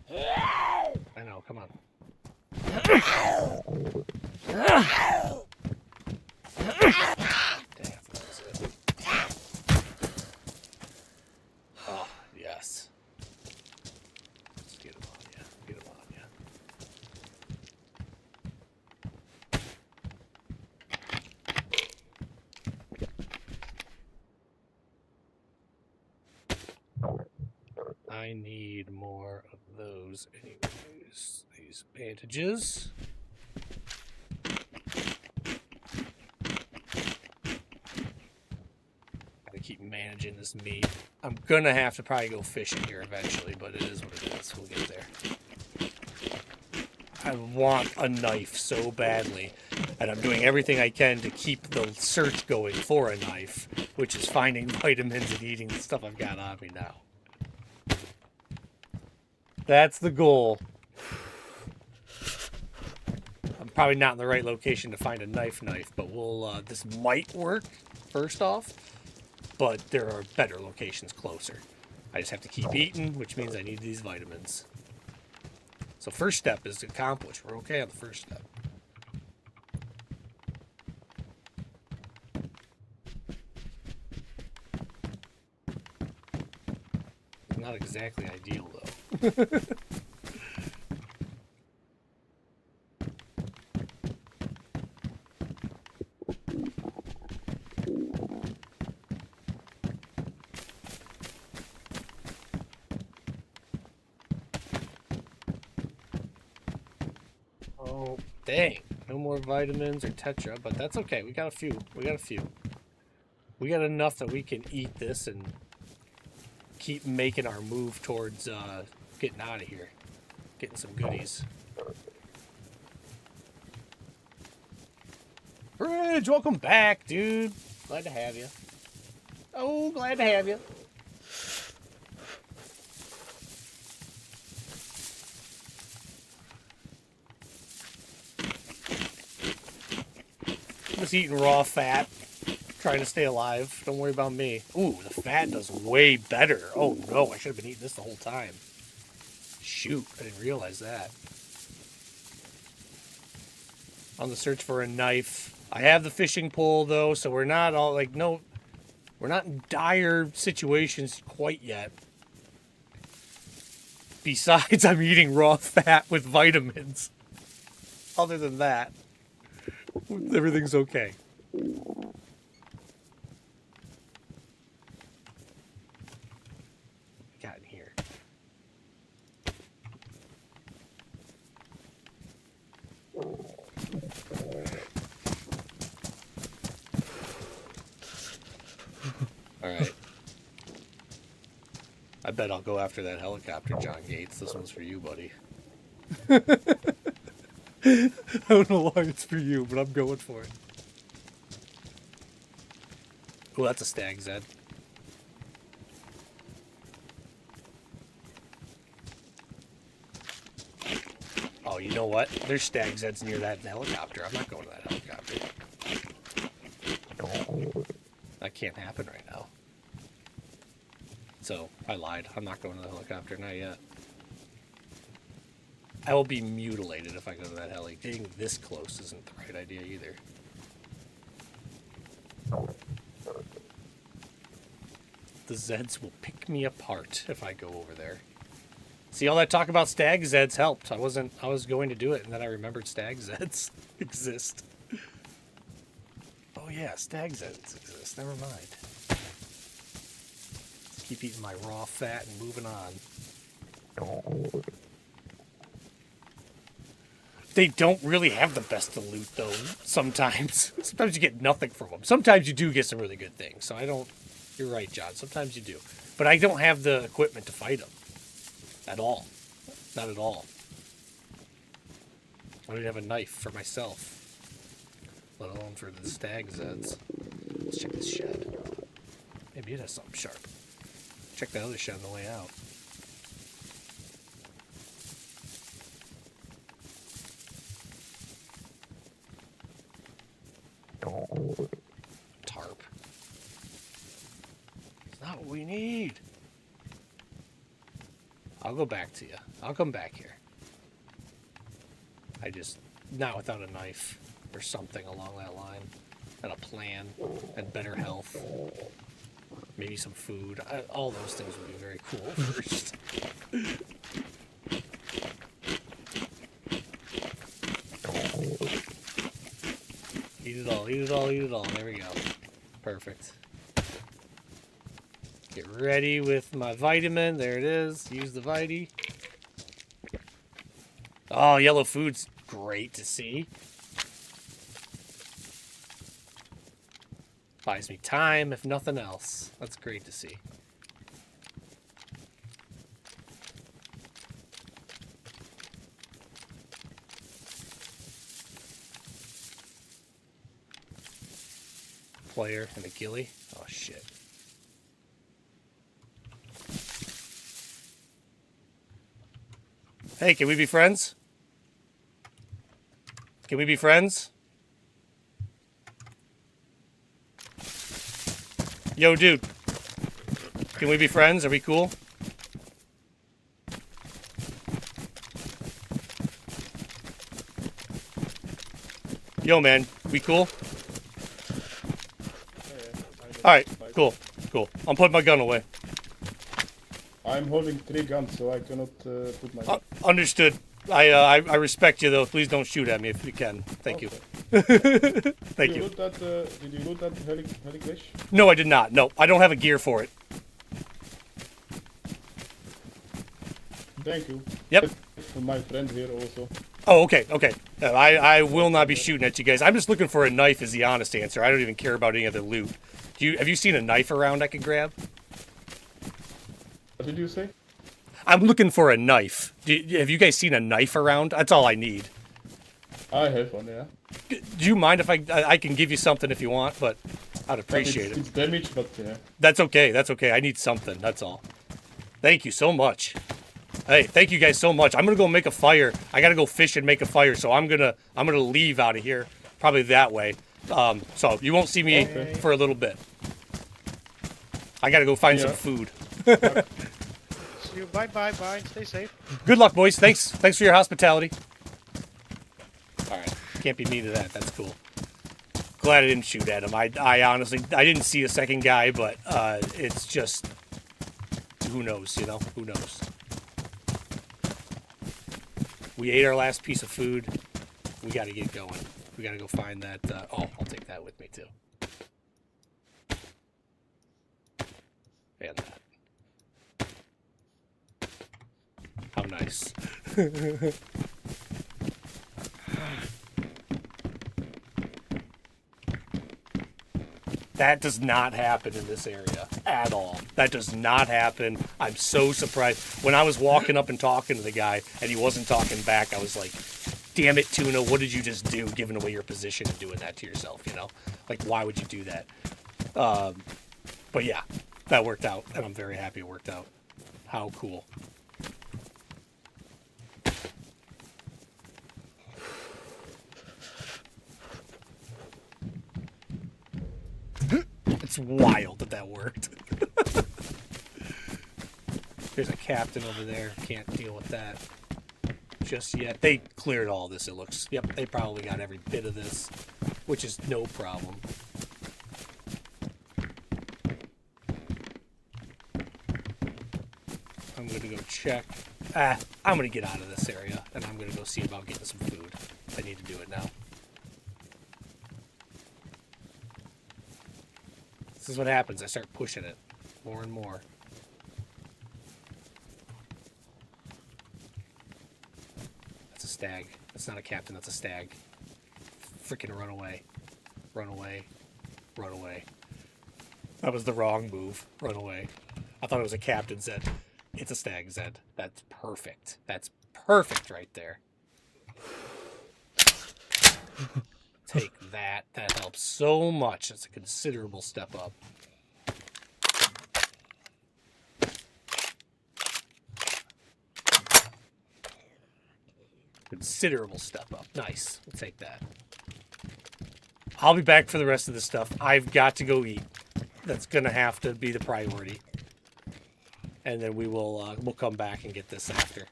I know, come on. Damn, that was it. Oh, yes. Let's get him on you. Get him on you. I need more of those anyways. These bandages. I keep managing this meat. I'm gonna have to probably go fishing here eventually, but it is what it is. We'll get there. I want a knife so badly, and I'm doing everything I can to keep the search going for a knife, which is finding vitamins and eating the stuff I've got on me now. That's the goal. I'm probably not in the right location to find a knife, but we'll, this might work first off, but there are better locations closer. I just have to keep eating, which means I need these vitamins. So first step is accomplished. We're okay on the first step. Not exactly ideal, though. Oh, dang. No more vitamins or Tetra, but that's okay. We got a few. We got enough that we can eat this and keep making our move towards getting out of here. Getting some goodies. Bridge, welcome back, dude. Glad to have you. Oh, glad to have you. Just eating raw fat. Trying to stay alive. Don't worry about me. Ooh, the fat does way better. Oh no, I should have been eating this the whole time. Shoot, I didn't realize that. On the search for a knife. I have the fishing pole though, so we're not all like, no, we're not in dire situations quite yet. Besides, I'm eating raw fat with vitamins. Other than that, everything's okay. Got in here. All right. I bet I'll go after that helicopter, John Gates. This one's for you, buddy. I don't know why it's for you, but I'm going for it. Oh, that's a stag Zed. Oh, you know what? There's stag Zeds near that helicopter. I'm not going to that helicopter. That can't happen right now. So, I lied. I'm not going to the helicopter, not yet. I will be mutilated if I go to that heli. Getting this close isn't the right idea either. The Zeds will pick me apart if I go over there. See, all that talk about stag Zeds helped. I was going to do it, and then I remembered stag Zeds exist. Oh yeah, stag Zeds exist. Never mind. Keep eating my raw fat and moving on. They don't really have the best of loot, though, sometimes. Sometimes you get nothing from them. Sometimes you do get some really good things. So I don't... You're right, John. Sometimes you do. But I don't have the equipment to fight them. At all. Not at all. I don't even have a knife for myself. Let alone for the stag's heads. Let's check this shed. Maybe it has something sharp. Check that other shed on the way out. Tarp. It's not what we need. I'll go back to you. I'll come back here. I just... Not without a knife or something along that line. And a plan. And better health. Maybe some food. All those things would be very cool first. Eat it all, eat it all, eat it all. There we go. Perfect. Get ready with my vitamin. There it is. Use the Vitae. Oh, yellow food's great to see. Buys me time, if nothing else. That's great to see. Player and a ghillie. Oh, shit. Hey, can we be friends? Can we be friends? Yo, dude. Can we be friends? Are we cool? Yo, man. We cool? Alright, cool. Cool. I'm putting my gun away. I'm holding 3 guns, so I cannot put my gun. Understood. I respect you, though. Please don't shoot at me if you can. Thank you. Thank you. Did you loot that heli-glitch? No, I did not. No, I don't have a gear for it. Thank you. Yep. For my friend here also. Oh, okay, okay. I will not be shooting at you guys. I'm just looking for a knife is the honest answer. I don't even care about any other loot. Have you seen a knife around I can grab? What did you say? I'm looking for a knife. Have you guys seen a knife around? That's all I need. I have one, yeah. Do you mind if I can give you something if you want, but I'd appreciate it. It's damaged, but yeah. That's okay, that's okay. I need something, that's all. Thank you so much. Hey, thank you guys so much. I'm gonna go make a fire. I gotta go fish and make a fire, so I'm gonna leave out of here. Probably that way. So you won't see me for a little bit. I gotta go find some food. See you. Bye. Stay safe. Good luck, boys. Thanks for your hospitality. Alright. Can't be mean to that. That's cool. Glad I didn't shoot at him. I honestly, I didn't see a second guy, but it's just, who knows, you know? Who knows? We ate our last piece of food. We gotta get going. We gotta go find that, oh, I'll take that with me too. And that. How nice. That does not happen in this area at all. That does not happen. I'm so surprised. When I was walking up and talking to the guy and he wasn't talking back, I was like, damn it, Tuna, what did you just do giving away your position and doing that to yourself, you know? Like, why would you do that? But yeah, that worked out, and I'm very happy it worked out. How cool. It's wild that worked. There's a captain over there. Can't deal with that just yet. They cleared all this, it looks. Yep, they probably got every bit of this, which is no problem. I'm going to go check. I'm going to get out of this area, and I'm going to go see about getting some food. I need to do it now. This is what happens. I start pushing it more and more. stag. That's not a captain, that's a stag. Freaking run away. Run away. Run away. That was the wrong move. Run away. I thought it was a captain Zed. It's a stag Zed. That's perfect. That's perfect right there. Take that. That helps so much. That's a considerable step up. Considerable step up. Nice. We'll take that. I'll be back for the rest of this stuff. I've got to go eat. That's going to have to be the priority. And then we'll come back and get this after.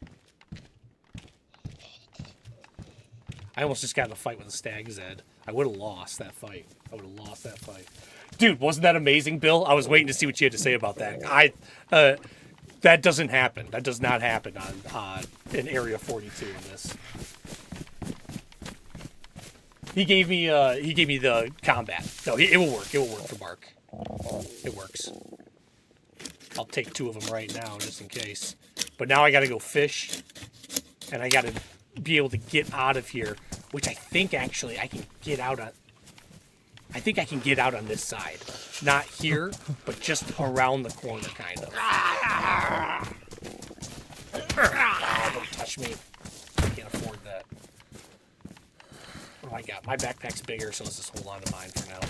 I almost just got in a fight with a stag Zed. I would have lost that fight. Dude, wasn't that amazing, Bill? I was waiting to see what you had to say about that. That doesn't happen. That does not happen on in Area 42 in this. He gave me the combat. No, it will work. It will work for Mark. It works. I'll take 2 of them right now just in case. But now I got to go fish, and I got to be able to get out of here, which I think actually I can get out on. I think I can get out on this side. Not here, but just around the corner, kind of. Don't touch me. I can't afford that. Oh, I got my backpack's bigger, so let's just hold on to mine for now.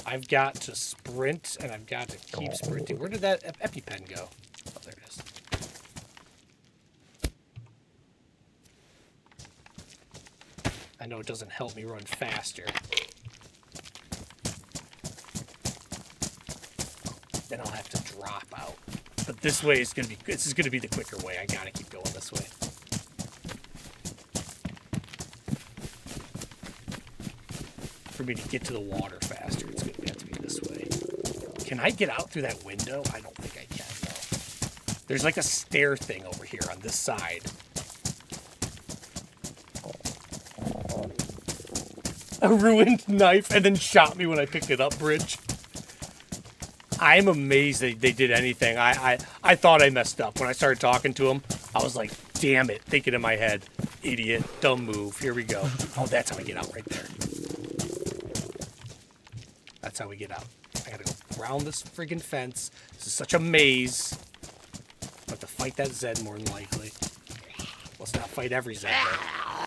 I've got to sprint, and I've got to keep sprinting. Where did that EpiPen go? Oh, there it is. I know it doesn't help me run faster. Then I'll have to drop out. But this way is gonna be. This is gonna be the quicker way. I gotta keep going this way. For me to get to the water faster, it's gonna have to be this way. Can I get out through that window? I don't think I can, though. There's like a stair thing over here on this side. A ruined knife and then shot me when I picked it up, Bridge. I'm amazed that they did anything. I thought I messed up. When I started talking to him, I was like, damn it, thinking in my head, idiot, dumb move, here we go. Oh, that's how I get out right there. That's how we get out. I gotta go around this friggin' fence. This is such a maze. I have to fight that Zed more than likely. Let's not fight every Zed, though.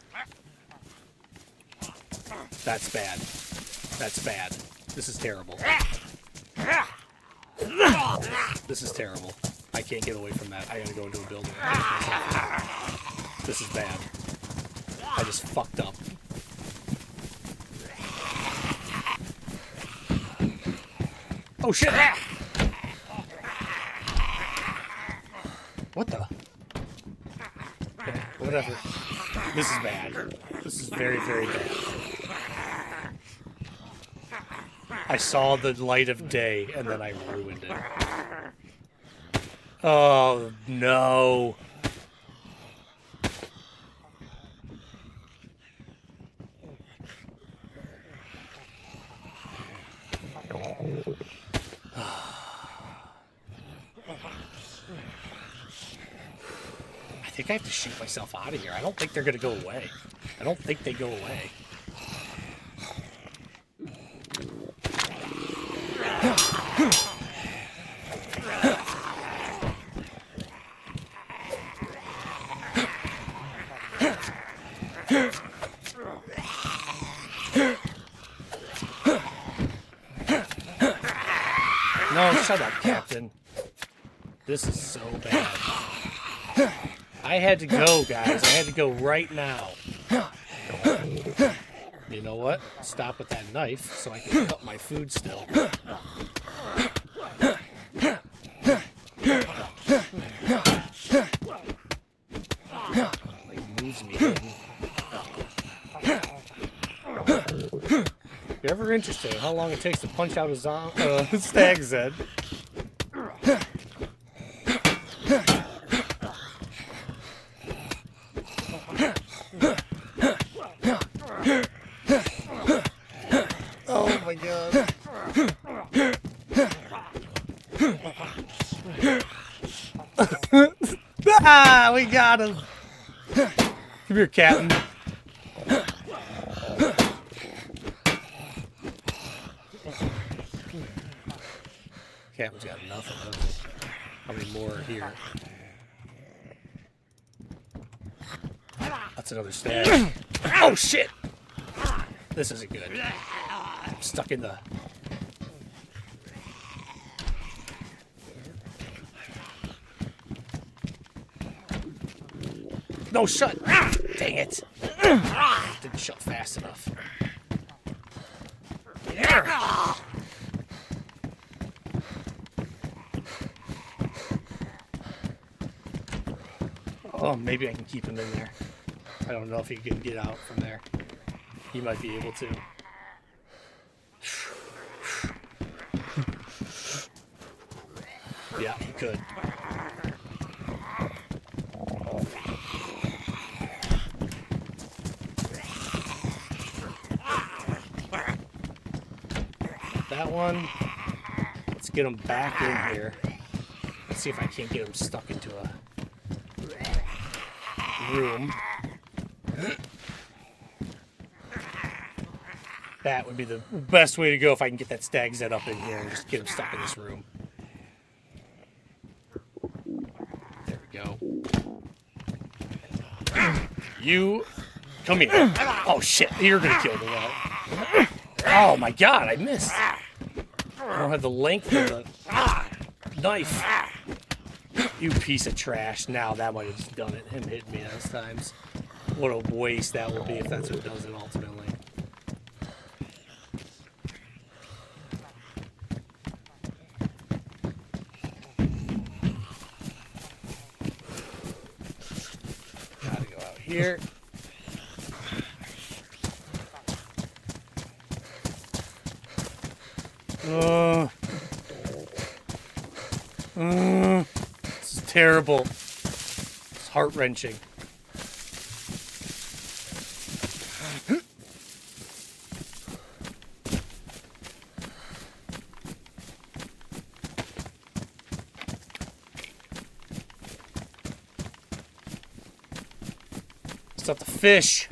That's bad. That's bad. This is terrible. This is terrible. I can't get away from that. I gotta go into a building. This is bad. I just fucked up. Oh shit! What the? Okay, whatever. This is bad. This is very, very bad. I saw the light of day, and then I ruined it. Oh, no. I think I have to shoot myself out of here. I don't think they're going to go away. I don't think they go away. No, shut up, Captain. This is so bad. I had to go, guys. I had to go right now. You know what? Stop with that knife so I can cut my food still. It moves me. If you're ever interested in how long it takes to punch out a stag Zed, oh my god. Ah, we got him. Come here, Captain. Captain's got nothing, doesn't he? How many more are here? That's another stab. Oh, shit! This isn't good. I'm stuck in the... No, shut! Dang it! Didn't shut fast enough. Oh, maybe I can keep him in there. I don't know if he can get out from there. He might be able to. Yeah, he could. That one. Let's get him back in here. Let's see if I can't get him stuck into a room. That would be the best way to go if I can get that stag Zed up in here and just get him stuck in this room. There we go. You come here. Oh shit, you're gonna kill me now. Oh my god, I missed. I don't have the length of the knife. You piece of trash. Now that might have just done it. Him hitting me those times. What a waste that will be if that's what does it ultimately. Gotta go out here. This is terrible. It's heart-wrenching. It's not the fish.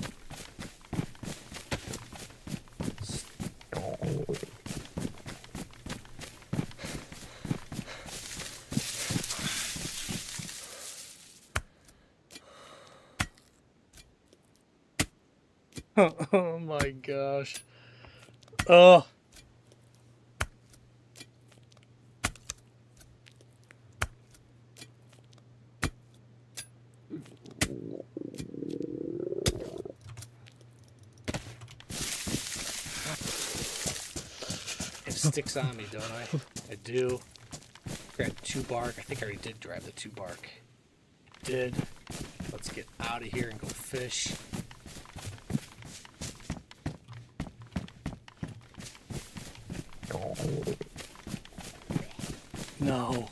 Oh my gosh. Oh. It sticks on me, don't I? I do. Grab 2 bark. I think I already did grab the 2 bark. Did. Let's get out of here and go fish. No.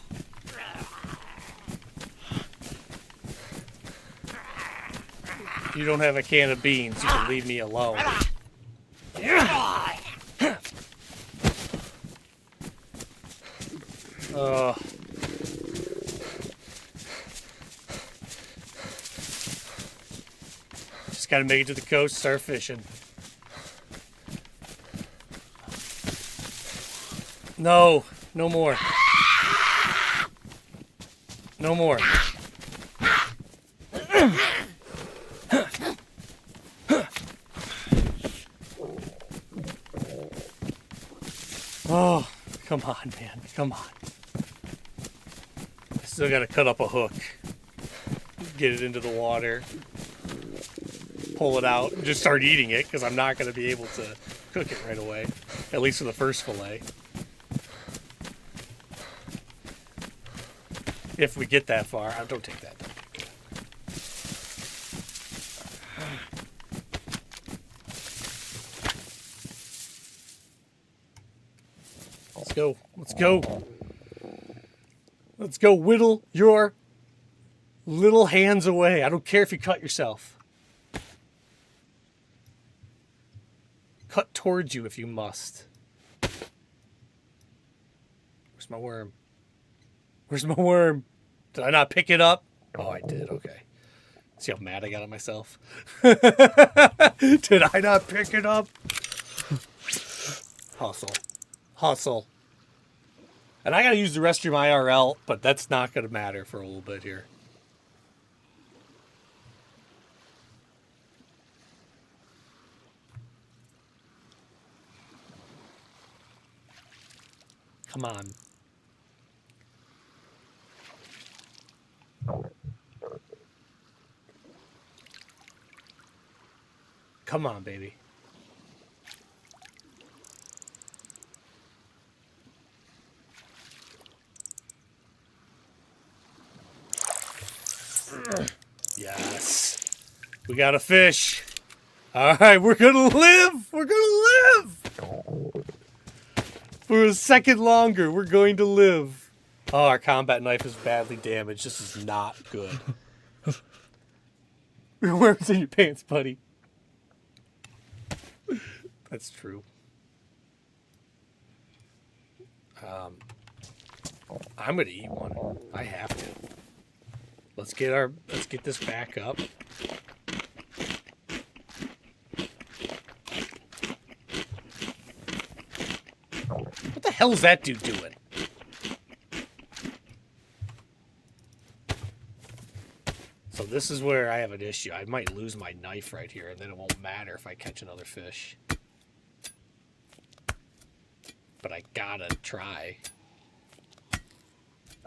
You don't have a can of beans. You can leave me alone. Just gotta make it to the coast, start fishing. No, no more. No more. Oh, come on, man. Come on. I still gotta cut up a hook. Get it into the water. Pull it out. And just start eating it, because I'm not gonna be able to cook it right away. At least for the first fillet. If we get that far. Don't take that. Let's go. Let's go. Let's go whittle your little hands away. I don't care if you cut yourself. Cut towards you if you must. Where's my worm? Where's my worm? Did I not pick it up? Oh, I did. Okay. See how mad I got at myself? Did I not pick it up? Hustle. Hustle. And I gotta use the restroom IRL, but that's not gonna matter for a little bit here. Come on. Come on, baby. Yes. We got a fish. All right, we're going to live. We're going to live. For a second longer, we're going to live. Oh, our combat knife is badly damaged. This is not good. Where was in your pants, buddy? That's true. I'm gonna eat one. I have to. Let's get this back up. What the hell is that dude doing? So this is where I have an issue. I might lose my knife right here, and then it won't matter if I catch another fish. But I gotta try.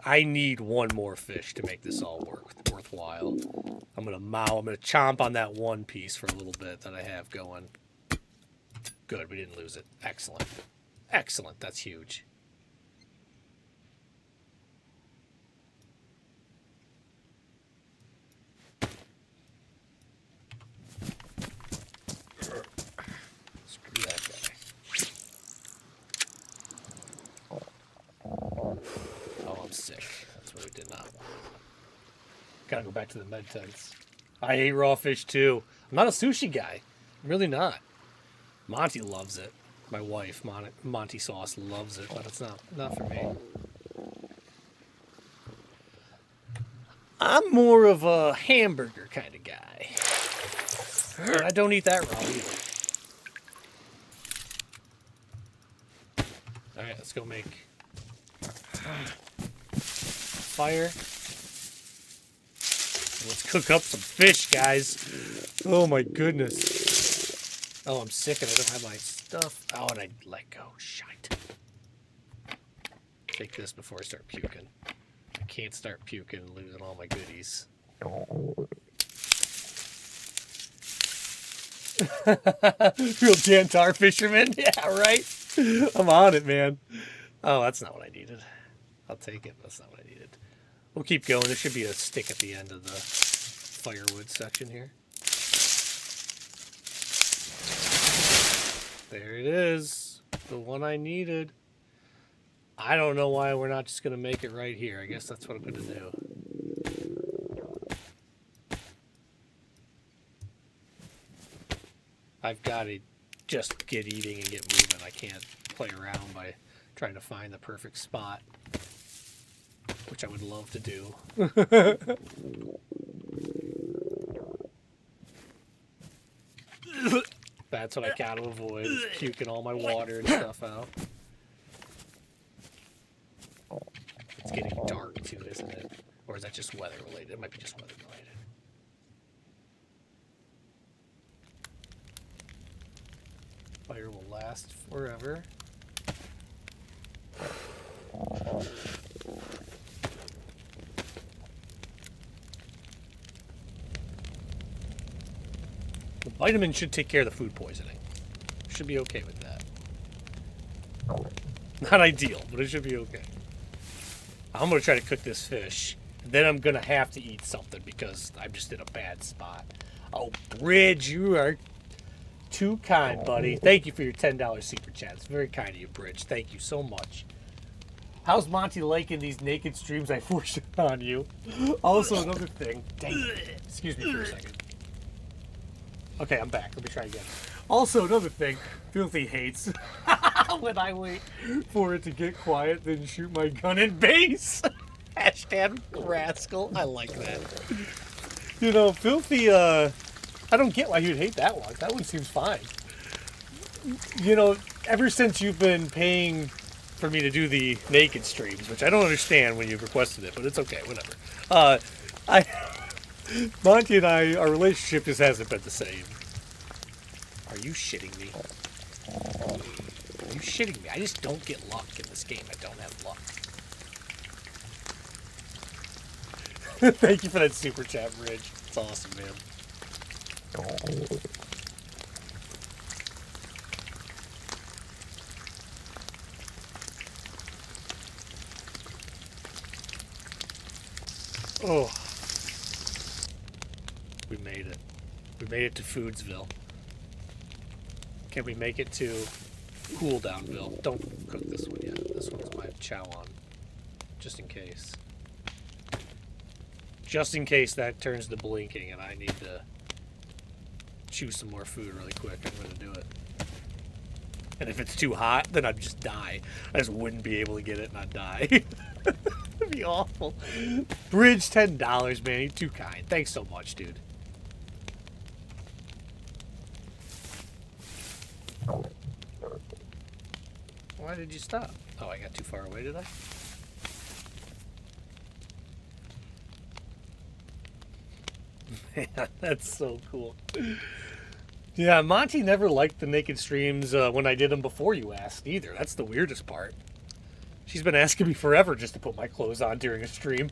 I need one more fish to make this all worthwhile. I'm gonna chomp on that one piece for a little bit that I have going. Good, we didn't lose it. Excellent. Excellent, that's huge. Screw that guy. Oh, I'm sick. That's what we did not want. Gotta go back to the med tents. I hate raw fish too. I'm not a sushi guy. I'm really not. Monty loves it. My wife, Monty Sauce, loves it, but it's not for me. I'm more of a hamburger kind of guy. But I don't eat that raw either. Alright, let's go make fire. Let's cook up some fish, guys. Oh my goodness. Oh, I'm sick and I don't have my stuff. Oh, and I let go. Shite. Take this before I start puking. I can't start puking and losing all my goodies. Real Jantar fisherman? Yeah, right? I'm on it, man. Oh, that's not what I needed. I'll take it, but that's not what I needed. We'll keep going. There should be a stick at the end of the firewood section here. There it is. The one I needed. I don't know why we're not just going to make it right here. I guess that's what I'm going to do. I've got to just get eating and get moving. I can't play around by trying to find the perfect spot, which I would love to do. That's what I got to avoid, is puking all my water and stuff out. It's getting dark too, isn't it? Or is that just weather related? It might be just weather related. Fire will last forever. The vitamin should take care of the food poisoning. Should be okay with that. Not ideal, but it should be okay. I'm going to try to cook this fish. Then I'm going to have to eat something because I'm just in a bad spot. Oh, Bridge, you are too kind, buddy. Thank you for your $10 super chat. It's very kind of you, Bridge. Thank you so much. How's Monty liking these naked streams I forced on you? Also, another thing. Dang it. Excuse me for a second. Okay, I'm back. Let me try again. Also, another thing. Filthy hates when I wait for it to get quiet, then shoot my gun in base. Hashtag rascal. I like that. You know, Filthy, I don't get why you'd hate that one. That one seems fine. You know, ever since you've been paying for me to do the naked streams, which I don't understand when you've requested it, but it's okay, whatever. I Monty and I, our relationship just hasn't been the same. Are you shitting me? Are you shitting me? I just don't get luck in this game. I don't have luck. Thank you for that super chat, Bridge. It's awesome, man. Oh. We made it. We made it to Foodsville. Can we make it to Cooldownville? Don't cook this one yet. This one's my chow on. Just in case. Just in case that turns to blinking and I need to chew some more food really quick, I'm going to do it. And if it's too hot, then I'd just die. I just wouldn't be able to get it and I'd die. That'd be awful. Bridge, $10, man. You're too kind. Thanks so much, dude. Why did you stop? Oh, I got too far away, did I? Man, that's so cool. Yeah, Monty never liked the naked streams when I did them before you asked either. That's the weirdest part. She's been asking me forever just to put my clothes on during a stream.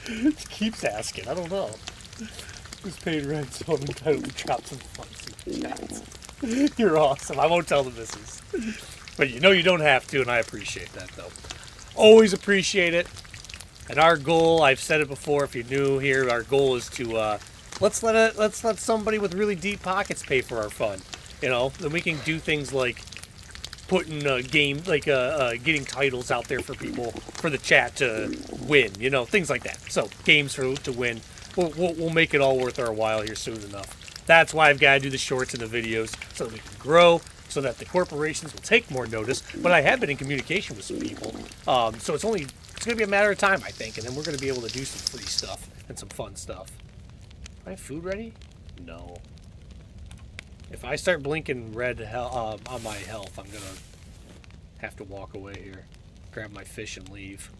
She keeps asking. I don't know. Who's paid rent, so I'm entitled to drop some fun super chats. You're awesome. I won't tell the missus. But you know you don't have to, and I appreciate that, though. Always appreciate it. And our goal, I've said it before, if you're new here, our goal is to let's let somebody with really deep pockets pay for our fun. You know, then we can do things like putting getting titles out there for people for the chat to win. You know, things like that. So games to win. We'll make it all worth our while here soon enough. That's why I've got to do the shorts and the videos so that we can grow, so that the corporations will take more notice. But I have been in communication with some people, so it's going to be a matter of time, I think, and then we're going to be able to do some free stuff and some fun stuff. Do I have food ready? No. If I start blinking red on my health, I'm going to have to walk away here, grab my fish and leave.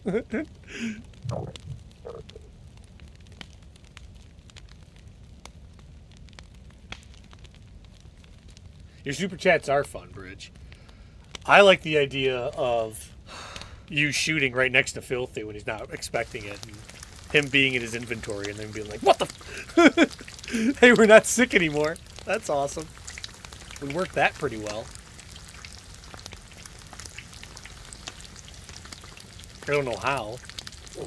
Your super chats are fun, Bridge. I like the idea of you shooting right next to Filthy when he's not expecting it, and him being in his inventory and then being like, what the f Hey, we're not sick anymore. That's awesome. We worked that pretty well. I don't know how.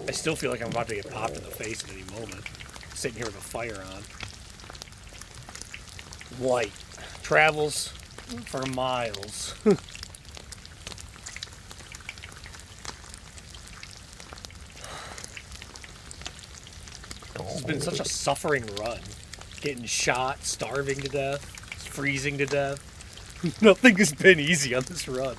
I still feel like I'm about to get popped in the face at any moment. Sitting here with a fire on. Light. Travels for miles. This has been such a suffering run. Getting shot, starving to death, freezing to death. Nothing has been easy on this run.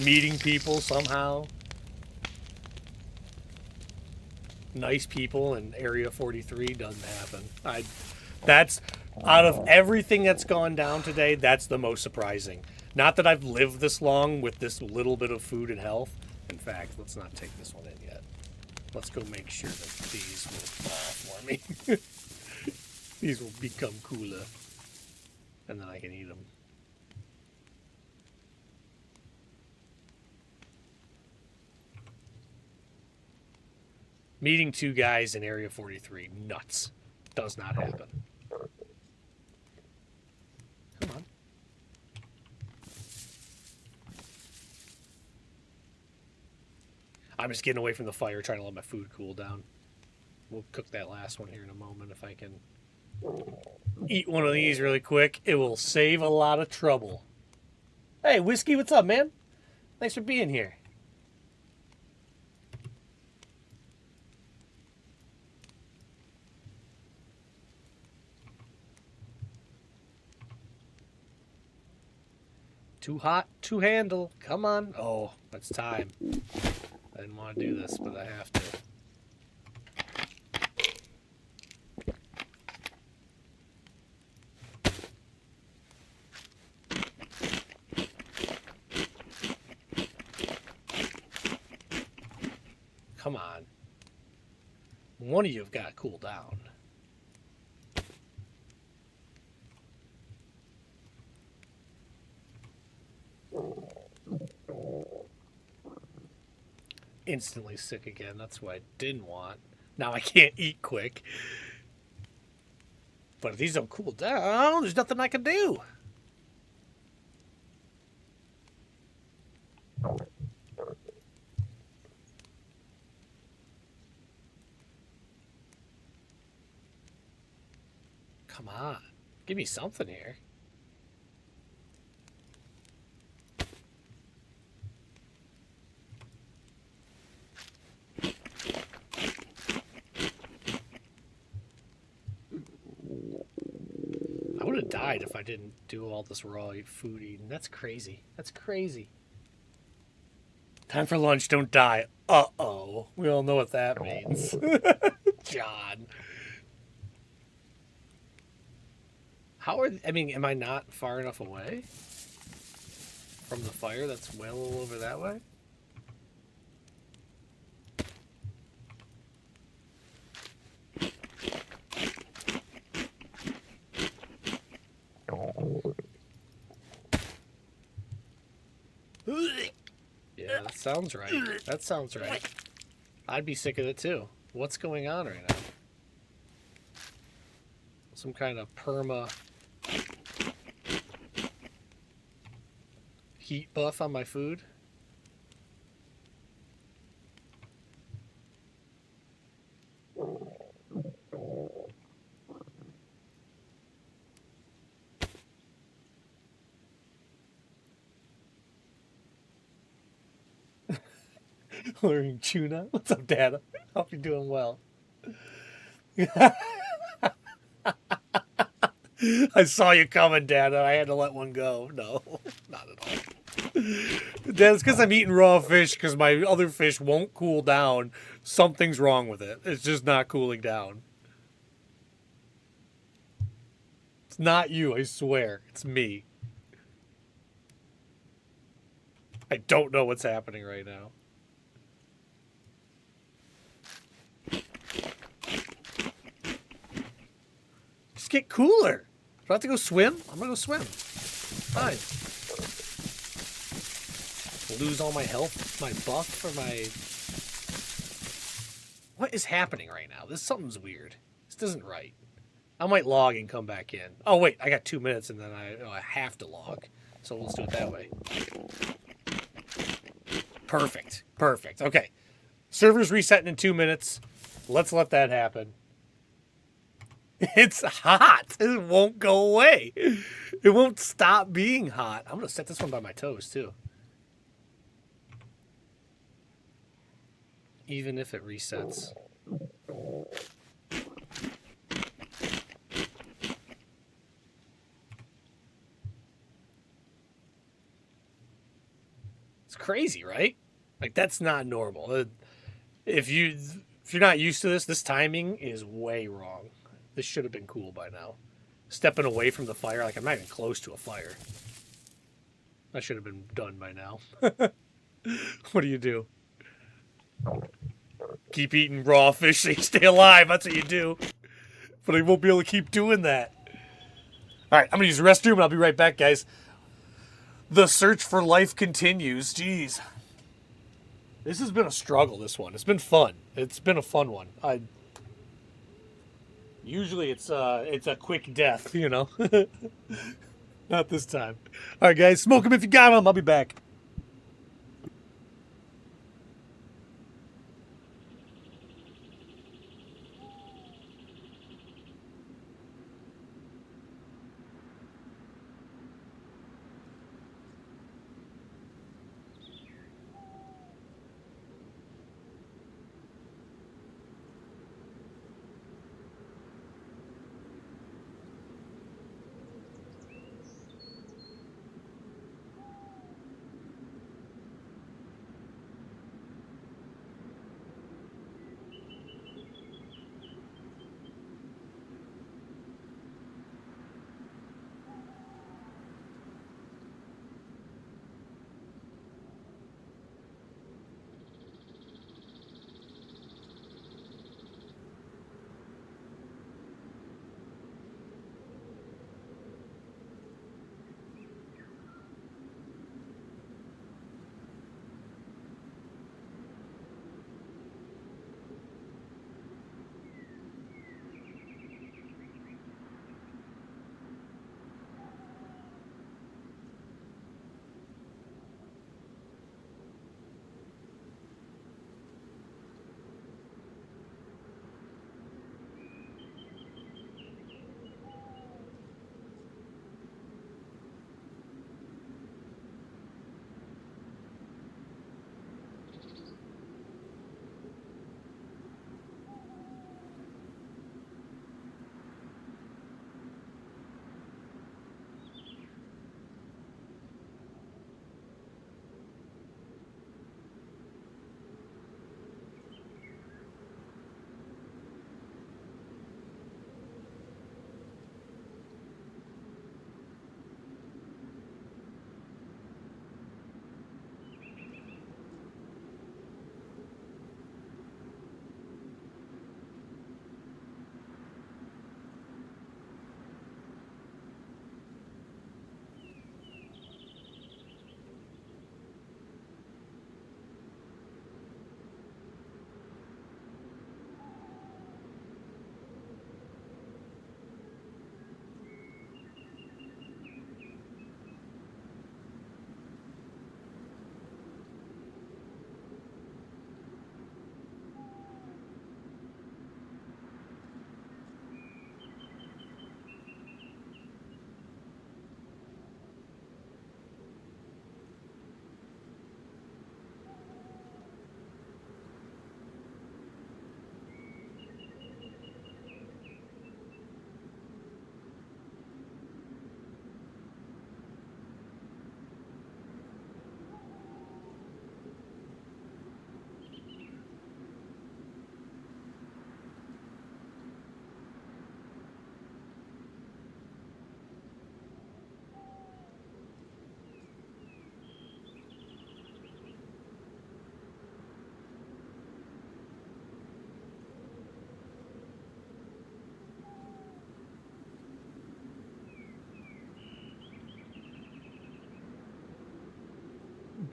Meeting people somehow. Nice people in Area 43 doesn't happen. That's out of everything that's gone down today, that's the most surprising. Not that I've lived this long with this little bit of food and health. In fact, let's not take this one in yet. Let's go make sure that these will fall for me. These will become cooler. And then I can eat them. Meeting two guys in Area 43. Nuts. Does not happen. Come on. I'm just getting away from the fire, trying to let my food cool down. We'll cook that last one here in a moment if I can eat one of these really quick. It will save a lot of trouble. Hey, Whiskey, what's up, man? Thanks for being here. Too hot to handle. Come on. Oh, it's time. I didn't want to do this, but I have to. Come on. One of you have got to cool down. Instantly sick again. That's what I didn't want. Now I can't eat quick. But if these don't cool down, there's nothing I can do. Come on. Give me something here. I would have died if I didn't do all this raw food eating. That's crazy. That's crazy. Time for lunch, don't die. Uh-oh. We all know what that means. John. How are... I mean, am I not far enough away from the fire that's well over that way? Yeah, that sounds right. That sounds right. I'd be sick of it too. What's going on right now? Some kind of perma heat buff on my food? LawyeringTuna? What's up, Dad? Hope you're doing well. I saw you coming, Dad, and I had to let one go. No, not at all. Dad, it's because I'm eating raw fish because my other fish won't cool down. Something's wrong with it. It's just not cooling down. It's not you, I swear. It's me. I don't know what's happening right now. Just get cooler. Do I have to go swim? I'm gonna go swim. Fine. Lose all my health, my buff for my... What is happening right now? Something's weird. This isn't right. I might log and come back in. Oh, wait. I got 2 minutes and then I have to log. So let's do it that way. Perfect. Perfect. Okay. Server's resetting in 2 minutes. Let's let that happen. It's hot. It won't go away. It won't stop being hot. I'm going to set this one by my toes, too. Even if it resets. It's crazy, right? Like, that's not normal. If you're not used to this timing is way wrong. This should have been cool by now. Stepping away from the fire, like I'm not even close to a fire. I should have been done by now. What do? Keep eating raw fish so you stay alive. That's what you do. But I won't be able to keep doing that. All right, I'm going to use the restroom and I'll be right back, guys. The search for life continues. Jeez. This has been a struggle, this one. It's been fun. It's been a fun one. Usually it's a quick death, you know. Not this time. All right, guys, smoke them if you got them. I'll be back.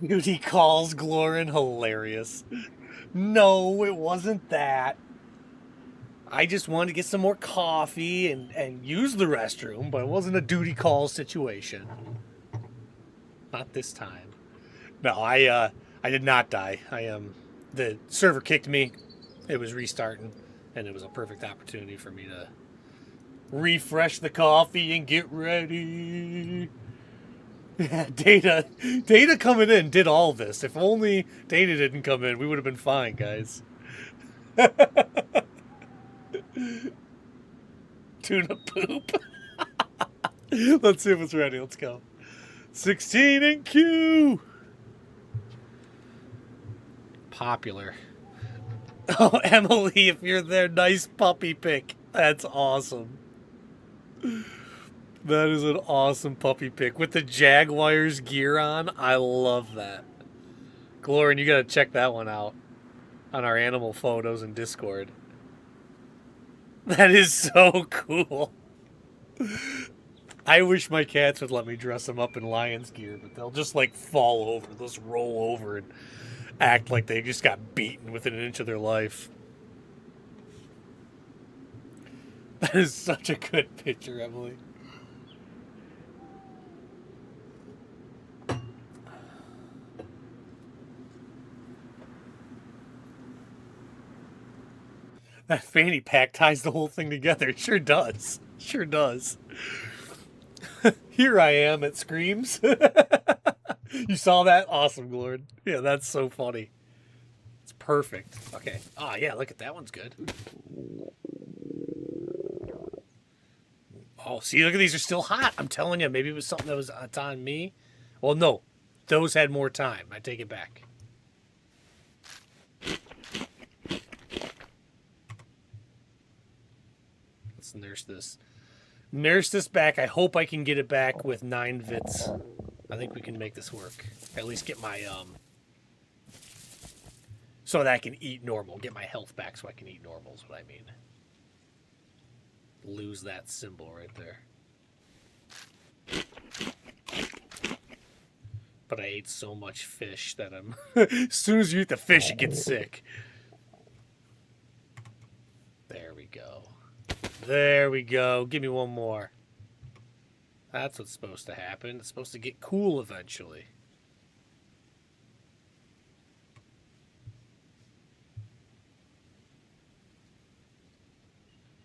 Beauty calls Glorin hilarious. No, it wasn't that. I just wanted to get some more coffee and use the restroom, but it wasn't a duty call situation. Not this time. No, I did not die. The server kicked me. It was restarting, and it was a perfect opportunity for me to refresh the coffee and get ready. Yeah, Data coming in did all this. If only Data didn't come in, we would have been fine, guys. Tuna poop. Let's see if it's ready. Let's go. 16 in queue. Popular. Oh, Emily, if you're there, nice puppy pic. That's awesome. That is an awesome puppy pic with the Jaguars gear on. I love that. Glorin, you gotta check that one out on our animal photos in Discord. That is so cool. I wish my cats would let me dress them up in Lions gear, but they'll just like fall over. They'll just roll over and act like they just got beaten within an inch of their life. That is such a good picture, Emily. That fanny pack ties the whole thing together. It sure does. Sure does. Here I am at Screams. You saw that? Awesome, Lord. Yeah, that's so funny. It's perfect. Okay. Oh, yeah, look at that one's good. Oh, see, look at these are still hot. I'm telling you, maybe it was something that was on me. Well, no. Those had more time. I take it back. Let's nurse this. Nurse this back. I hope I can get it back with 9 vits. I think we can make this work. At least get my, so that I can eat normal. Get my health back so I can eat normal is what I mean. Lose that symbol right there. But I ate so much fish that I'm... as soon as you eat the fish, it gets sick. There we go. There we go. Give me one more. That's what's supposed to happen. It's supposed to get cool eventually.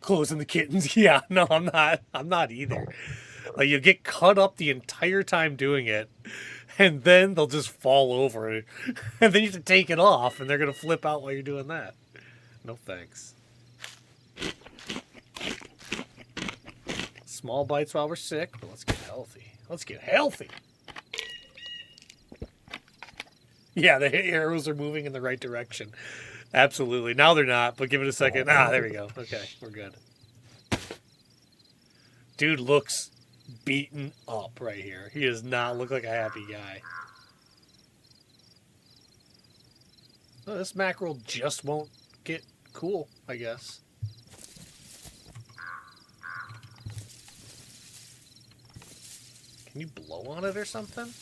Closing the kittens. Yeah, no, I'm not. I'm not either. Like, you get cut up the entire time doing it, and then they'll just fall over, and then you have to take it off, and they're going to flip out while you're doing that. No thanks. Small bites while we're sick, but let's get healthy. Let's get healthy. Yeah, the arrows are moving in the right direction. Absolutely. Now they're not, but give it a second. Ah, there we go. Okay, we're good. Dude looks beaten up right here. He does not look like a happy guy. Oh, this mackerel just won't get cool, I guess. Can you blow on it or something?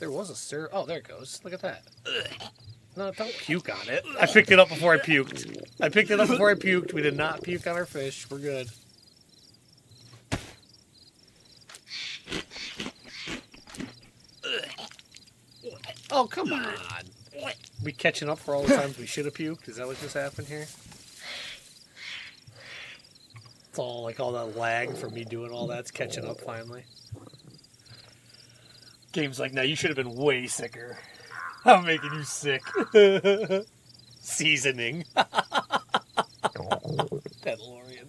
There was a syrup. Oh, there it goes. Look at that. Ugh. No, don't puke on it. I picked it up before I puked. I picked it up before I puked. We did not puke on our fish. We're good. Oh, come on. We catching up for all the times we should have puked? Is that what just happened here? It's all like all that lag from me doing all that's catching up finally. Game's like, no, you should have been way sicker. I'm making you sick. Seasoning. Mandalorian.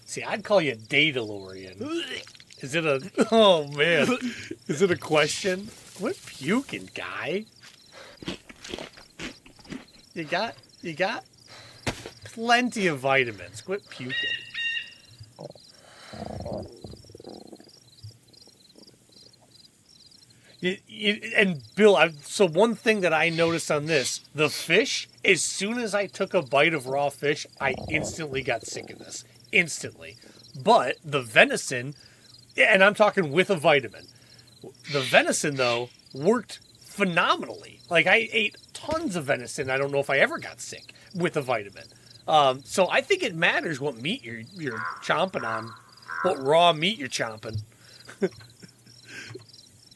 See, I'd call you Datalorian. Is it a... Oh, man. Is it a question? Quit puking, guy. You got plenty of vitamins. Quit puking. And Bill, so one thing that I noticed on this, the fish, as soon as I took a bite of raw fish, I instantly got sick of this. Instantly. But the venison, and I'm talking with a vitamin, the venison, though, worked phenomenally. Like, I ate tons of venison. I don't know if I ever got sick with a vitamin. So I think it matters what meat you're chomping on, what raw meat you're chomping.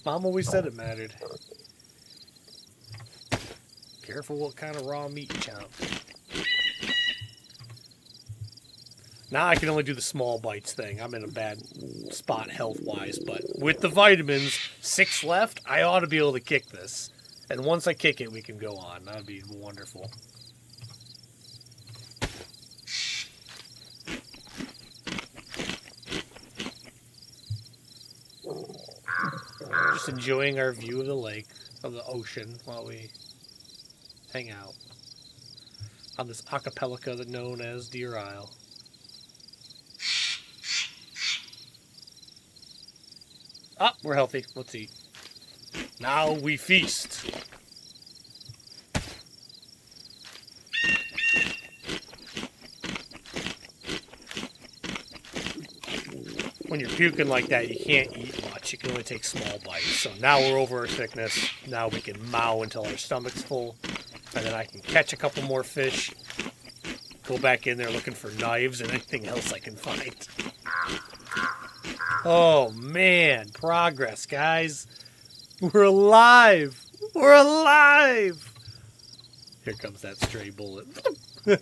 Mom always said it mattered. Careful what kind of raw meat you chomp. Now I can only do the small bites thing. I'm in a bad spot health-wise, but with the vitamins, 6 left, I ought to be able to kick this. And once I kick it, we can go on. That would be wonderful. Just enjoying our view of the lake, of the ocean, while we hang out on this archipelago that's known as Deerisle. Ah, we're healthy. Let's eat. Now we feast. When you're puking like that, you can't eat much. You can only take small bites. So now we're over our sickness. Now we can mow until our stomach's full. And then I can catch a couple more fish. Go back in there looking for knives and anything else I can find. Oh, man. Progress, guys. We're alive. We're alive. Here comes that stray bullet. All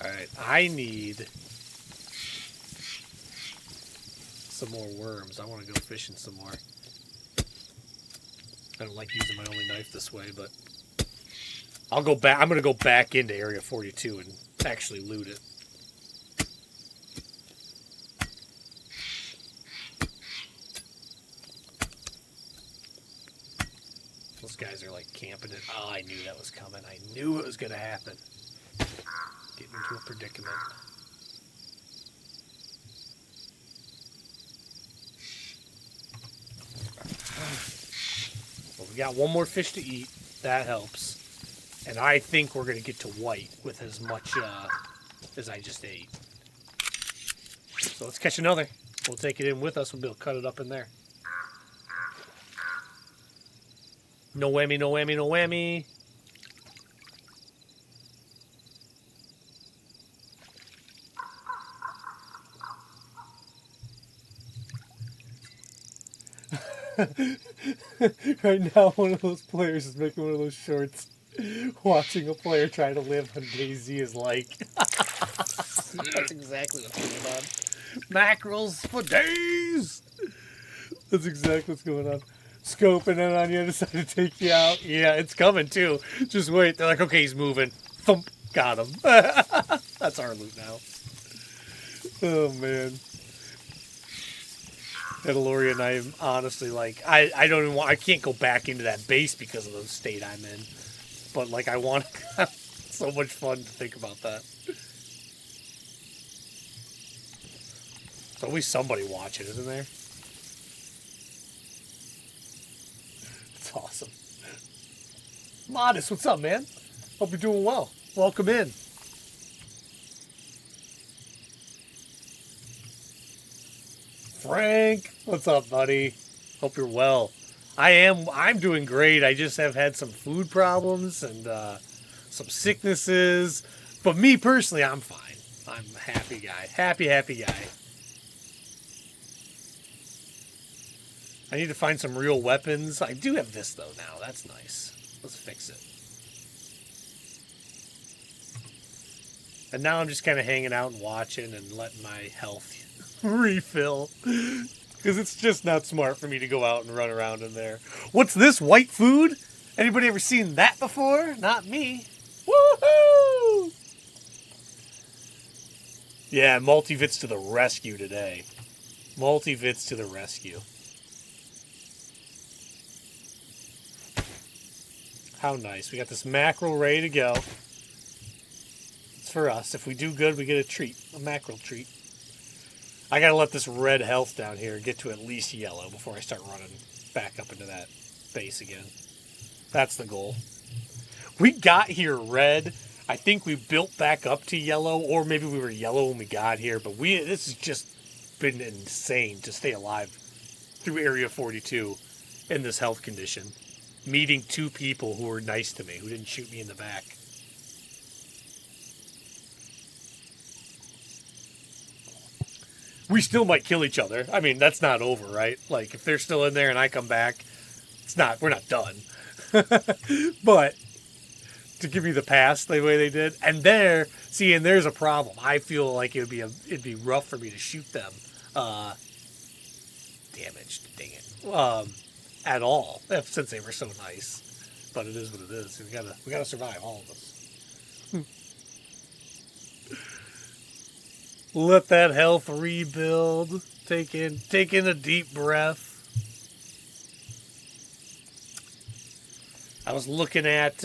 right. I need some more worms. I want to go fishing some more. I don't like using my only knife this way, but I'll go back. I'm going to go back into Area 42 and actually loot it. Those guys are like camping it. Oh, I knew that was coming. I knew it was going to happen. Getting into a predicament. Well, we got one more fish to eat. That helps. And I think we're going to get to white with as much as I just ate. So let's catch another. We'll take it in with us. We'll be able to cut it up in there. No whammy, no whammy, no whammy. Right now, one of those players is making one of those shorts. Watching a player try to live on DayZ is like. That's exactly what's going on. Mackerels for days! That's exactly what's going on. Scoping in on you, decide to take you out. Yeah, it's coming too. Just wait. They're like, okay, he's moving. Thump. Got him. That's our loot now. Oh, man. Mandalorian, I'm honestly like, I don't even want, I can't go back into that base because of the state I'm in. But like, I want to have so much fun to think about that. There's always somebody watching, isn't there? It's awesome. Modest, what's up, man? Hope you're doing well. Welcome in. Frank, what's up, buddy? Hope you're well. I'm doing great. I just have had some food problems and some sicknesses. But me personally, I'm fine. I'm a happy guy. Happy guy. I need to find some real weapons. I do have this, though, now. That's nice. Let's fix it. And now I'm just kind of hanging out and watching and letting my health refill. Because it's just not smart for me to go out and run around in there. What's this? White food? Anybody ever seen that before? Not me. Woohoo! Yeah, Multivits to the rescue today. Multivits to the rescue. How nice. We got this mackerel ready to go. It's for us. If we do good, we get a treat. A mackerel treat. I gotta let this red health down here get to at least yellow before I start running back up into that base again. That's the goal. We got here red. I think we built back up to yellow, or maybe we were yellow when we got here, but this has just been insane to stay alive through Area 42 in this health condition. Meeting 2 people who were nice to me, who didn't shoot me in the back. We still might kill each other. I mean, that's not over, right? Like, if they're still in there and I come back, we're not done. But to give me the pass the way they did, and there's a problem. I feel like it'd be rough for me to shoot them damaged, dang it, at all, since they were so nice. But it is what it is. We gotta survive, all of us. Let that health rebuild. Take in a deep breath. I was looking at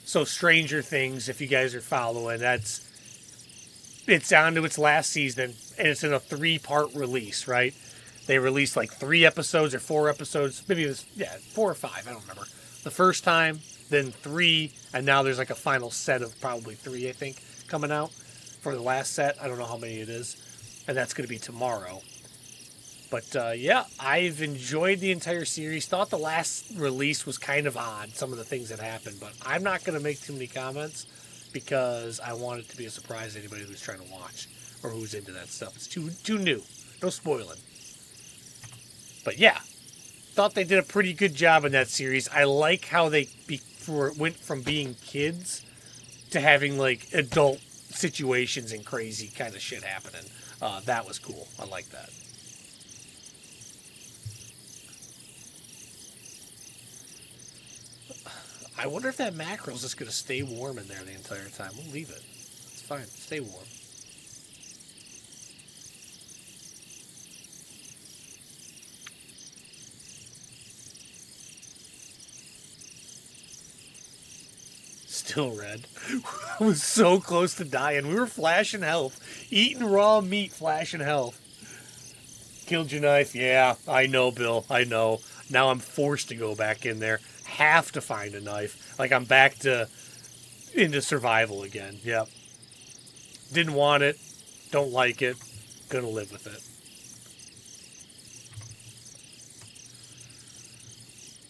Stranger Things, if you guys are following. It's down to its last season, and it's in a 3-part release, right? They released like 3 episodes or 4 episodes. Maybe it was 4 or 5, I don't remember. The first time, then 3, and now there's like a final set of probably 3, I think, coming out for the last set. I don't know how many it is, and that's going to be tomorrow. But I've enjoyed the entire series. Thought the last release was kind of odd, some of the things that happened, but I'm not going to make too many comments because I want it to be a surprise to anybody who's trying to watch or who's into that stuff. It's too new. No spoiling. But yeah, thought they did a pretty good job in that series. I like how they went from being kids to having like adult situations and crazy kind of shit happening. That was cool. I like that. I wonder if that mackerel's just going to stay warm in there the entire time. We'll leave it. It's fine. Stay warm. Still red. I was so close to dying. We were flashing health. Eating raw meat, flashing health. Killed your knife. Yeah, I know, Bill. I know. Now I'm forced to go back in there. Have to find a knife. Like I'm back into survival again. Yep. Didn't want it. Don't like it. Gonna live with it.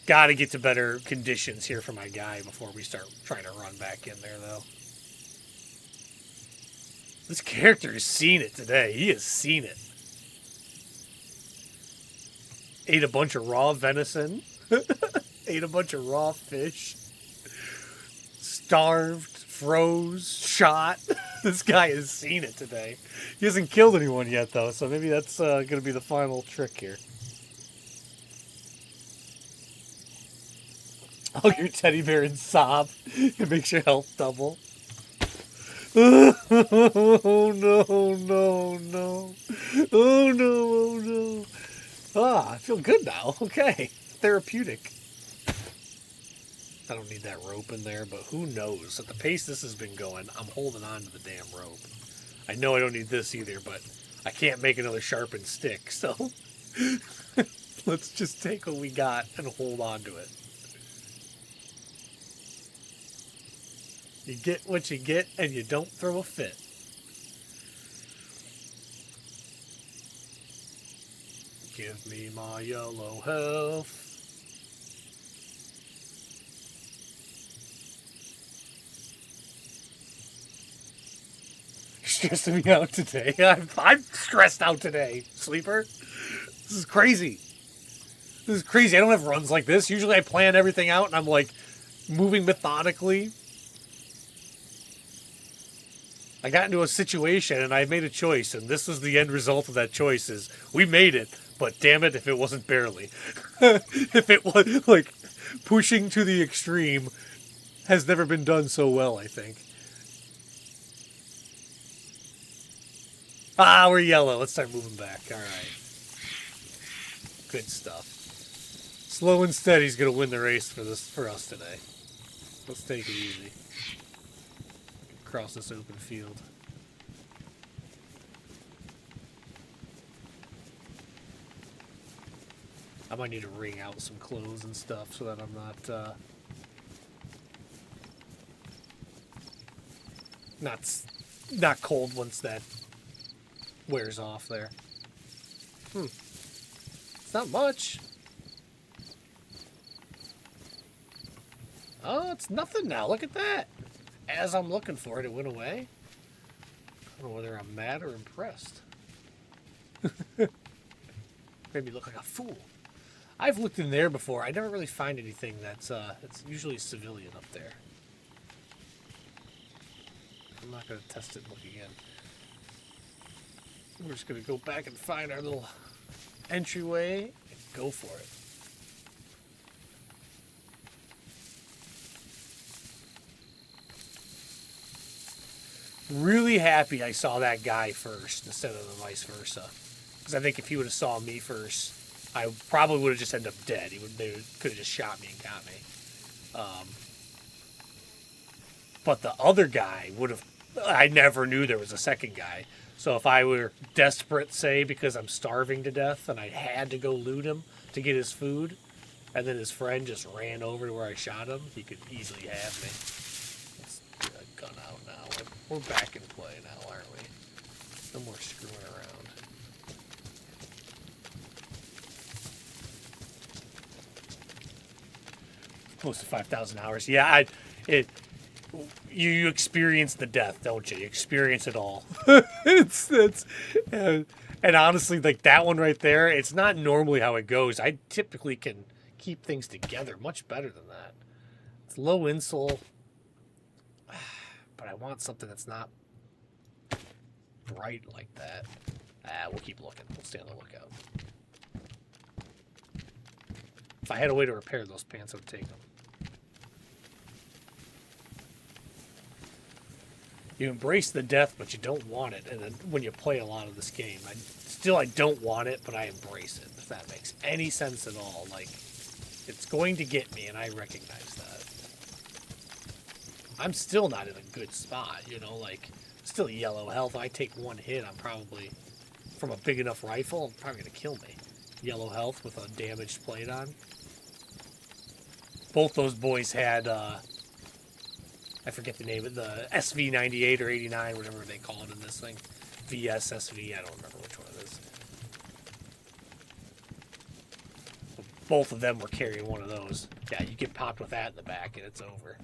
Got to get to better conditions here for my guy before we start trying to run back in there, though. This character has seen it today. He has seen it. Ate a bunch of raw venison. Ate a bunch of raw fish. Starved, froze, shot. This guy has seen it today. He hasn't killed anyone yet, though, so maybe that's going to be the final trick here. Hug your teddy bear and sob. It makes your health double. Oh, no, no, no. Oh, no, oh, no. Ah, I feel good now. Okay. Therapeutic. I don't need that rope in there, but who knows? At the pace this has been going, I'm holding on to the damn rope. I know I don't need this either, but I can't make another sharpened stick, so let's just take what we got and hold on to it. You get what you get, and you don't throw a fit. Give me my yellow health. You're stressing me out today. I'm stressed out today, Sleeper. This is crazy. This is crazy. I don't have runs like this. Usually I plan everything out, and I'm like moving methodically. I got into a situation and I made a choice, and this was the end result of that choice is we made it, but damn it if it wasn't barely. If it was like pushing to the extreme has never been done so well, I think. Ah, we're yellow. Let's start moving back. All right. Good stuff. Slow and steady's going to win the race for us today. Let's take it easy. Across this open field. I might need to wring out some clothes and stuff so that I'm not cold once that wears off there. It's not much. Oh, it's nothing now. Look at that. As I'm looking for it, it went away. I don't know whether I'm mad or impressed. Made me look like a fool. I've looked in there before. I never really find anything that's it's usually civilian up there. I'm not going to test it and look again. We're just going to go back and find our little entryway and go for it. Really happy I saw that guy first instead of the vice versa. Because I think if he would have saw me first, I probably would have just ended up dead. They could have just shot me and got me. But the other guy would have... I never knew there was a second guy. So if I were desperate, say, because I'm starving to death and I had to go loot him to get his food, and then his friend just ran over to where I shot him, he could easily have me. Let's get a gun out now. We're back in play now, aren't we? No more screwing around. Close to 5,000 hours. Yeah, you experience the death, don't you? You experience it all. And honestly, like that one right there, it's not normally how it goes. I typically can keep things together much better than that. It's low insole, but I want something that's not bright like that. We'll keep looking. We'll stay on the lookout. If I had a way to repair those pants, I would take them. You embrace the death, but you don't want it. And then when you play a lot of this game, I don't want it, but I embrace it, if that makes any sense at all. Like, it's going to get me, and I recognize that. I'm still not in a good spot, you know, like, still yellow health. I take one hit, I'm probably, from a big enough rifle, probably going to kill me. Yellow health with a damaged plate on. Both those boys had, I forget the name of the SV98 or 89, whatever they call it in this thing. VSSV, I don't remember which one it is. Both of them were carrying one of those. Yeah, you get popped with that in the back and it's over.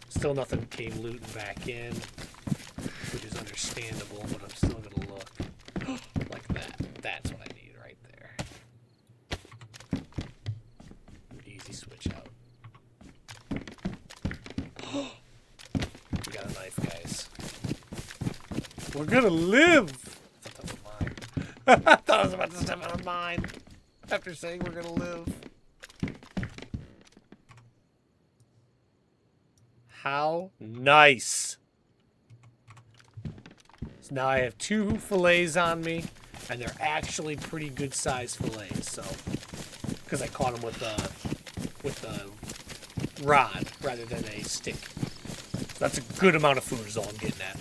Still nothing came looting back in, which is understandable, but I'm still going to look like that. That's what I need right there. Easy switch out. We got a knife, guys. We're gonna live! I thought I was about to step out of mine. After saying we're gonna live. How nice! So now I have 2 fillets on me, and they're actually pretty good sized fillets, so... Because I caught them with the rod rather than a stick. That's a good amount of food is all I'm getting at.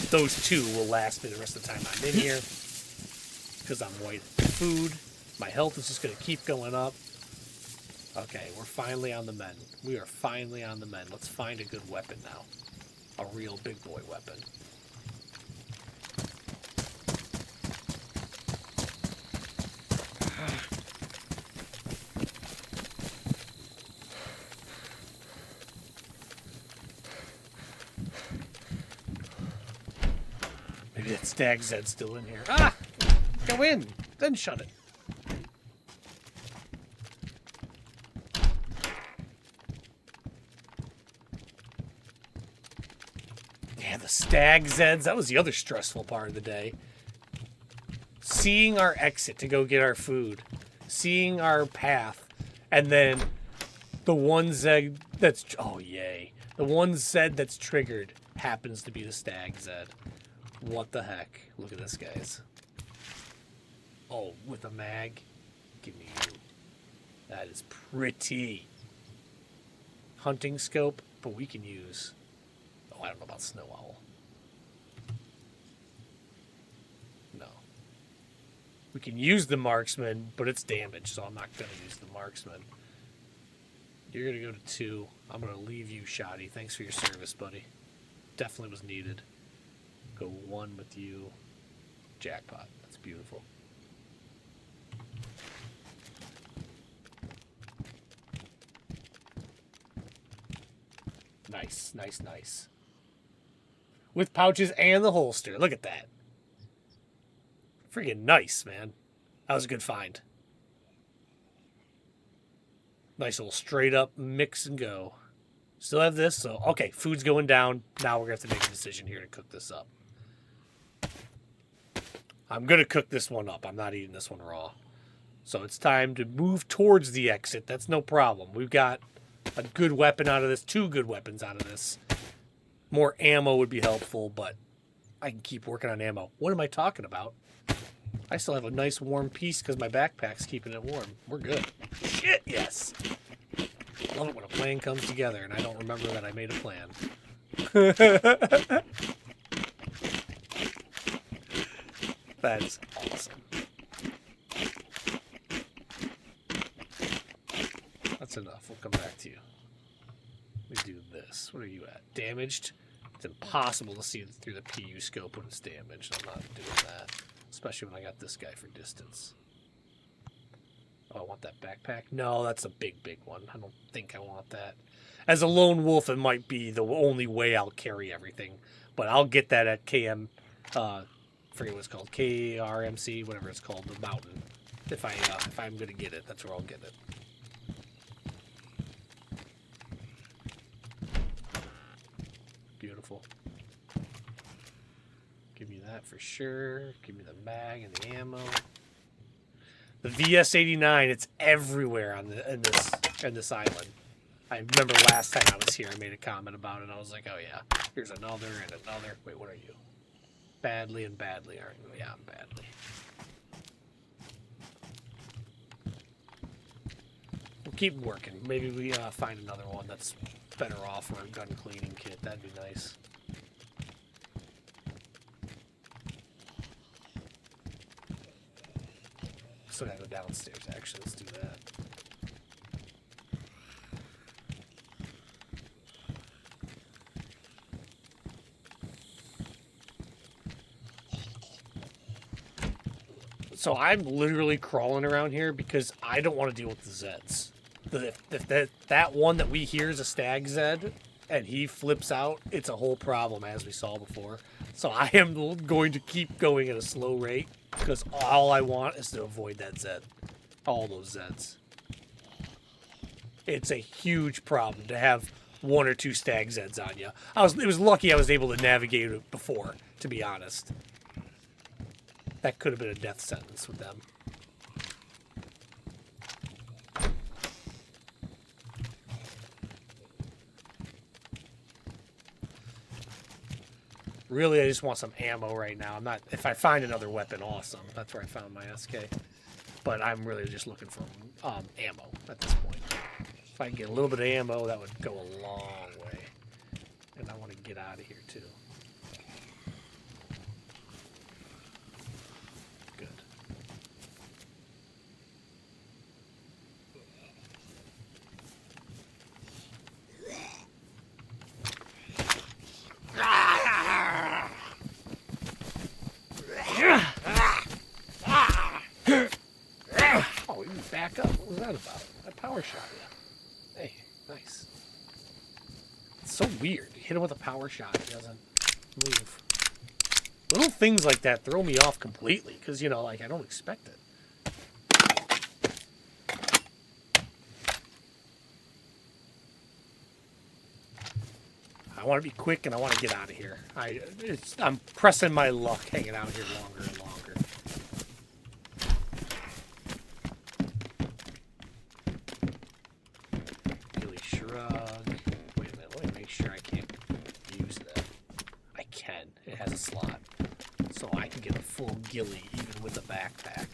Those 2 will last me the rest of the time I'm in here. Because I'm white food. My health is just going to keep going up. Okay, we're finally on the mend. We are finally on the mend. Let's find a good weapon now. A real big boy weapon. Maybe that stag Zed's still in here. Ah! Go in! Then shut it. Yeah, the stag Zeds. That was the other stressful part of the day. Seeing our exit to go get our food. Seeing our path. And then the one Zed that's... Oh, yay. The one Zed that's triggered happens to be the stag Zed. What the heck? Look at this, guys. Oh, with a mag? Give me you. That is pretty. Hunting scope, but we can use... Oh, I don't know about Snow Owl. No. We can use the marksman, but it's damaged, so I'm not going to use the marksman. You're going to go to 2. I'm going to leave you, Shoddy. Thanks for your service, buddy. Definitely was needed. Go 1 with you. Jackpot. That's beautiful. Nice, nice, nice. With pouches and the holster. Look at that. Freaking nice, man. That was a good find. Nice little straight up mix and go. Still have this, so okay, food's going down. Now we're going to have to make a decision here to cook this up. I'm going to cook this one up. I'm not eating this one raw. So it's time to move towards the exit. That's no problem. We've got a good weapon out of this, 2 good weapons out of this. More ammo would be helpful, but I can keep working on ammo. What am I talking about? I still have a nice warm piece because my backpack's keeping it warm. We're good. Shit, yes. Love it when a plan comes together and I don't remember that I made a plan. That's awesome. That's enough. We'll come back to you. We do this. What are you at? Damaged? It's impossible to see through the PU scope when it's damaged. I'm not doing that. Especially when I got this guy for distance. Oh, I want that backpack? No, that's a big, big one. I don't think I want that. As a lone wolf, it might be the only way I'll carry everything. But I'll get that at KM, forget what it's called, KRMC, whatever it's called, the mountain. If I'm going to get it, that's where I'll get it. Beautiful. Give me that for sure. Give me the mag and the ammo. The VS-89, it's everywhere on in this island. I remember last time I was here, I made a comment about it. I was like, oh yeah, here's another and another. Wait, what are you? Badly and badly, aren't you? Yeah, I'm badly. We'll keep working. Maybe we find another one that's better off for a gun cleaning kit. That'd be nice. Still gotta go downstairs, actually. Let's do that. So I'm literally crawling around here because I don't want to deal with the Zeds. If that one that we hear is a stag Zed and he flips out, it's a whole problem, as we saw before. So I am going to keep going at a slow rate because all I want is to avoid that Zed. All those Zeds. It's a huge problem to have 1 or 2 stag Zeds on you. It was lucky I was able to navigate it before, to be honest. That could have been a death sentence with them. Really, I just want some ammo right now. I'm not. If I find another weapon, awesome. That's where I found my SK. But I'm really just looking for ammo at this point. If I can get a little bit of ammo, that would go a long way. And I want to get out of here too. Good. Oh, you back up. What was that about? I power shot you. Hey, nice. It's so weird. You hit him with a power shot, he doesn't move. Little things like that throw me off completely because, you know, like I don't expect it. I want to be quick and I want to get out of here. I'm pressing my luck hanging out here longer and longer. Gilly shrug. Wait a minute, let me make sure I can't use that. I can. It has a slot. So I can get a full ghillie even with a backpack.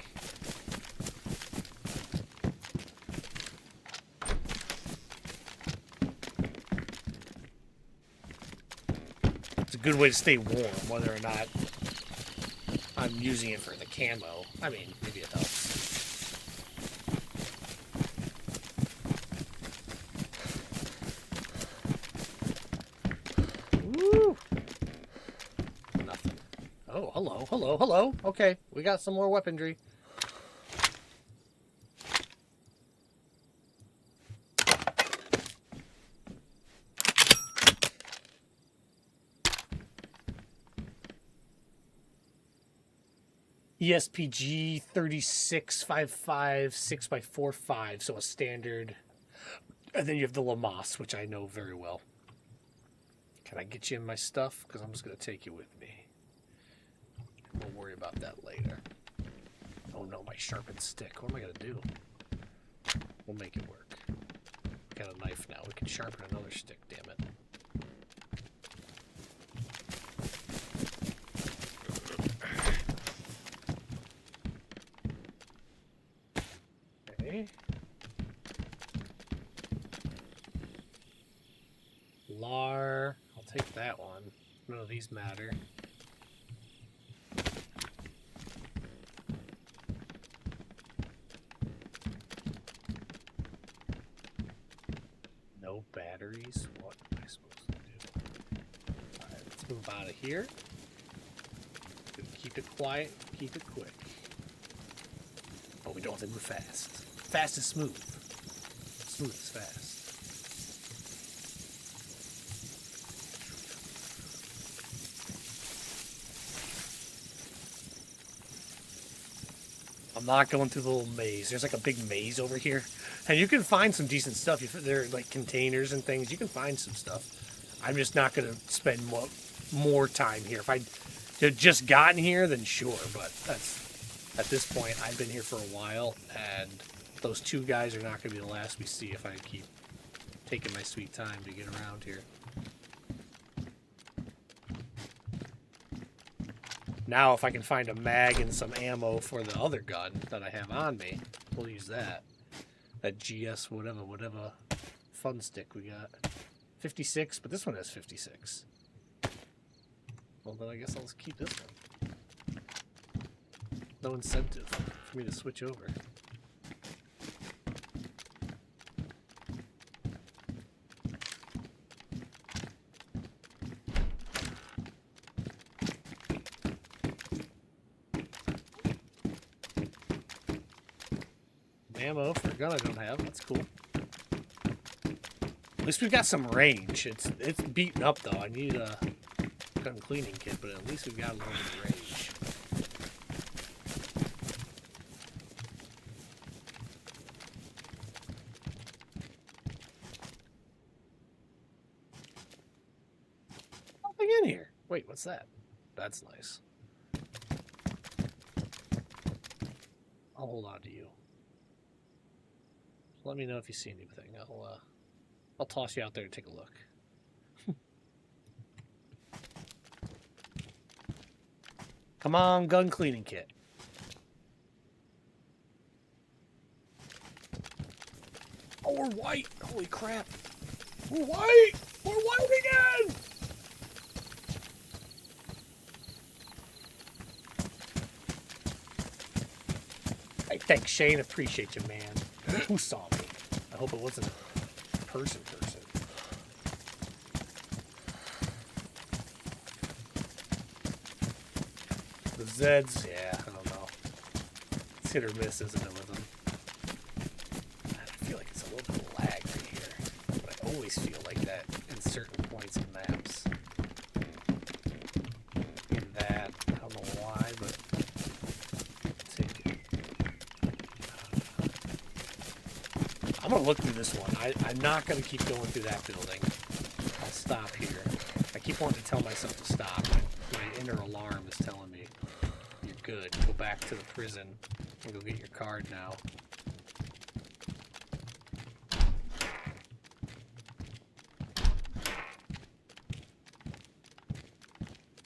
It's a good way to stay warm, whether or not I'm using it for the camo. I mean, maybe it helps. Woo! Nothing. Oh, hello, hello, hello. Okay, we got some more weaponry. ESPG 3655 6x45, so a standard. And then you have the Lamas, which I know very well. Can I get you in my stuff? Because I'm just going to take you with me. We'll worry about that later. Oh no, my sharpened stick. What am I going to do? We'll make it work. Got a knife now. We can sharpen another stick, damn it. Okay. Lar. I'll take that one. None of these matter. No batteries? What am I supposed to do? Alright, let's move out of here. Keep it quiet, keep it quick. But we don't have to move fast. Fast is smooth. Smooth is fast. I'm not going through the little maze. There's like a big maze over here. And you can find some decent stuff. There are like containers and things. You can find some stuff. I'm just not going to spend more time here. If I had just gotten here, then sure. But that's, at this point, I've been here for a while. And those two guys are not going to be the last we see if I keep taking my sweet time to get around here. Now, if I can find a mag and some ammo for the other gun that I have on me, we'll use that. That GS whatever fun stick we got. 56, but this one has 56. Well, then I guess I'll just keep this one. No incentive for me to switch over. Ammo for a gun I don't have. That's cool. At least we've got some range. It's beaten up though. I need a gun cleaning kit, but at least we've got a little bit of range. Nothing in here. Wait, what's that? That's nice. I'll hold on to you. Let me know if you see anything. I'll toss you out there to take a look. Come on, gun cleaning kit. Oh, we're white. Holy crap. We're white. We're white again. Hey, thanks, Shane. Appreciate you, man. Who saw me? I hope it wasn't a person. The Zeds, yeah, I don't know. It's hit or miss, isn't it, with them? I feel like it's a little bit of lag right here. But I always feel like that in certain points in maps. In that, I don't know why, but... I'm going to look through this one. I'm not going to keep going through that building. I'll stop here. I keep wanting to tell myself to stop. My inner alarm is telling me, you're good. Go back to the prison and go get your card now.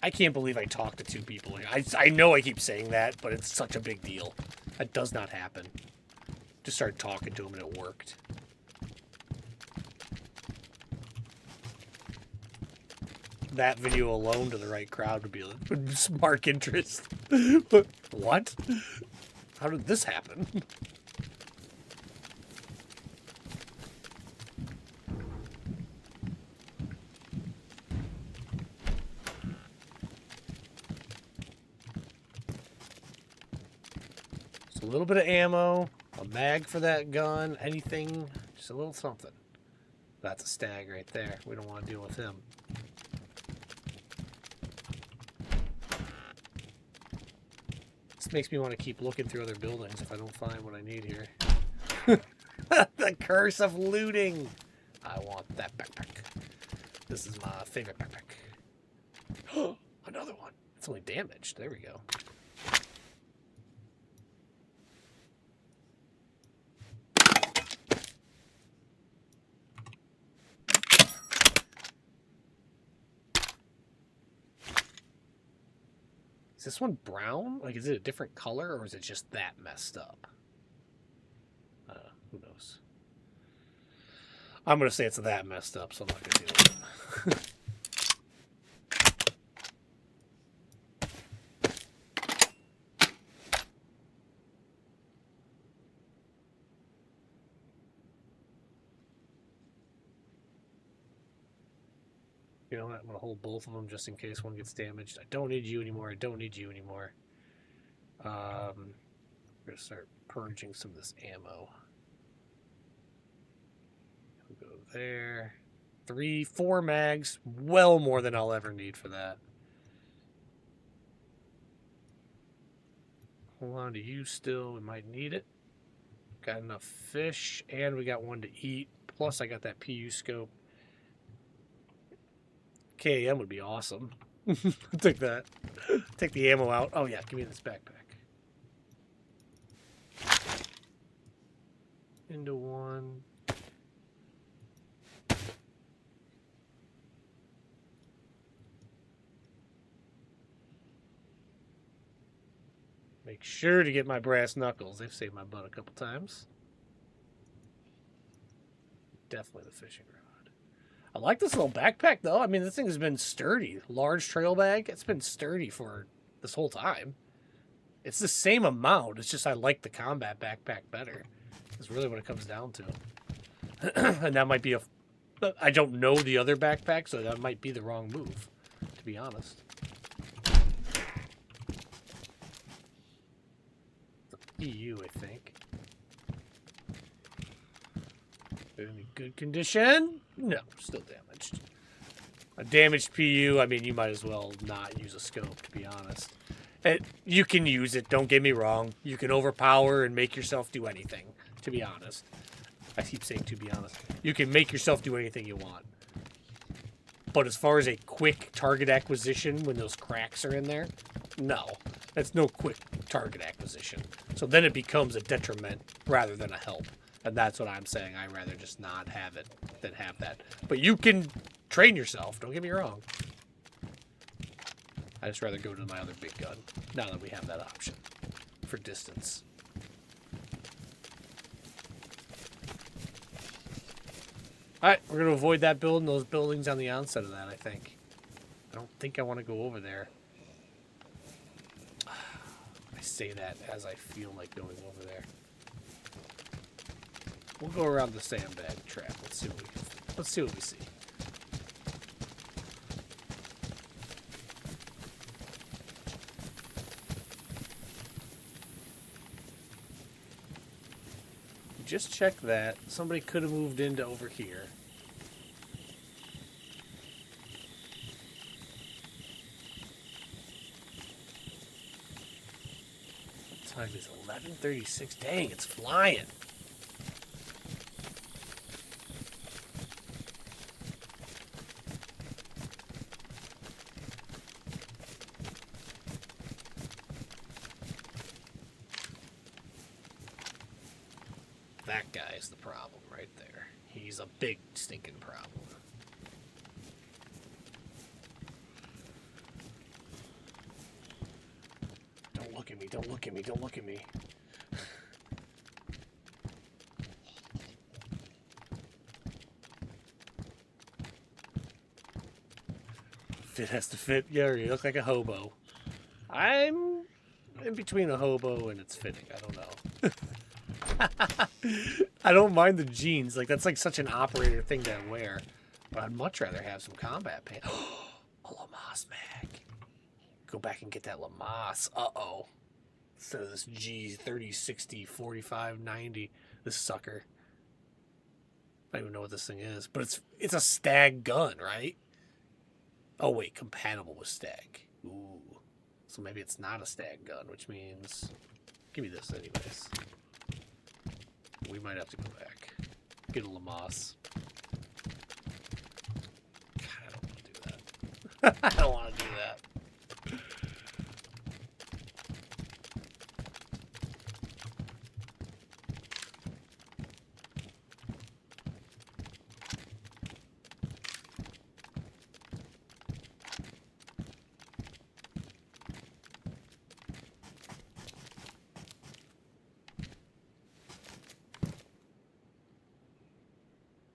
I can't believe I talked to two people. I know I keep saying that, but it's such a big deal. That does not happen. Just started talking to him and it worked. that video alone to the right crowd would spark interest. What? How did this happen? So a little bit of ammo, a mag for that gun, anything, just a little something. That's a stag right there. We don't want to deal with him. This makes me want to keep looking through other buildings if I don't find what I need here. The curse of looting. I want that backpack. This is my favorite backpack. Another one. It's only damaged. There we go. Is this one brown? Like, is it a different color, or is it just that messed up? Who knows? I'm going to say it's that messed up, so I'm not going to deal with it. You know what? I'm going to hold both of them just in case one gets damaged. I don't need you anymore. I don't need you anymore. I'm going to start purging some of this ammo. We'll go there. 3, 4 mags. Well more than I'll ever need for that. Hold on to you still. We might need it. Got enough fish, and we got one to eat. Plus, I got that PU scope. KAM would be awesome. Take that. Take the ammo out. Oh, yeah. Give me this backpack. Into one. Make sure to get my brass knuckles. They've saved my butt a couple times. Definitely the fishing rod. I like this little backpack, though. I mean, this thing has been sturdy. Large trail bag. It's been sturdy for this whole time. It's the same amount. It's just I like the combat backpack better. That's really what it comes down to. And that might be a... I don't know the other backpack, so that might be the wrong move, to be honest. The EU, I think. In good condition? No, still damaged. A damaged PU, I mean, you might as well not use a scope, to be honest. You can use it, don't get me wrong. You can overpower and make yourself do anything, to be honest. I keep saying to be honest. You can make yourself do anything you want. But as far as a quick target acquisition when those cracks are in there, no. That's no quick target acquisition. So then it becomes a detriment rather than a help. And that's what I'm saying. I'd rather just not have it than have that. But you can train yourself. Don't get me wrong. I'd just rather go to my other big gun. Now that we have that option. For distance. Alright, we're going to avoid that building. Those buildings on the onset of that, I think. I don't think I want to go over there. I say that as I feel like going over there. We'll go around the sandbag trap. Let's see what we see. Just check that. Somebody could have moved into over here. What time is it? 11:36. Dang, it's flying. That guy is the problem right there. He's a big stinking problem. Don't look at me, don't look at me, don't look at me. It has to fit. Yeah, you look like a hobo. I'm in between a hobo and it's fitting. I don't know. I don't mind the jeans. Like, that's like such an operator thing to wear. But I'd much rather have some combat pants. A Lamas mag. Go back and get that Lamas. Uh-oh. Instead of this G 30, 60, 45, 90. This sucker. I don't even know what this thing is. But it's a stag gun, right? Oh, wait. Compatible with stag. Ooh. So maybe it's not a stag gun, which means... Give me this anyways. We might have to go back. Get a Lamas. God, I don't want to do that. I don't want to do that.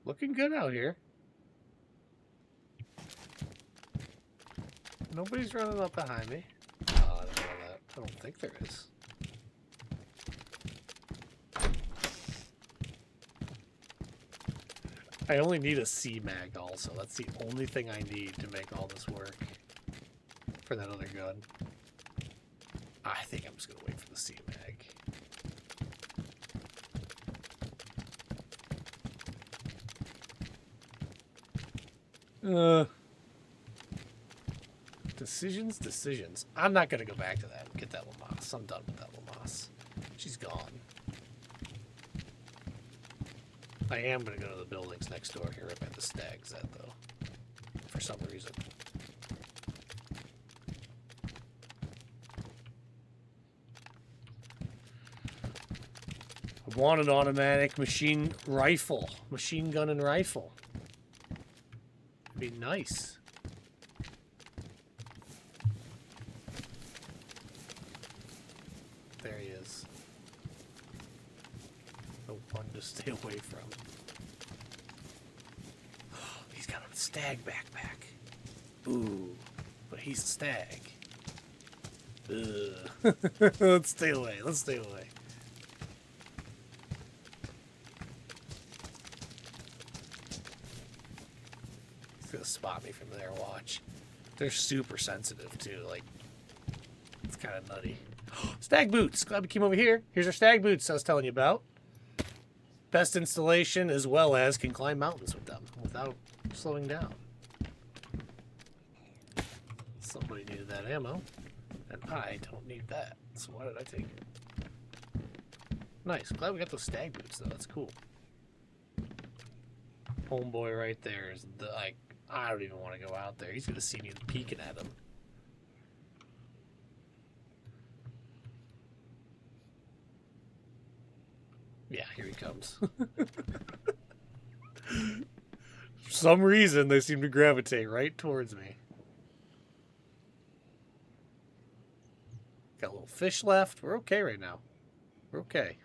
Looking good out here. Nobody's running up behind me. Oh, I don't know that. I don't think there is. I only need a C-mag also. That's the only thing I need to make all this work for that other gun. I think I'm just going to wait for the C-mag. Decisions. I'm not going to go back to that and get that Lamas. I'm done with that Lamas. She's gone. I am going to go to the buildings next door here up at the Stag's at, though. For some reason. I want an automatic machine rifle. Machine gun and rifle. It'd be nice. There he is. No one to stay away from. He's got a stag backpack. Ooh, but he's a stag. Ugh. Let's stay away. Let's stay away. He's gonna spot me from there. Watch. They're super sensitive too. Like, it's kind of nutty. Stag boots. Glad we came over here. Here's our stag boots I was telling you about. Best installation, as well as can climb mountains with them without slowing down. Somebody needed that ammo, and I don't need that. So why did I take it? Nice. Glad we got those stag boots though. That's cool. Homeboy right there is the like. I don't even want to go out there. He's gonna see me peeking at him. Yeah, here he comes. For some reason, they seem to gravitate right towards me. Got a little fish left. We're okay right now. We're okay.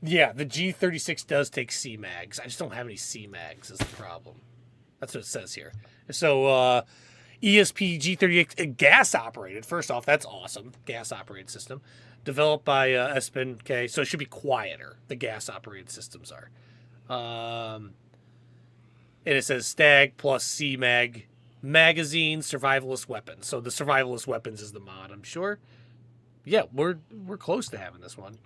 Yeah, the G36 does take C-mags. I just don't have any C-mags is the problem. That's what it says here. So, ESP G38 gas operated. First off, that's awesome. Gas operated system. Developed by Espen. Okay, so it should be quieter. The gas operated systems are. And it says Stag plus C-mag magazine survivalist weapons. So the survivalist weapons is the mod, I'm sure. Yeah, we're close to having this one.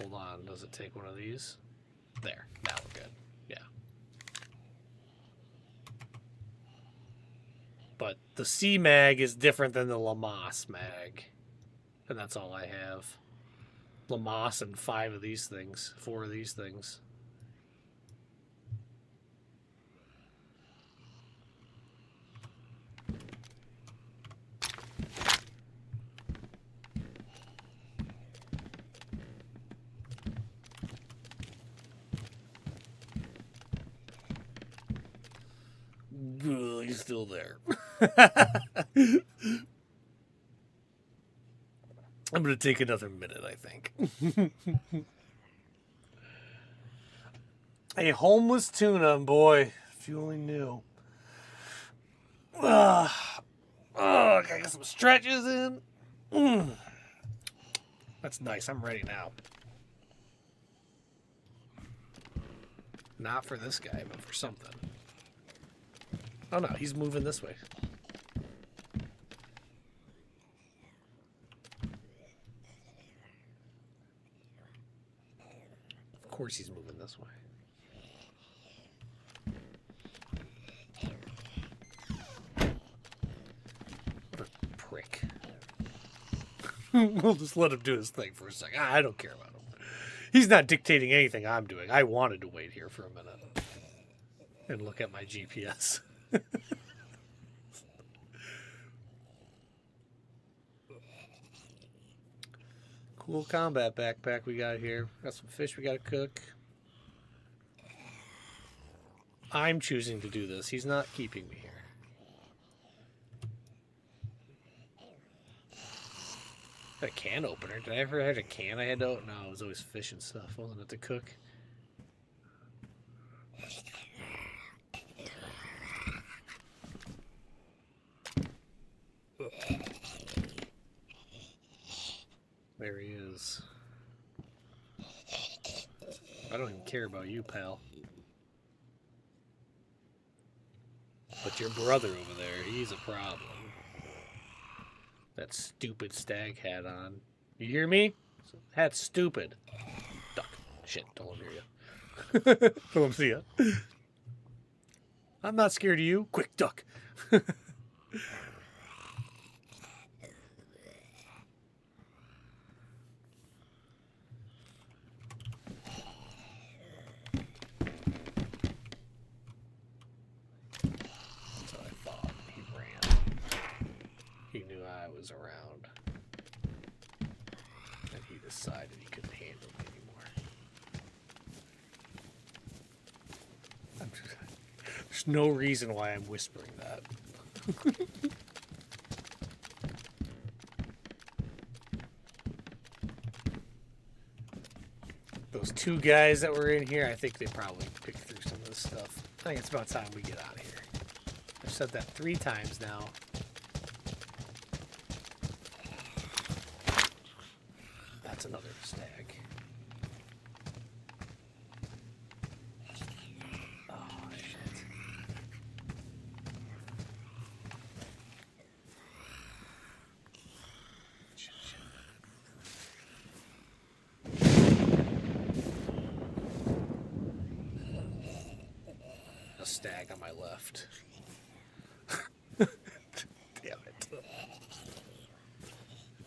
Hold on, does it take one of these? There, now we're good. Yeah. But the C-mag is different than the Lamas mag. And that's all I have. Lamas and 4 of these things. He's still there. I'm going to take another minute, I think. A homeless tuna, boy. If you only knew. Gotta get some stretches in. That's nice. I'm ready now. Not for this guy, but for something. Oh no, he's moving this way. Of course he's moving this way. What a prick. We'll just let him do his thing for a second. I don't care about him. He's not dictating anything I'm doing. I wanted to wait here for a minute and look at my GPS. Cool combat backpack we got here. Got some fish we got to cook. I'm choosing to do this. He's not keeping me here. A can opener. Did I ever have a can I had to open? No, it was always fish and stuff, wasn't it, to cook? There he is. I don't even care about you, pal. But your brother over there, he's a problem. That stupid stag hat on. You hear me? Hat's stupid. Duck. Shit, don't let him hear you. Don't let him see you. I'm not scared of you. Quick, duck. So I thought he ran. He knew I was around. And he decided he couldn't handle me anymore. There's no reason why I'm whispering that. Those two guys that were in here, I think they probably picked through some of this stuff. I think it's about time we get out of here. I've said that 3 times now. That's another stag. Oh, shit. A stag on my left. Damn it.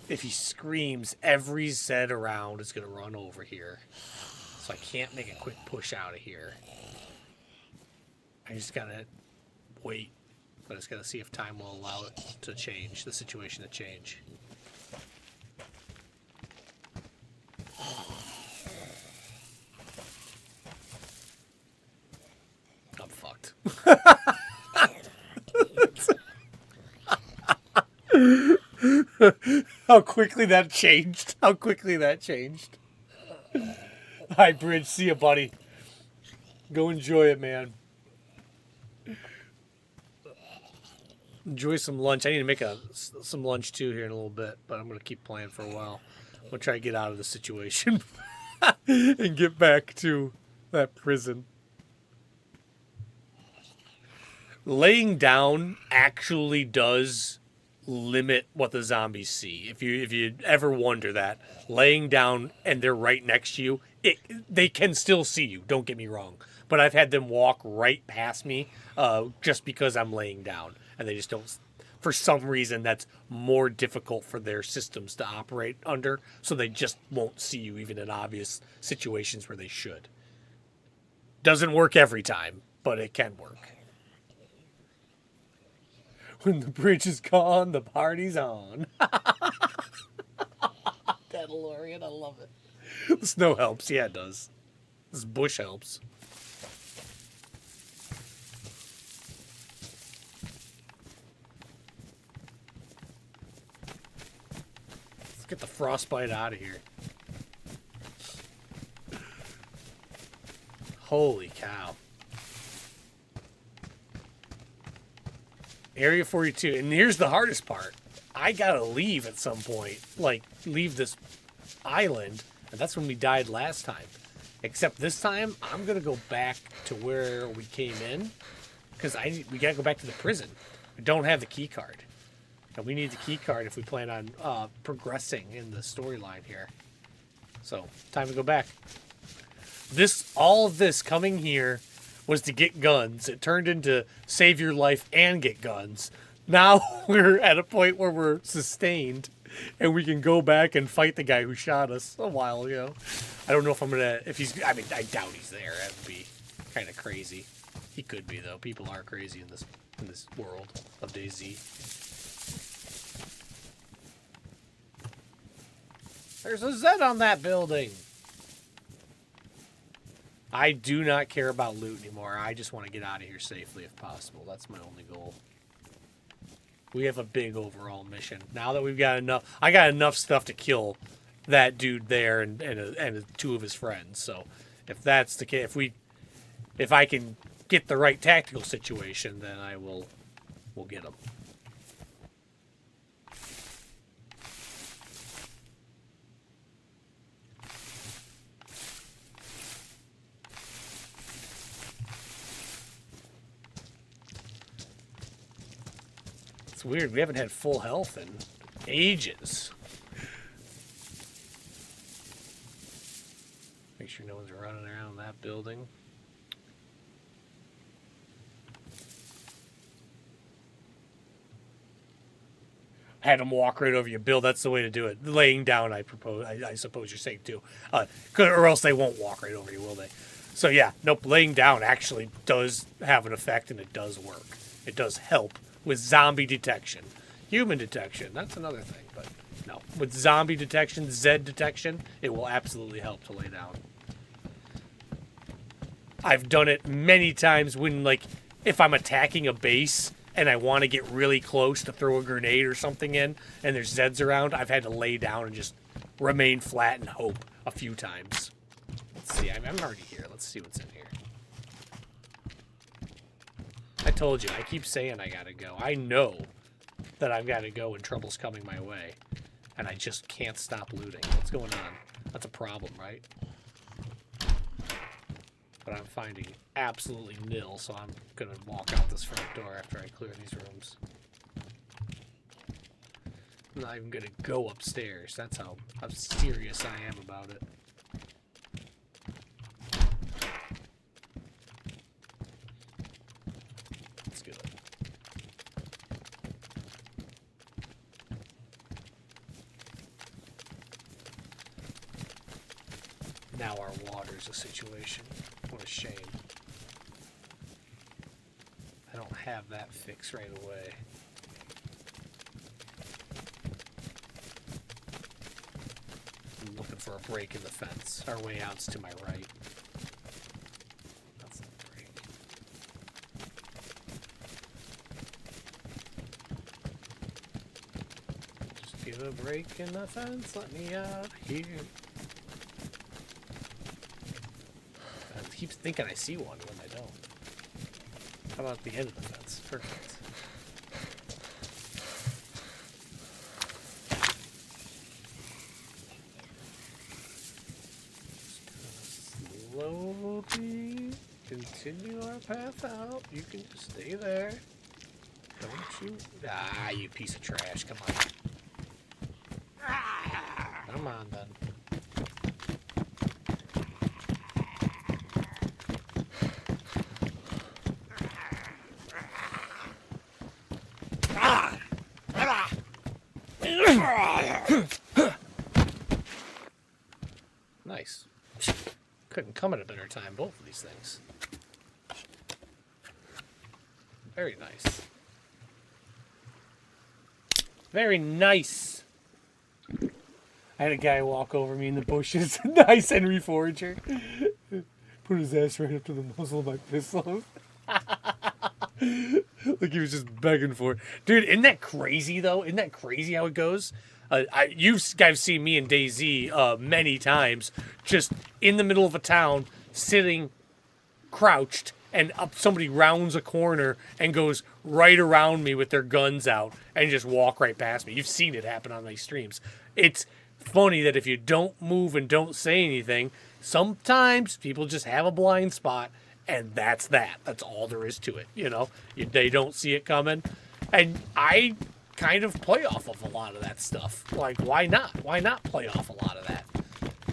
If he screams, every Zed around is going to run over here. So I can't make a quick push out of here. I just got to wait. But I just got to see if time will allow it to change, the situation to change. I'm fucked. How quickly that changed. How quickly that changed. Hi, Bridge. See ya, buddy. Go enjoy it, man. Enjoy some lunch. I need to make some lunch, too, here in a little bit. But I'm going to keep playing for a while. I'm going to try to get out of the situation. And get back to that prison. Laying down actually does limit what the zombies see. If you ever wonder that, laying down and they're right next to you, they can still see you. Don't get me wrong, but I've had them walk right past me just because I'm laying down, and they just don't. For some reason, that's more difficult for their systems to operate under, so they just won't see you even in obvious situations where they should. Doesn't work every time, but it can work. When the bridge is gone, the party's on. That DeLorean, I love it. The snow helps. Yeah, it does. This bush helps. get the frostbite out of here. Holy cow. Area 42. And here's the hardest part. I gotta leave at some point. Like, leave this island. And that's when we died last time. Except this time, I'm gonna go back to where we came in. Because we gotta go back to the prison. We don't have the key card. And we need the key card if we plan on progressing in the storyline here. So, time to go back. All of this coming here was to get guns. It turned into save your life and get guns. Now we're at a point where we're sustained and we can go back and fight the guy who shot us a while ago. I don't know if I'm gonna, I doubt he's there. That would be kind of crazy. He could be though. People are crazy in this world of DayZ. There's a Z on that building. I do not care about loot anymore. I just want to get out of here safely if possible. That's my only goal. We have a big overall mission. Now that we've got enough... I got enough stuff to kill that dude there and two of his friends. So if that's the case... If I can get the right tactical situation, then we'll get them. It's weird. We haven't had full health in ages. Make sure no one's running around that building. Had them walk right over you, Bill. That's the way to do it. Laying down, I suppose you're saying too, or else they won't walk right over you, will they? So yeah, nope. Laying down actually does have an effect, and it does work. It does help with zombie detection. Human detection, that's another thing, but no. With zombie detection, Z detection, it will absolutely help to lay down. I've done it many times when, like, if I'm attacking a base and I want to get really close to throw a grenade or something in, and there's Zeds around, I've had to lay down and just remain flat and hope a few times. Let's see, I'm already here. Let's see what's in here. I told you, I keep saying I gotta go. I know that I've got to go and trouble's coming my way. And I just can't stop looting. What's going on? That's a problem, right? But I'm finding absolutely nil, so I'm gonna walk out this front door after I clear these rooms. I'm not even gonna go upstairs. That's how serious I am about it. Let's get it. Now our water's a situation. What a shame. I don't have that fixed right away. I'm looking for a break in the fence. Our way out's to my right. That's not a break. Just give a break in the fence. Let me out here. I keep thinking I see one when I don't. How about the end of the fence? Perfect. Slowly continue our path out. You can just stay there. Don't you? Ah, you piece of trash. Come on. Come on, then. Nice. Couldn't come at a better time, both of these things. Very nice. Very nice. I had a guy walk over me in the bushes. Nice Henry Forager. Put his ass right up to the muzzle of my pistol. Like he was just begging for it. Dude, isn't that crazy, though? Isn't that crazy how it goes? You guys seen me in DayZ many times, just in the middle of a town, sitting crouched, and somebody rounds a corner and goes right around me with their guns out and just walk right past me. You've seen it happen on these streams. It's funny that if you don't move and don't say anything, sometimes people just have a blind spot, and that's that. That's all there is to it. They don't see it coming. And I kind of play off of a lot of that stuff. Like, why not? Why not play off a lot of that?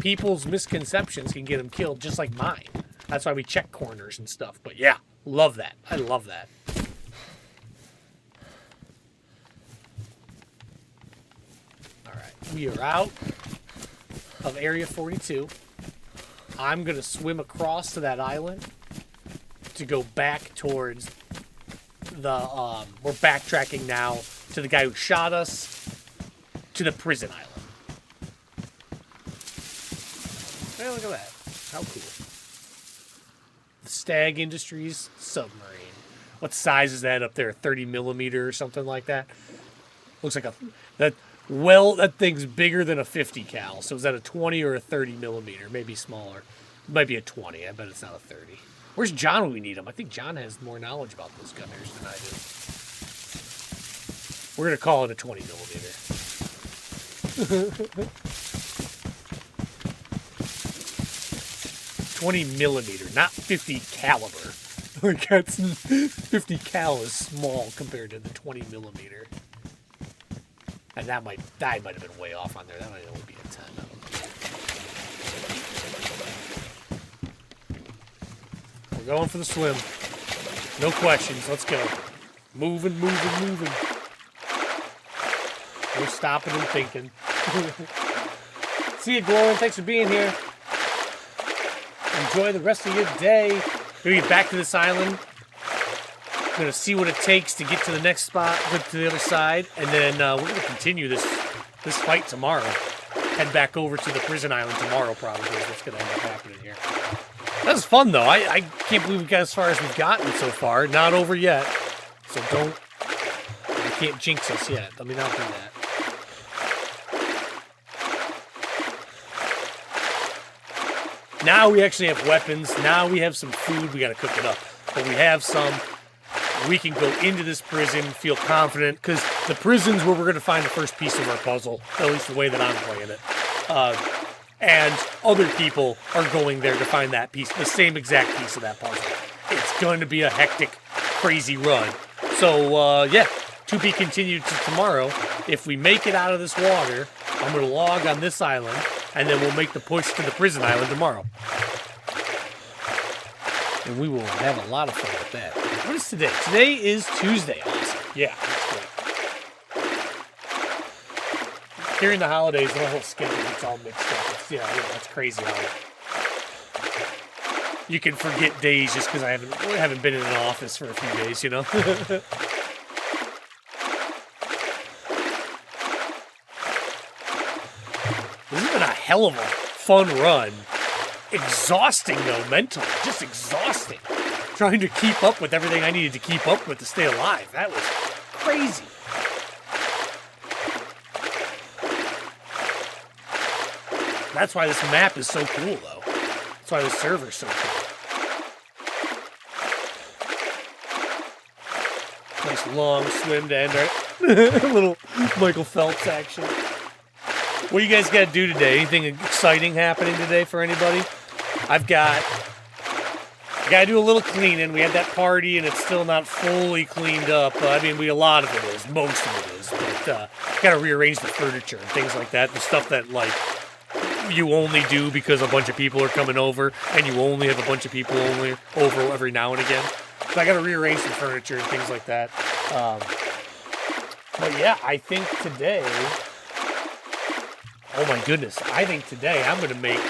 People's misconceptions can get them killed just like mine. That's why we check corners and stuff. But yeah, love that. I love that. All right, we are out of Area 42. I'm going to swim across to that island to go back towards the, we're backtracking now to the guy who shot us, to the prison island. Hey, look at that. How cool. The Stag Industries submarine. What size is that up there? 30 millimeter or something like that? Looks like that thing's bigger than a 50 cal. So is that a 20 or a 30 millimeter? Maybe smaller. It might be a 20. I bet it's not a 30. Where's John when we need him? I think John has more knowledge about those gunners than I do. We're going to call it a 20 millimeter. 20 millimeter, not 50 caliber. Like, that's 50 cal is small compared to the 20 millimeter. And that might have been way off on there. That might only be a 10. I don't know. We're going for the swim. No questions. Let's go. Moving. No stopping and thinking. See you, Glorin. Thanks for being here. Enjoy the rest of your day. We're going to get back to this island. We're going to see what it takes to get to the next spot, get to the other side, and then we're going to continue this fight tomorrow. Head back over to the prison island tomorrow, probably, is what's going to end up happening here. That was fun, though. I can't believe we got as far as we've gotten so far. Not over yet. So I can't jinx us yet. Let me not do that. Now we actually have weapons. Now we have some food. We got to cook it up. But we have some. We can go into this prison, feel confident, because the prison's where we're going to find the first piece of our puzzle, at least the way that I'm playing it. And other people are going there to find that piece, the same exact piece of that puzzle. It's going to be a hectic, crazy run. So, yeah, to be continued to tomorrow. If we make it out of this water, I'm going to log on this island, and then we'll make the push to the prison island tomorrow. And we will have a lot of fun with that. What is today? Today is Tuesday. Awesome. Yeah, that's great. During the holidays, the whole schedule gets all mixed up. That's crazy how you can forget days just because I haven't been in an office for a few days, you know? This has been a hell of a fun run. Exhausting, though, mentally. Just exhausting. Trying to keep up with everything I needed to keep up with to stay alive. That was crazy. That's why this map is so cool, though. That's why the server's so cool. Nice long swim to end, right? A little Michael Phelps action. What do you guys got to do today? Anything exciting happening today for anybody? I got to do a little cleaning. We had that party, and it's still not fully cleaned up. A lot of it is. Most of it is. But got to rearrange the furniture and things like that. The stuff that, like, you only do because a bunch of people are coming over, and you only have a bunch of people only over every now and again. So I got to rearrange some furniture and things like that. But yeah, I think today... Oh my goodness! I think today I'm going to make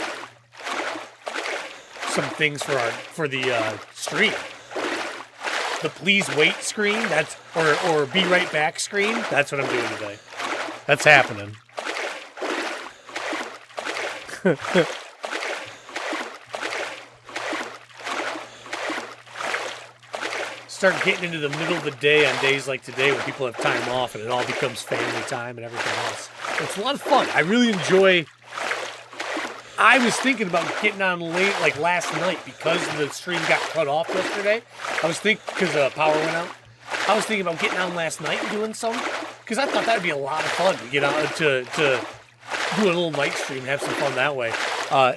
some things for the stream. The please wait screen. That's or be right back screen. That's what I'm doing today. That's happening. Start getting into the middle of the day on days like today when people have time off and it all becomes family time and everything else. It's a lot of fun. I really enjoy. I was thinking about getting on late, like last night, because the stream got cut off yesterday. I was thinking, because power went out. I was thinking about getting on last night and doing some, because I thought that'd be a lot of fun to get out to do a little night stream and have some fun that way.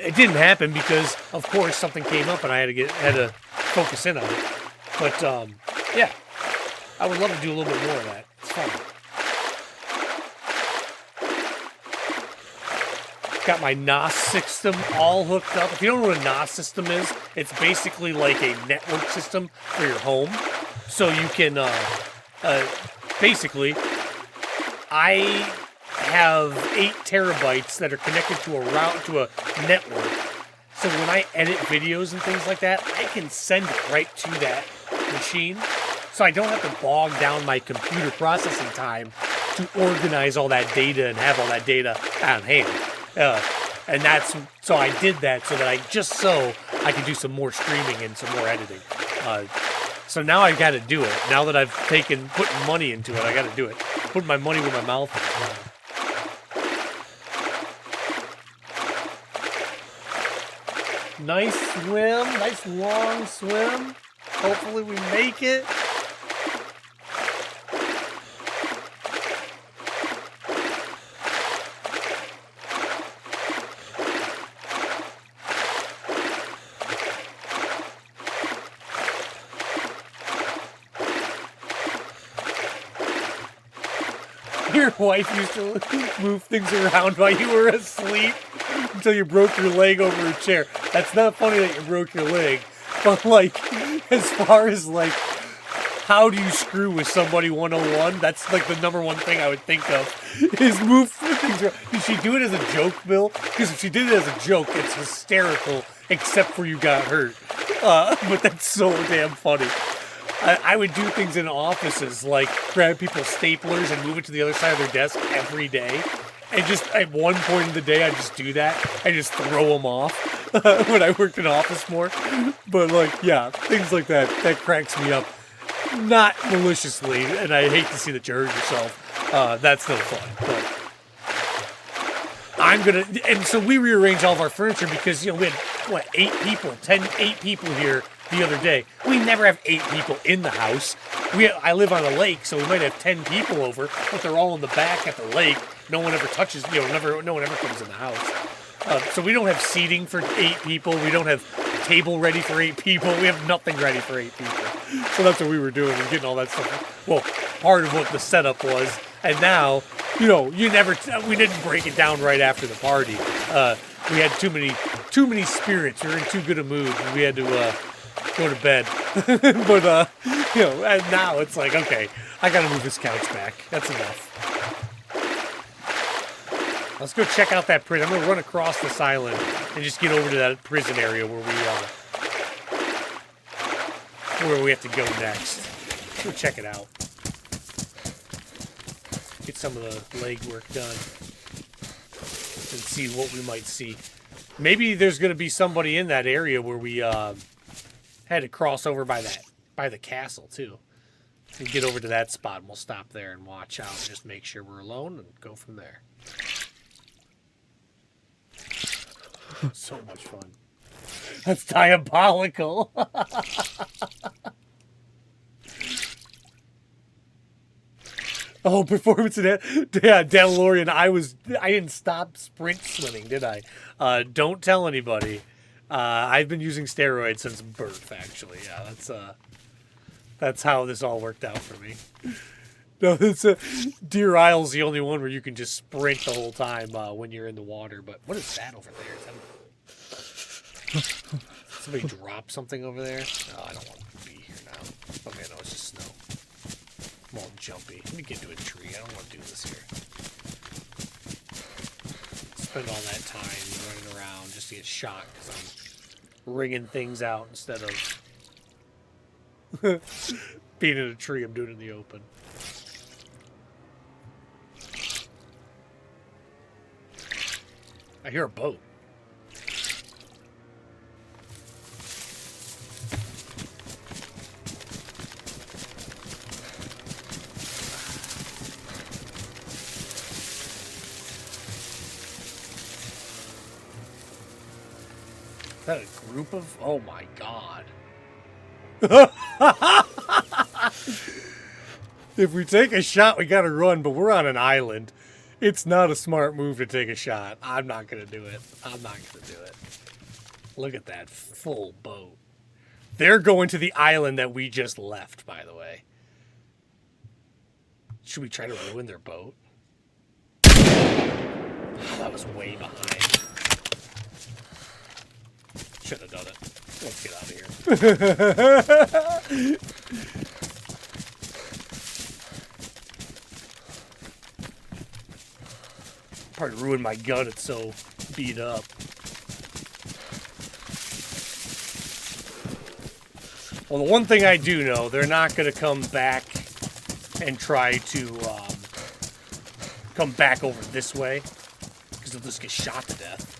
It didn't happen because, of course, something came up and I had to focus in on it. But yeah, I would love to do a little bit more of that. It's fun. Got my NOS system all hooked up. If you don't know what a NOS system is, it's basically like a network system for your home. So you can, basically, I have 8 terabytes that are connected to a network. So when I edit videos and things like that, I can send it right to that machine. So I don't have to bog down my computer processing time to organize all that data and have all that data on hand. And so I did that so that I could do some more streaming and some more editing. So now I got to do it. Now that I've put money into it, I got to do it. Put my money where my mouth is. Nice swim, nice long swim. Hopefully we make it. Your wife used to move things around while you were asleep until you broke your leg over a chair. That's not funny that you broke your leg, but like, as far as like, how do you screw with somebody 101? That's like the number one thing I would think of, is move things around. Did she do it as a joke, Bill? Because if she did it as a joke, it's hysterical, except for you got hurt. But that's so damn funny. I would do things in offices, like grab people's staplers and move it to the other side of their desk every day. And just at one point in the day, I'd just do that and just throw them off when I worked in office more. But like, yeah, things like that cracks me up. Not maliciously, and I hate to see that you hurt yourself. That's no fun. But and so we rearranged all of our furniture because, we had, 8 people here the other day. We never have 8 people in the house. I live on a lake, so we might have 10 people over, but they're all in the back at the lake. No one ever touches, no one ever comes in the house. So we don't have seating for 8 people. We don't have table ready for 8 people. We have nothing ready for 8 people. So that's what we were doing, was getting all that stuff. Well, part of what the setup was. And now, we didn't break it down right after the party. We had too many spirits. We were in too good a mood, and we had to go to bed. But and now it's like, okay, I gotta move this couch back. That's enough. Let's go check out that prison. I'm gonna run across this island and just get over to that prison area where we have to go next. Let's go check it out. Get some of the leg work done and see what we might see. Maybe there's gonna be somebody in that area where we had to cross over by the castle too. And get over to that spot, and we'll stop there and watch out and just make sure we're alone and go from there. So much fun. That's diabolical. Oh, performance in that. Yeah, Dandalorian, I didn't stop sprint swimming, did I? Don't tell anybody. I've been using steroids since birth, actually. Yeah, that's how this all worked out for me. No, Deerisle's the only one where you can just sprint the whole time when you're in the water. But what is that over there? Somebody drop something over there? Oh, I don't want to be here now. Okay, no, it's just snow. I'm all jumpy. Let me get to a tree. I don't want to do this here. Spend all that time running around just to get shot because I'm wringing things out instead of being in a tree. I'm doing it in the open. I hear a boat. that a group of? Oh my god. If we take a shot, we gotta run, but we're on an island. It's not a smart move to take a shot. I'm not gonna do it. I'm not gonna do it. Look at that full boat. They're going to the island that we just left, by the way. Should we try to ruin their boat? Oh, that was way behind. Should have done it. Let's get out of here. Probably ruined my gun. It's so beat up. Well, the one thing I do know, they're not going to come back and try to come back over this way, because they'll just get shot to death.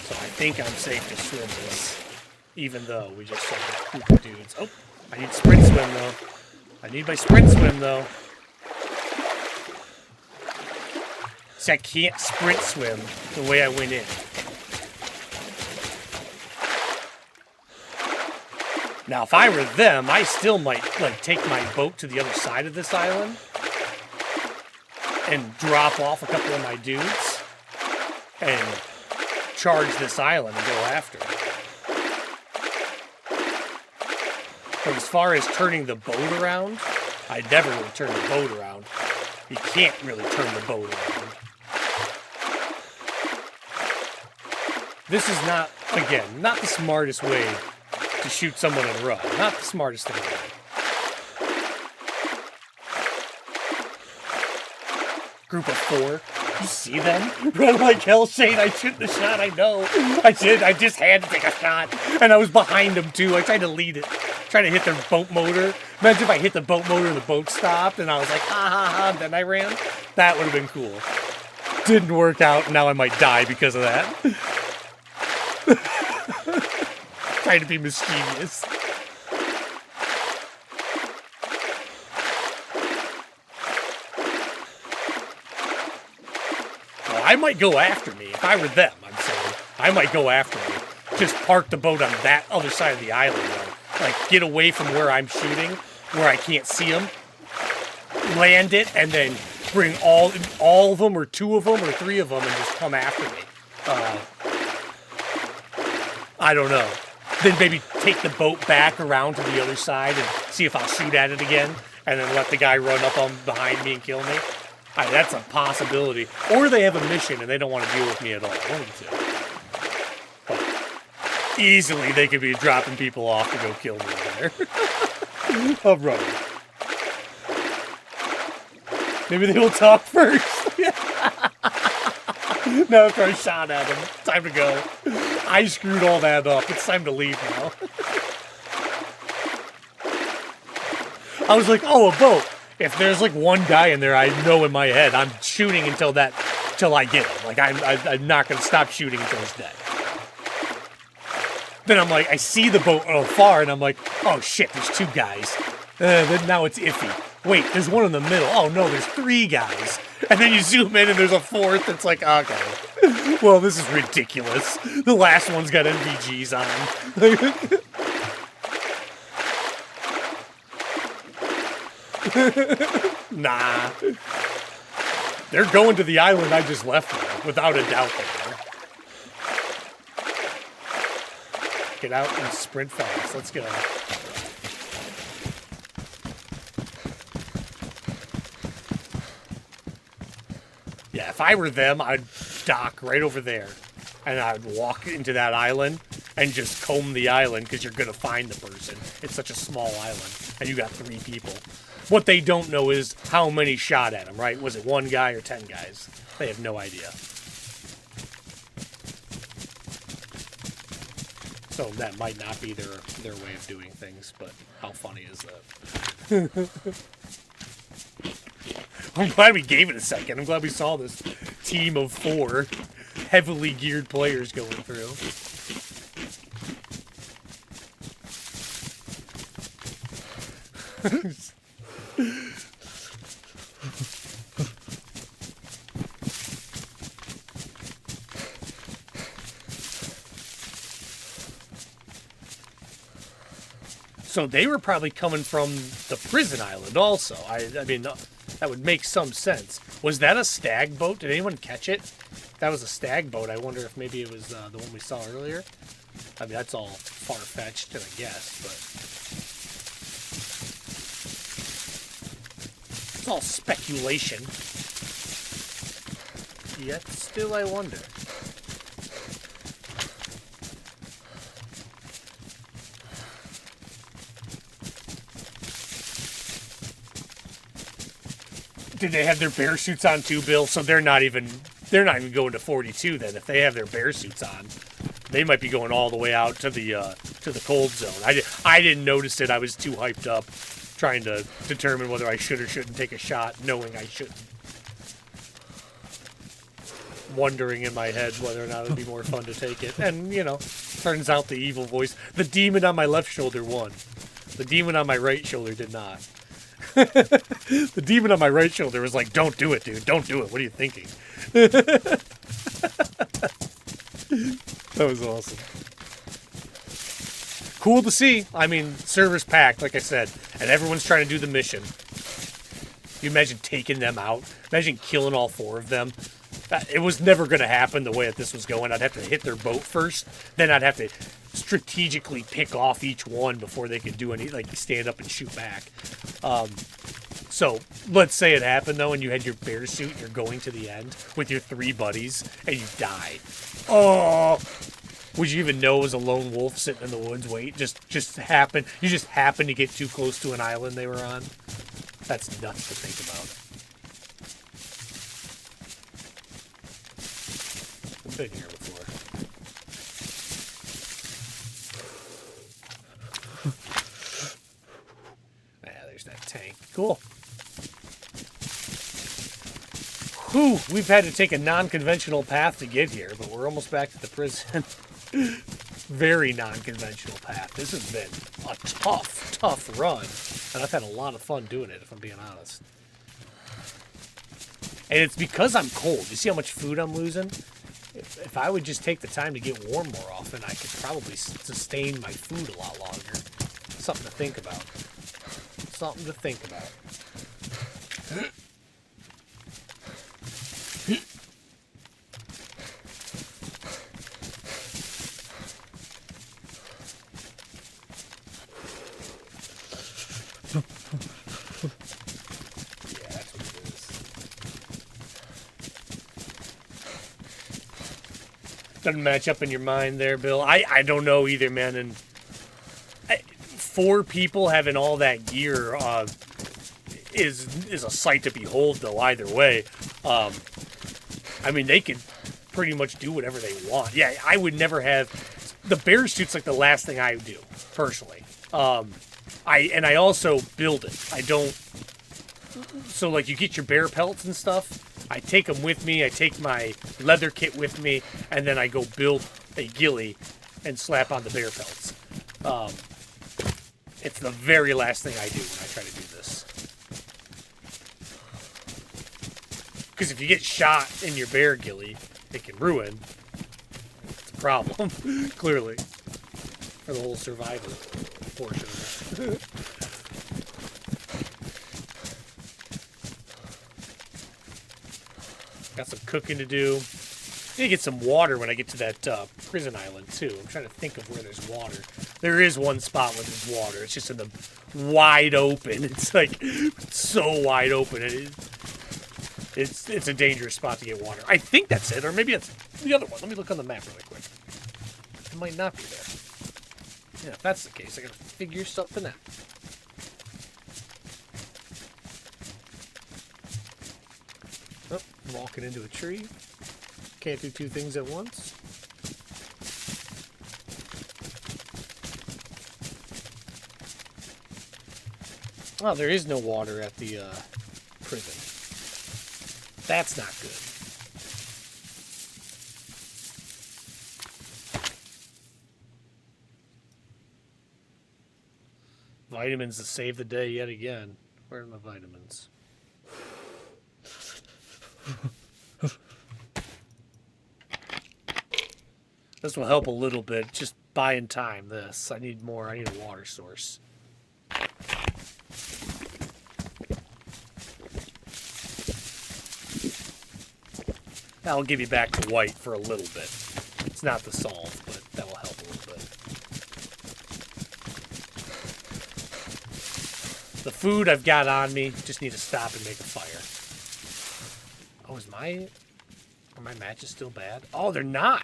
So I think I'm safe to swim this, even though we just saw a group of dudes. Oh, I need sprint swim, though. I need my sprint swim, though. See, I can't sprint swim the way I went in. Now, if I were them, I still might, like, take my boat to the other side of this island and drop off a couple of my dudes and charge this island and go after it. But as far as turning the boat around, I never really turn the boat around. You can't really turn the boat around. This is not, again, not the smartest way to shoot someone and run. Not the smartest thing to do. Group of 4. You see them? Run like hell, Shane. I shouldn't have shot. I know. I did. I just had to take a shot. And I was behind them, too. I tried to lead it. Tried to hit their boat motor. Imagine if I hit the boat motor and the boat stopped and I was like, ha ha ha, and then I ran. That would have been cool. Didn't work out. Now I might die because of that. Trying to be mischievous. Well, I might go after me. If I were them, I'm saying. I might go after me. Just park the boat on that other side of the island, though. Like, get away from where I'm shooting, where I can't see them. Land it, and then bring all of them, or 2 of them, or 3 of them, and just come after me. I don't know. Then maybe take the boat back around to the other side and see if I'll shoot at it again, and then let the guy run up on behind me and kill me. That's a possibility. Or they have a mission and they don't want to deal with me at all. One of the 2. But easily they could be dropping people off to go kill me there. I'm running. Maybe they will talk first. No, after I shot at them. Time to go. I screwed all that up. It's time to leave now. I was like, oh, a boat. If there's like one guy in there, I know in my head, I'm shooting until I get him. Like, I'm not going to stop shooting until he's dead. Then I'm like, I see the boat afar, and I'm like, oh shit, there's 2 guys. Then now it's iffy. Wait, there's one in the middle. Oh no, there's 3 guys. And then you zoom in and there's a 4th. It's like, okay. Well, this is ridiculous. The last one's got NVGs on. Nah. They're going to the island I just left now, without a doubt they are. Get out and sprint fast. Let's go. Yeah, if I were them, I'd dock right over there. And I'd walk into that island and just comb the island because you're going to find the person. It's such a small island. And you got 3 people. What they don't know is how many shot at them, right? Was it 1 guy or 10 guys? They have no idea. So that might not be their way of doing things, but how funny is that? I'm glad we gave it a second. I'm glad we saw this team of 4 heavily geared players going through. So they were probably coming from the prison island also. I mean, that would make some sense. Was that a stag boat? Did anyone catch it? If that was a stag boat, I wonder if maybe it was the one we saw earlier. I mean, that's all far-fetched, I guess, but... It's all speculation. Yet still I wonder. Did they have their bear suits on too, Bill? So they're not even going to 42 then. If they have their bear suits on, they might be going all the way out to the cold zone. I didn't notice it. I was too hyped up, trying to determine whether I should or shouldn't take a shot, knowing I shouldn't. Wondering in my head whether or not it'd be more fun to take it. And, you know, turns out the evil voice, the demon on my left shoulder won. The demon on my right shoulder did not. The demon on my right shoulder was like, don't do it, dude. Don't do it. What are you thinking? That was awesome. Cool to see. I mean, server's packed, like I said, and everyone's trying to do the mission. You imagine taking them out? Imagine killing all 4 of them? It was never going to happen the way that this was going. I'd have to hit their boat first. Then I'd have to strategically pick off each one before they could do any, like, stand up and shoot back. So let's say it happened, though, and you had your bear suit and you're going to the end with your 3 buddies and you die. Oh, would you even know it was a lone wolf sitting in the woods? Wait, just happened. You just happened to get too close to an island they were on. That's nuts to think about. I've been here before. There's that tank. Cool. Whew, we've had to take a non-conventional path to get here, but we're almost back to the prison. Very non-conventional path. This has been a tough run, and I've had a lot of fun doing it, if I'm being honest. And it's because I'm cold. You see how much food I'm losing? If I would just take the time to get warm more often, I could probably sustain my food a lot longer. Something to think about. Something to think about. Doesn't match up in your mind there, Bill. I don't know either, man. And 4 people having all that gear is a sight to behold, though. Either way, I mean, they can pretty much do whatever they want. Yeah, I would never have the bear suit's like the last thing I would do personally. I also build it. I don't. So like you get your bear pelts and stuff. I take them with me, I take my leather kit with me, and then I go build a ghillie and slap on the bear pelts. It's the very last thing I do when I try to do this. Because if you get shot in your bear ghillie, it can ruin. It's a problem, clearly, for the whole survival portion of it. Got some cooking to do. I need to get some water when I get to that prison island, too. I'm trying to think of where there's water. There is one spot where there's water. It's just in the wide open. It's like so wide open. It's a dangerous spot to get water. I think that's it, or maybe it's the other one. Let me look on the map really quick. It might not be there. Yeah, if that's the case, I gotta figure something out. Oh, I'm walking into a tree. Can't do 2 things at once. Oh, there is no water at the prison. That's not good. Vitamins to save the day yet again. Where are my vitamins? This will help a little bit. Just buying time, this. I need more. I need a water source. That'll give you back to white for a little bit. It's not the solve, but that will help a little bit. The food I've got on me, just need to stop and make a fire. Oh, are my matches still bad? Oh, they're not!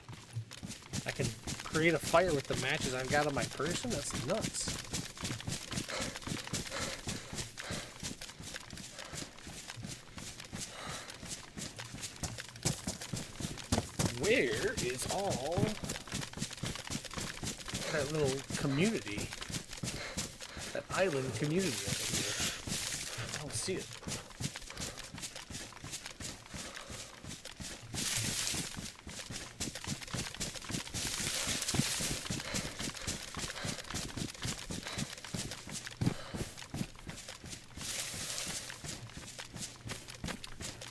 I can create a fire with the matches I've got on my person? That's nuts. Where is all that little community? That island community over here? I don't see it.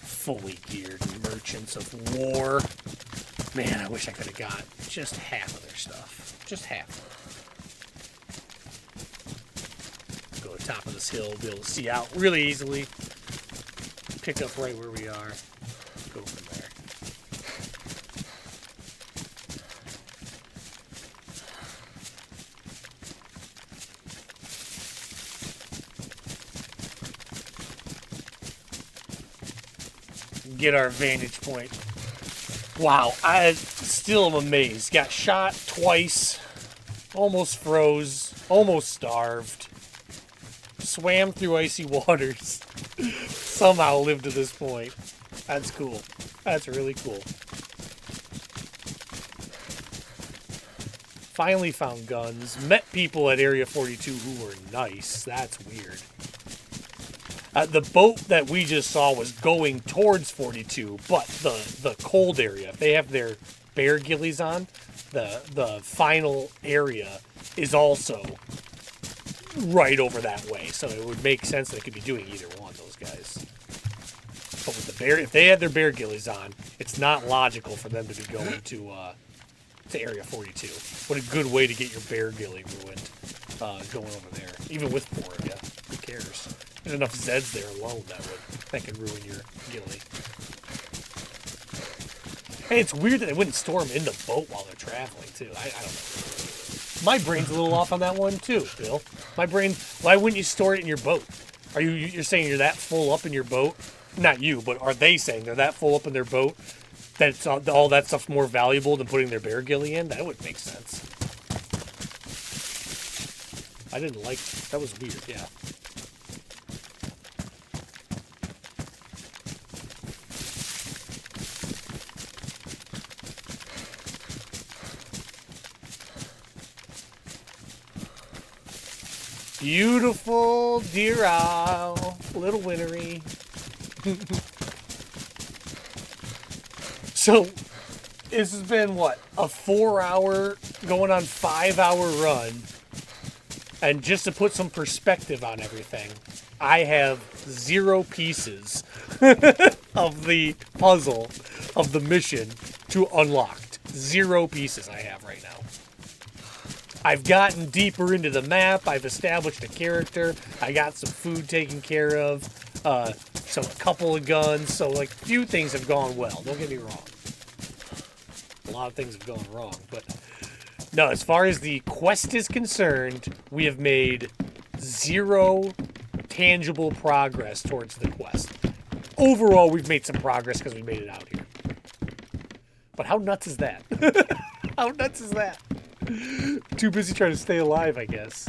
Fully geared merchants of war. Man, I wish I could have got just half of their stuff. Just half. Go to the top of this hill, be able to see out really easily. Pick up right where we are. Go from there. Get our vantage point. Wow, I still am amazed. Got shot twice, almost froze, almost starved, swam through icy waters, somehow lived to this point. That's cool. That's really cool. Finally found guns, met people at Area 42 who were nice. That's weird. The boat that we just saw was going towards 42, but the cold area, if they have their bear gillies on, the final area is also right over that way. So it would make sense they could be doing either one, those guys. But with the bear, if they had their bear gillies on, it's not logical for them to be going to Area 42. What a good way to get your bear gilly ruined, going over there. Even with 4 of you, who cares? There's enough Zeds there alone that could ruin your gilly. Hey, it's weird that they wouldn't store them in the boat while they're traveling, too. I don't know. My brain's a little off on that one, too, Bill. My brain, why wouldn't you store it in your boat? You're saying you're that full up in your boat? Not you, but are they saying they're that full up in their boat that it's all that stuff's more valuable than putting their bear gilly in? That would make sense. I didn't like, that was weird, yeah. Beautiful Deerisle, a little wintry. So, this has been what, a 4-hour, going on 5-hour run. And just to put some perspective on everything, I have 0 pieces of the puzzle, of the mission, to unlocked. 0 pieces I have right now. I've gotten deeper into the map. I've established a character. I got some food taken care of. A couple of guns. So, like, few things have gone well. Don't get me wrong. A lot of things have gone wrong. But, no, as far as the quest is concerned, we have made 0 tangible progress towards the quest. Overall, we've made some progress because we made it out here. But how nuts is that? How nuts is that? Too busy trying to stay alive, I guess.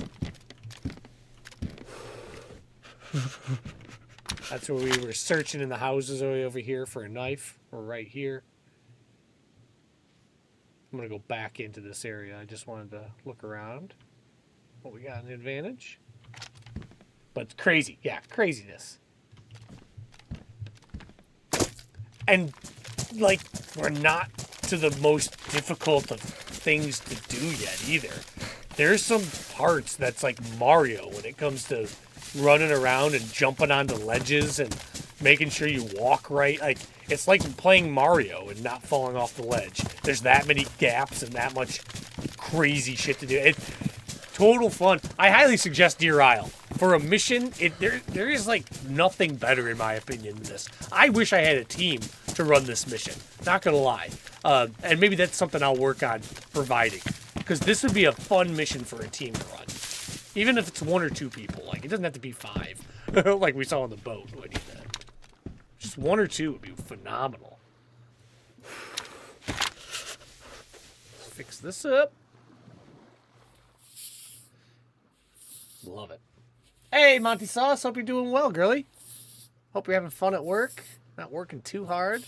That's where we were searching in the houses over here for a knife. We're right here. I'm going to go back into this area. I just wanted to look around. What we got an advantage. But it's crazy. Yeah, craziness. And, like, we're not to the most difficult of things to do yet either. There's some parts that's like Mario when it comes to running around and jumping onto ledges and making sure you walk right. Like, it's like playing Mario and not falling off the ledge. There's that many gaps and that much crazy shit to do. It's total fun. I highly suggest Deerisle. For a mission, there is like nothing better in my opinion than this. I wish I had a team to run this mission. Not gonna lie. And maybe that's something I'll work on providing. Because this would be a fun mission for a team to run. Even if it's 1 or 2 people. Like, it doesn't have to be 5. Like we saw on the boat. I need that. Just 1 or 2 would be phenomenal. Let's fix this up. Love it. Hey, Monty Sauce. Hope you're doing well, girly. Hope you're having fun at work. Not working too hard.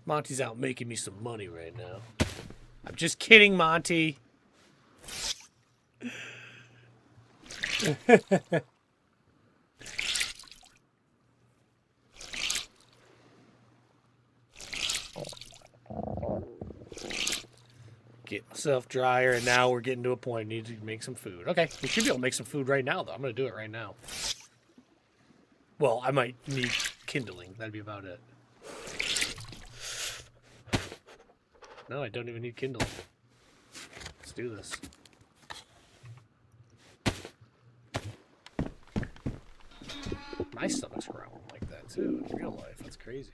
Monty's out making me some money right now. I'm just kidding, Monty. Get myself drier, and now we're getting to a point. I need to make some food. Okay, we should be able to make some food right now, though. I'm going to do it right now. Well, I might need kindling. That'd be about it. No, I don't even need kindling. Let's do this. My stomach's growling like that, too, in real life. That's crazy.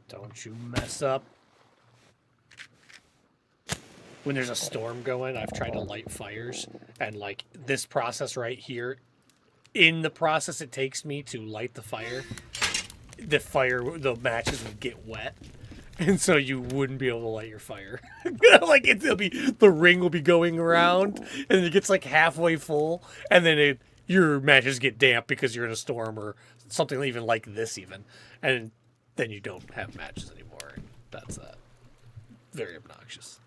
Don't you mess up. When there's a storm going, I've tried to light fires, and, like, this process right here, in the process it takes me to light the matches would get wet, and so you wouldn't be able to light your fire. Like, the ring will be going around, and it gets like halfway full, and then your matches get damp because you're in a storm or something even like this even, and then you don't have matches anymore, and that's very obnoxious.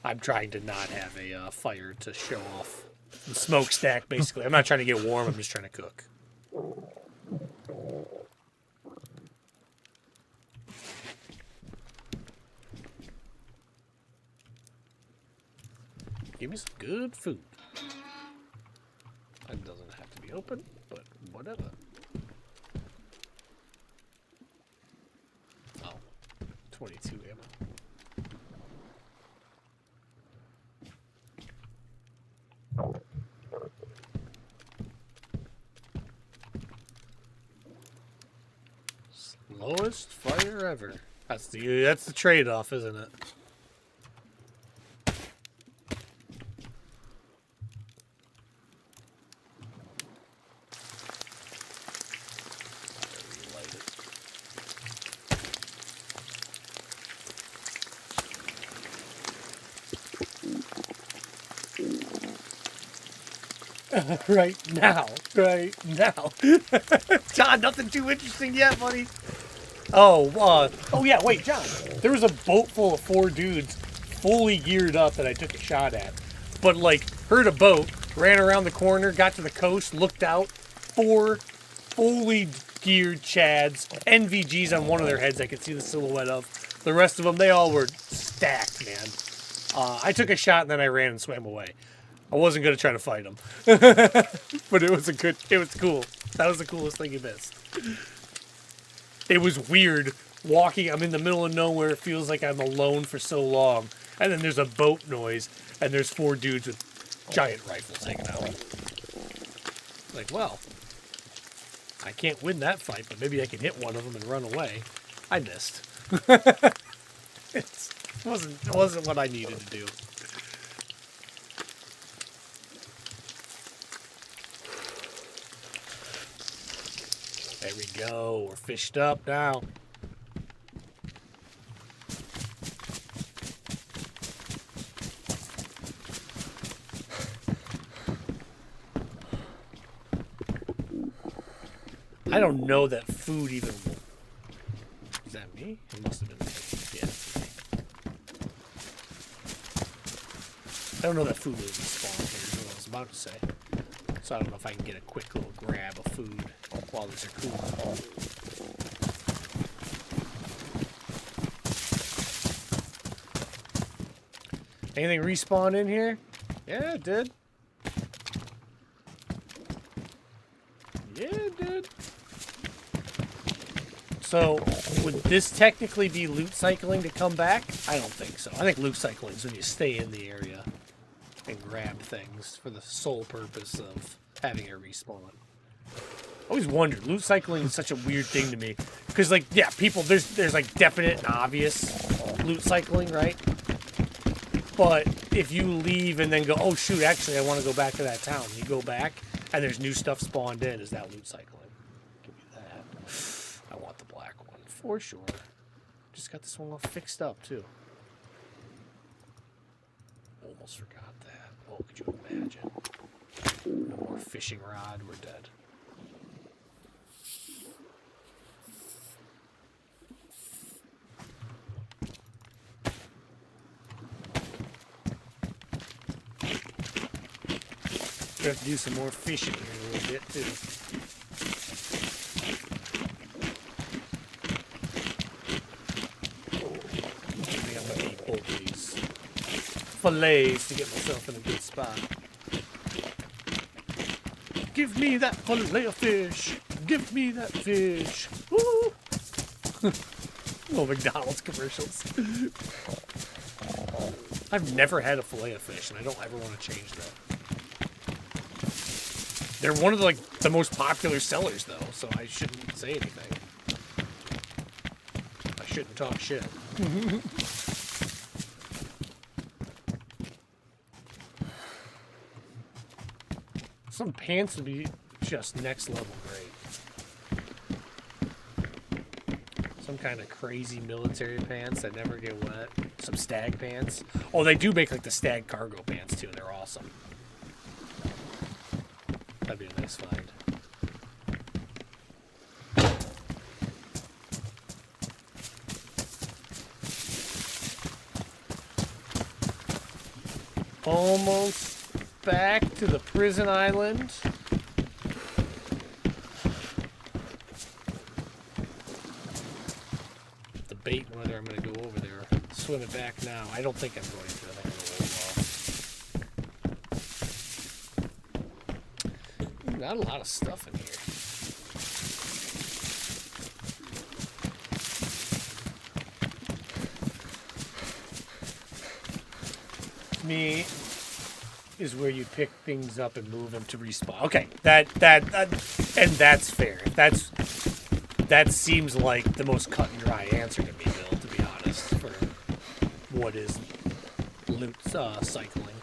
I'm trying to not have a fire to show off the smokestack, basically. I'm not trying to get warm, I'm just trying to cook. Give me some good food. It doesn't have to be open, but whatever. Oh, 22 ammo. Slowest fire ever. That's the trade-off, isn't it? Right now. John, nothing too interesting yet, buddy. Oh yeah, wait, John. There was a boat full of 4 dudes fully geared up that I took a shot at. But, like, heard a boat, ran around the corner, got to the coast, looked out, 4 fully geared Chads, NVGs on one of their heads I could see the silhouette of. The rest of them, they all were stacked, man. I took a shot and then I ran and swam away. I wasn't going to try to fight him. But it was cool. That was the coolest thing you missed. It was weird walking. I'm in the middle of nowhere. It feels like I'm alone for so long. And then there's a boat noise. And there's 4 dudes with giant rifles hanging out. Like, well, I can't win that fight, but maybe I can hit one of them and run away. I missed. It wasn't what I needed to do. There we go. We're fished up now. I don't know that food even will... Is that me? It must have been me. Yeah. I don't know that food will even spawn here, is what I was about to say. So I don't know if I can get a quick little grab of food while these are cooling. Anything respawn in here? Yeah, it did. Yeah, it did. So, would this technically be loot cycling to come back? I don't think so. I think loot cycling is when you stay in the area and grab things for the sole purpose of having it respawn. I always wondered, loot cycling is such a weird thing to me. Because, like, yeah, people, there's like, definite and obvious loot cycling, right? But if you leave and then go, oh, shoot, actually, I want to go back to that town. You go back, and there's new stuff spawned in. Is that loot cycling? Give me that. I want the black one, for sure. Just got this one all fixed up, too. Almost forgot that. Oh, could you imagine? No more fishing rod. We're dead. We have to do some more fishing here in a little bit, too. I think I'm going to eat both of these fillets to get myself in a good spot. Give me that fillet of fish. Give me that fish. Woo! Little McDonald's commercials. I've never had a fillet of fish, and I don't ever want to change that. They're one of the most popular sellers, though, so I shouldn't say anything. I shouldn't talk shit. Some pants would be just next level great. Some kind of crazy military pants that never get wet. Some stag pants. Oh, they do make like the stag cargo pants too. They're awesome. That'd be a nice find. Almost back to the prison island. Debate whether I'm going to go over there or swim it back now. I don't think I'm going to. I think I'm going to hold off. Not a lot of stuff in here. Me is where you pick things up and move them to respawn. Okay, and that's fair. That seems like the most cut and dry answer to me, Bill, to be honest, for what is loot cycling.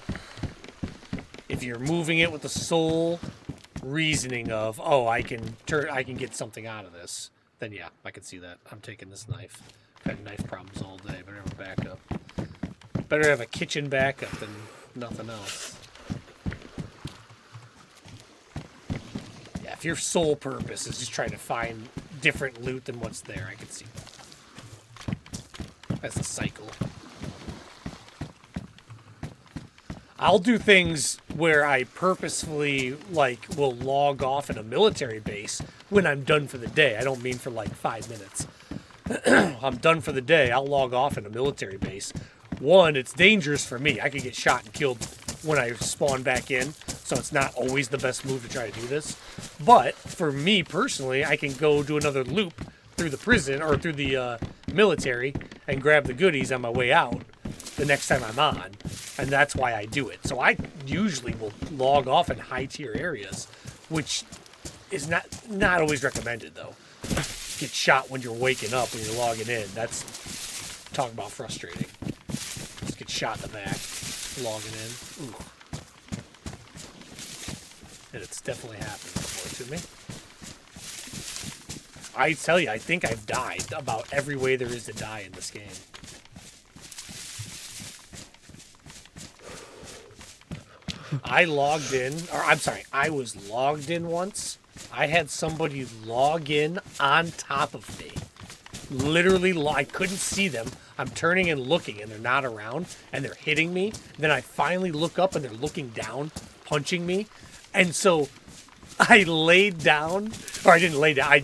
If you're moving it with the sole reasoning of, oh, I can get something out of this, then yeah, I can see that. I'm taking this knife. I've had knife problems all day. Better have a backup. Better have a kitchen backup than nothing else. Yeah, if your sole purpose is just trying to find different loot than what's there, I can see that. That's a cycle. I'll do things where I purposefully, will log off in a military base when I'm done for the day. I don't mean for, 5 minutes. I'm done for the day. I'll log off in a military base. One, it's dangerous for me. I could get shot and killed when I spawn back in, so it's not always the best move to try to do this. But for me personally, I can go do another loop through the prison or through the military and grab the goodies on my way out the next time I'm on, and that's why I do it. So I usually will log off in high tier areas, which is not always recommended though. Get shot when you're waking up when you're logging in. That's talk about frustrating. Just get shot in the back logging in. Ooh. And it's definitely happened before to me. I tell you, I think I've died about every way there is to die in this game. I logged in, or I'm sorry, I was logged in once. I had somebody log in on top of me. Literally, I couldn't see them. I'm turning and looking, and they're not around, and they're hitting me. Then I finally look up, and they're looking down, punching me. And so I laid down, or I didn't lay down.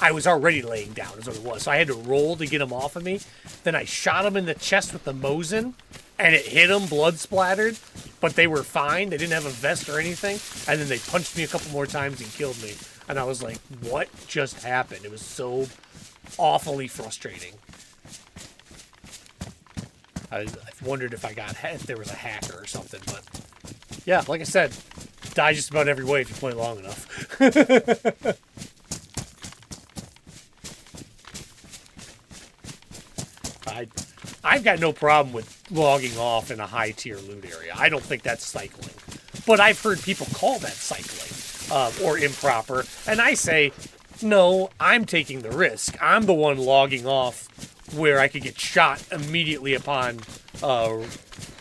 I was already laying down, is what it was. So I had to roll to get him off of me. Then I shot him in the chest with the Mosin, and it hit him, blood splattered. But they were fine. They didn't have a vest or anything. And then they punched me a couple more times and killed me. And I was like, what just happened? It was so awfully frustrating. I wondered if there was a hacker or something, but yeah, like I said, die just about every way if you play long enough. I've got no problem with logging off in a high tier loot area. I don't think that's cycling, but I've heard people call that cycling or improper, and I say, no, I'm taking the risk. I'm the one logging off where I could get shot immediately upon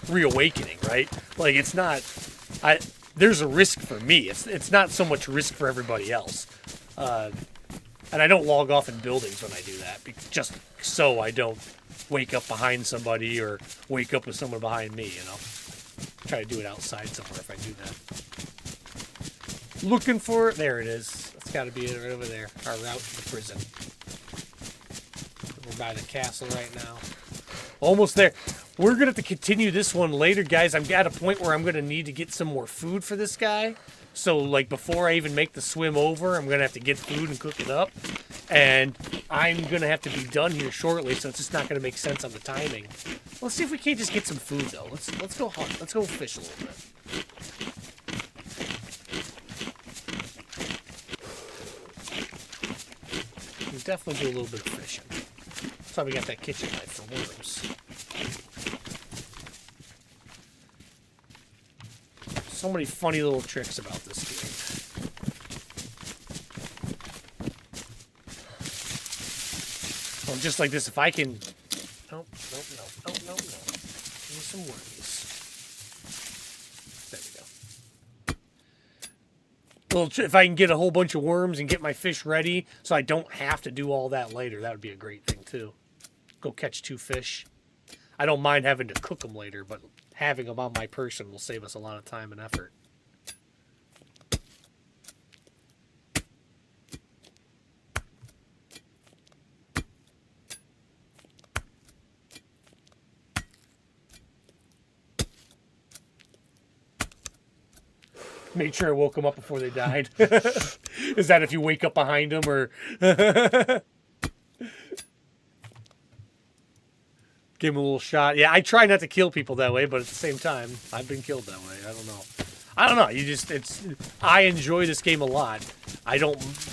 reawakening, right? Like, it's not... there's a risk for me. It's not so much risk for everybody else. And I don't log off in buildings when I do that, just so I don't wake up behind somebody or wake up with someone behind me, you know? Try to do it outside somewhere if I do that. Looking for it. There it is. That's got to be it right over there. Our route to the prison. We're by the castle right now. Almost there. We're going to have to continue this one later, guys. I'm at a point where I'm going to need to get some more food for this guy. So, like, before I even make the swim over, I'm going to have to get food and cook it up. And I'm going to have to be done here shortly, so it's just not going to make sense on the timing. Let's see if we can't just get some food, though. Let's go hunt. Let's go fish a little bit. We definitely do a little bit of fishing. That's why we got that kitchen knife for worms. So many funny little tricks about this game. Well, just like this, if I can... Nope. Give me some wormies. There we go. If I can get a whole bunch of worms and get my fish ready so I don't have to do all that later, that would be a great thing, too. Go catch 2 fish. I don't mind having to cook them later, but having them on my person will save us a lot of time and effort. Made sure I woke them up before they died. Is that if you wake up behind them or... Give him a little shot. Yeah, I try not to kill people that way, but at the same time, I've been killed that way. I don't know. I enjoy this game a lot.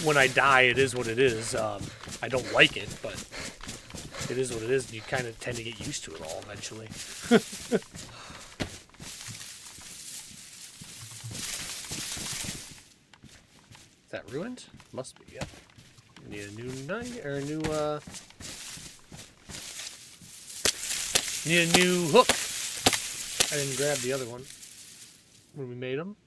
When I die, it is what it is. I don't like it, but it is what it is. And you kind of tend to get used to it all eventually. Is that ruined? Must be, yeah. Need a new knife, or a new, need a new hook. I didn't grab the other one when we made them.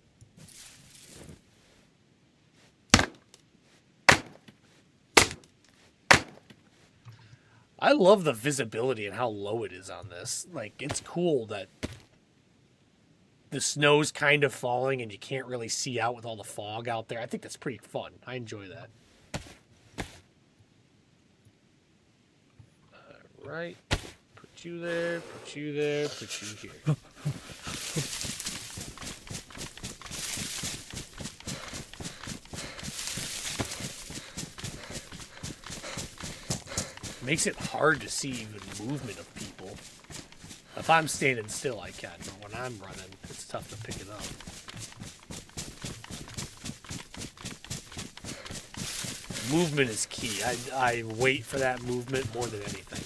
I love the visibility and how low it is on this. Like, it's cool that the snow's kind of falling and you can't really see out with all the fog out there. I think that's pretty fun. I enjoy that. All right. Put you there, put you there, put you here. Makes it hard to see even movement of people. If I'm standing still, I can, but when I'm running, it's tough to pick it up. Movement is key. I wait for that movement more than anything.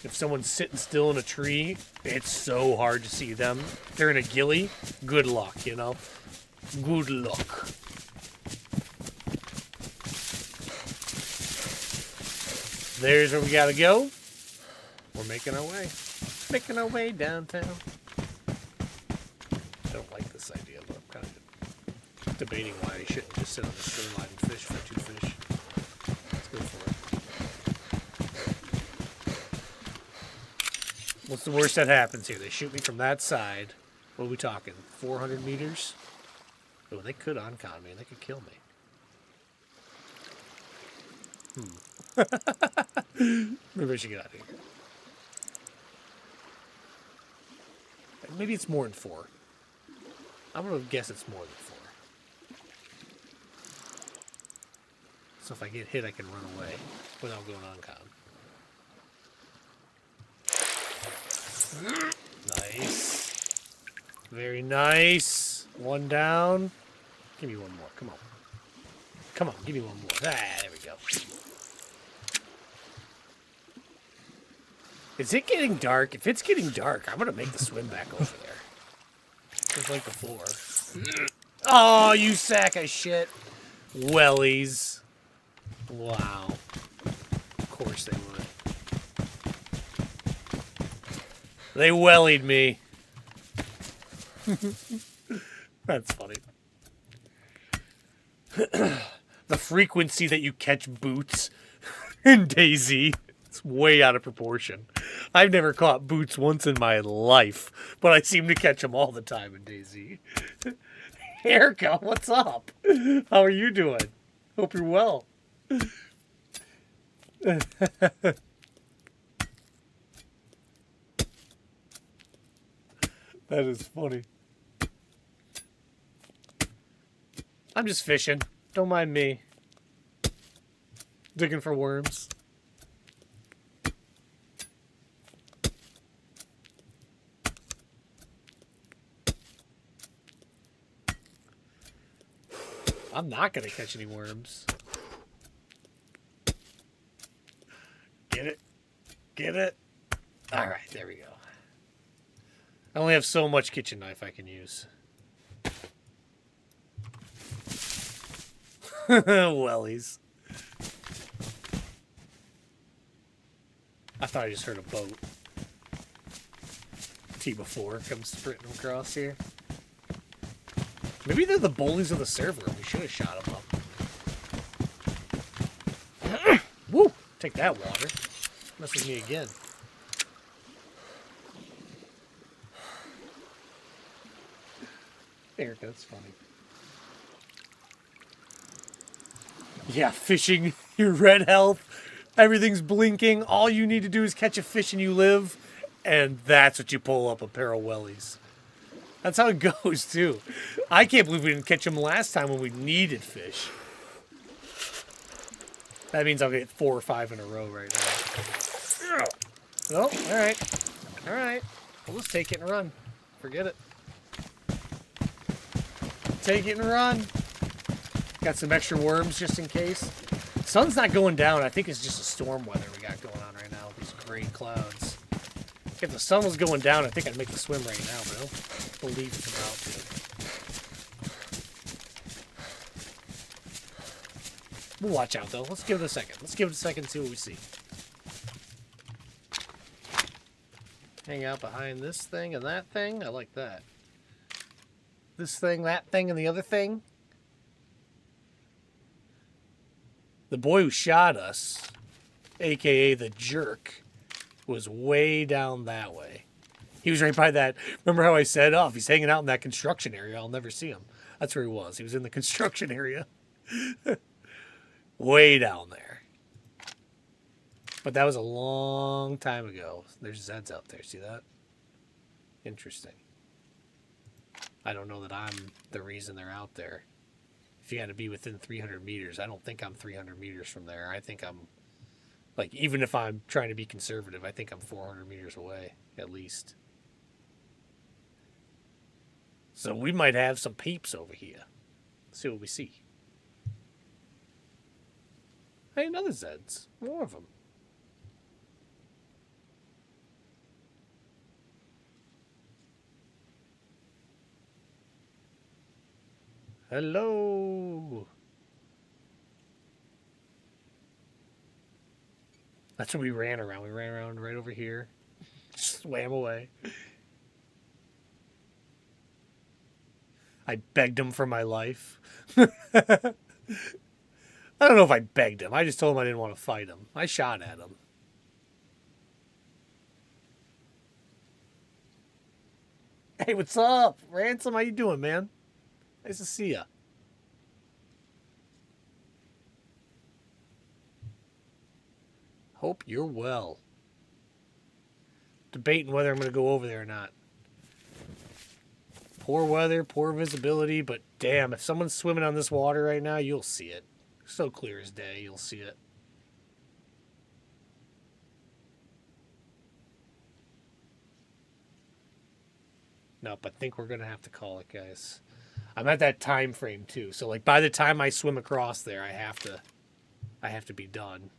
If someone's sitting still in a tree, it's so hard to see them. If they're in a ghillie, good luck, you know? Good luck. There's where we gotta go. We're making our way. Making our way downtown. I don't like this idea, but I'm kind of debating why I shouldn't just sit on the shoreline and fish for 2 fish. Let's go for it. What's the worst that happens here? They shoot me from that side. What are we talking? 400 meters? Oh, they could on-con me and they could kill me. Maybe I should get out of here. Maybe it's more than 4. I'm going to guess it's more than 4. So if I get hit, I can run away without going on con. Nice. Very nice. One down. Give me one more. Come on. Come on, give me one more. Ah, there we go. Is it getting dark? If it's getting dark, I'm going to make the swim back over there. Just like before. Oh, you sack of shit. Wellies. Wow. Of course they would. They wellied me. That's funny. The frequency that you catch boots in DayZ, it's way out of proportion. I've never caught boots once in my life, but I seem to catch them all the time in DayZ. Erica, what's up? How are you doing? Hope you're well. That is funny. I'm just fishing. Don't mind me. Digging for worms. I'm not going to catch any worms. Get it? Get it? All right, there we go. I only have so much kitchen knife I can use. Wellies. I thought I just heard a boat. T-4 comes sprinting across here. Maybe they're the bullies of the server. We should have shot them up. Woo! Take that, water. Mess with me again. Erica, that's funny. Yeah, fishing, your red health, everything's blinking. All you need to do is catch a fish and you live. And that's what you pull up, a pair of wellies. That's how it goes, too. I can't believe we didn't catch them last time when we needed fish. That means I'll get 4 or 5 in a row right now. Oh, all right. All right. We'll just take it and run. Forget it. Take it and run. Got some extra worms just in case. Sun's not going down. I think it's just a storm weather we got going on right now. These gray clouds. If the sun was going down, I think I'd make the swim right now, but I don't believe it's about to. We'll watch out, though. Let's give it a second. Let's give it a second and see what we see. Hang out behind this thing and that thing. I like that. This thing, that thing, and the other thing. The boy who shot us, a.k.a. the jerk, was way down that way. He was right by that. Remember how I said, oh, if he's hanging out in that construction area, I'll never see him. That's where he was. He was in the construction area. Way down there. But that was a long time ago. There's Zeds out there. See that? Interesting. I don't know that I'm the reason they're out there. If you had to be within 300 meters, I don't think I'm 300 meters from there. I think I'm, like, even if I'm trying to be conservative, I think I'm 400 meters away, at least. So we might have some peeps over here. Let's see what we see. Hey, another Zeds. More of them. Hello. That's what we ran around. We ran around right over here. Swam away. I begged him for my life. I don't know if I begged him. I just told him I didn't want to fight him. I shot at him. Hey, what's up? Ransom, how you doing, man? Nice to see ya. Hope you're well. Debating whether I'm going to go over there or not. Poor weather, poor visibility, but damn, if someone's swimming on this water right now, you'll see it. So clear as day, you'll see it. Nope, I think we're gonna have to call it, guys. I'm at that time frame too, so like by the time I swim across there, I have to be done.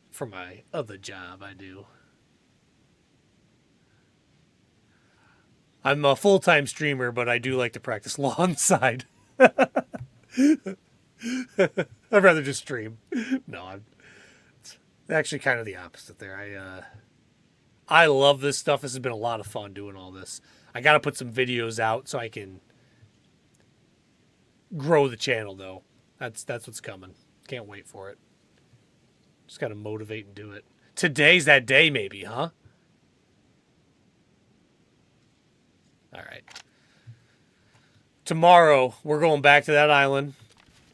For my other job, I do. I'm a full-time streamer, but I do like to practice law on the side. I'd rather just stream. No, it's actually kind of the opposite there. I love this stuff. This has been a lot of fun doing all this. I got to put some videos out so I can grow the channel, though. That's what's coming. Can't wait for it. Just got to motivate and do it. Today's that day, maybe, huh? All right. Tomorrow, we're going back to that island.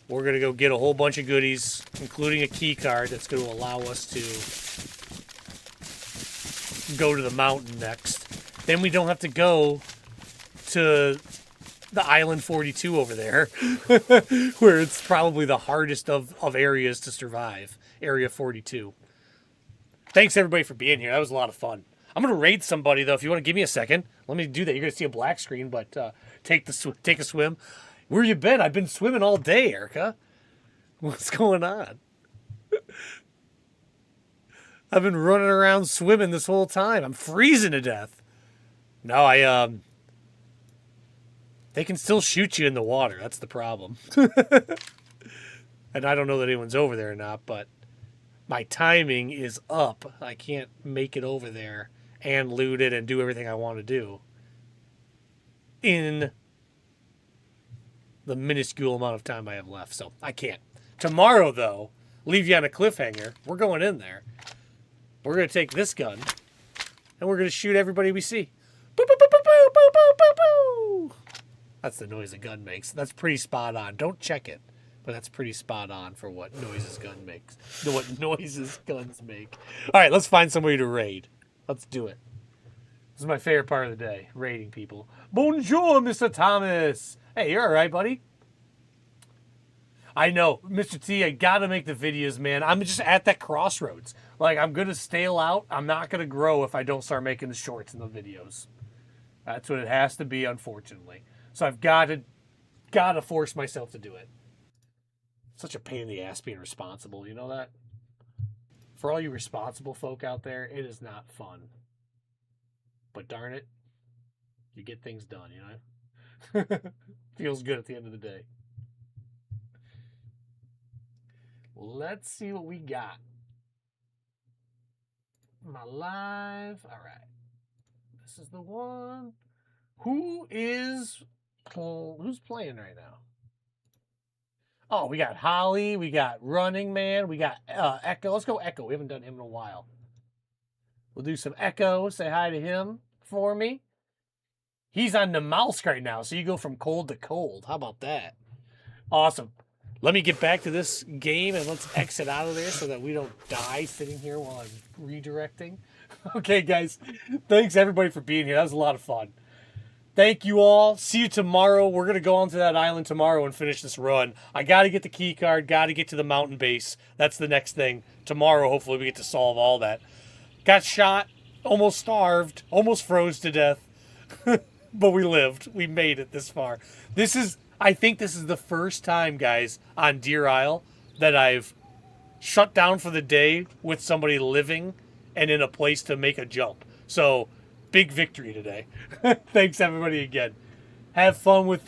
We're going to go get a whole bunch of goodies, including a key card that's going to allow us to go to the mountain next. Then we don't have to go to the Island 42 over there, where it's probably the hardest of areas to survive. Area 42. Thanks, everybody, for being here. That was a lot of fun. I'm going to raid somebody, though. If you want to give me a second, let me do that. You're going to see a black screen, but take a swim. Where you been? I've been swimming all day, Erica. What's going on? I've been running around swimming this whole time. I'm freezing to death. No, they can still shoot you in the water. That's the problem. And I don't know that anyone's over there or not, but my timing is up. I can't make it over there and loot it and do everything I want to do in the minuscule amount of time I have left. So I can't. Tomorrow, though, leave you on a cliffhanger. We're going in there. We're going to take this gun, and we're going to shoot everybody we see. Boop, boop, boop, boop, boop, boop, boop, boop, boop. That's the noise a gun makes. That's pretty spot on. Don't check it, but that's pretty spot on for what noises gun makes. What noises guns make. All right, let's find somebody to raid. Let's do it. This is my favorite part of the day, raiding people. Bonjour, Mr. Thomas. Hey, you're all right, buddy? I know, Mr. T, I gotta make the videos, man. I'm just at that crossroads. Like, I'm gonna stale out. I'm not gonna grow if I don't start making the shorts and the videos. That's what it has to be, unfortunately. So I've gotta force myself to do it. Such a pain in the ass being responsible, you know that? For all you responsible folk out there, it is not fun. But darn it, you get things done, you know? Feels good at the end of the day. Let's see what we got. My live. All right. This is the one. Who's playing right now? Oh, we got Holly. We got Running Man. We got Echo. Let's go Echo. We haven't done him in a while. We'll do some Echo. Say hi to him for me. He's on the mouse right now, so you go from cold to cold. How about that? Awesome. Let me get back to this game and let's exit out of there so that we don't die sitting here while I'm redirecting. Okay, guys. Thanks, everybody, for being here. That was a lot of fun. Thank you all. See you tomorrow. We're going to go onto that island tomorrow and finish this run. I got to get the key card. Got to get to the mountain base. That's the next thing. Tomorrow, hopefully, we get to solve all that. Got shot. Almost starved. Almost froze to death. But we lived. We made it this far. I think this is the first time, guys, on Deerisle that I've shut down for the day with somebody living and in a place to make a jump. So, big victory today. Thanks, everybody, again. Have fun with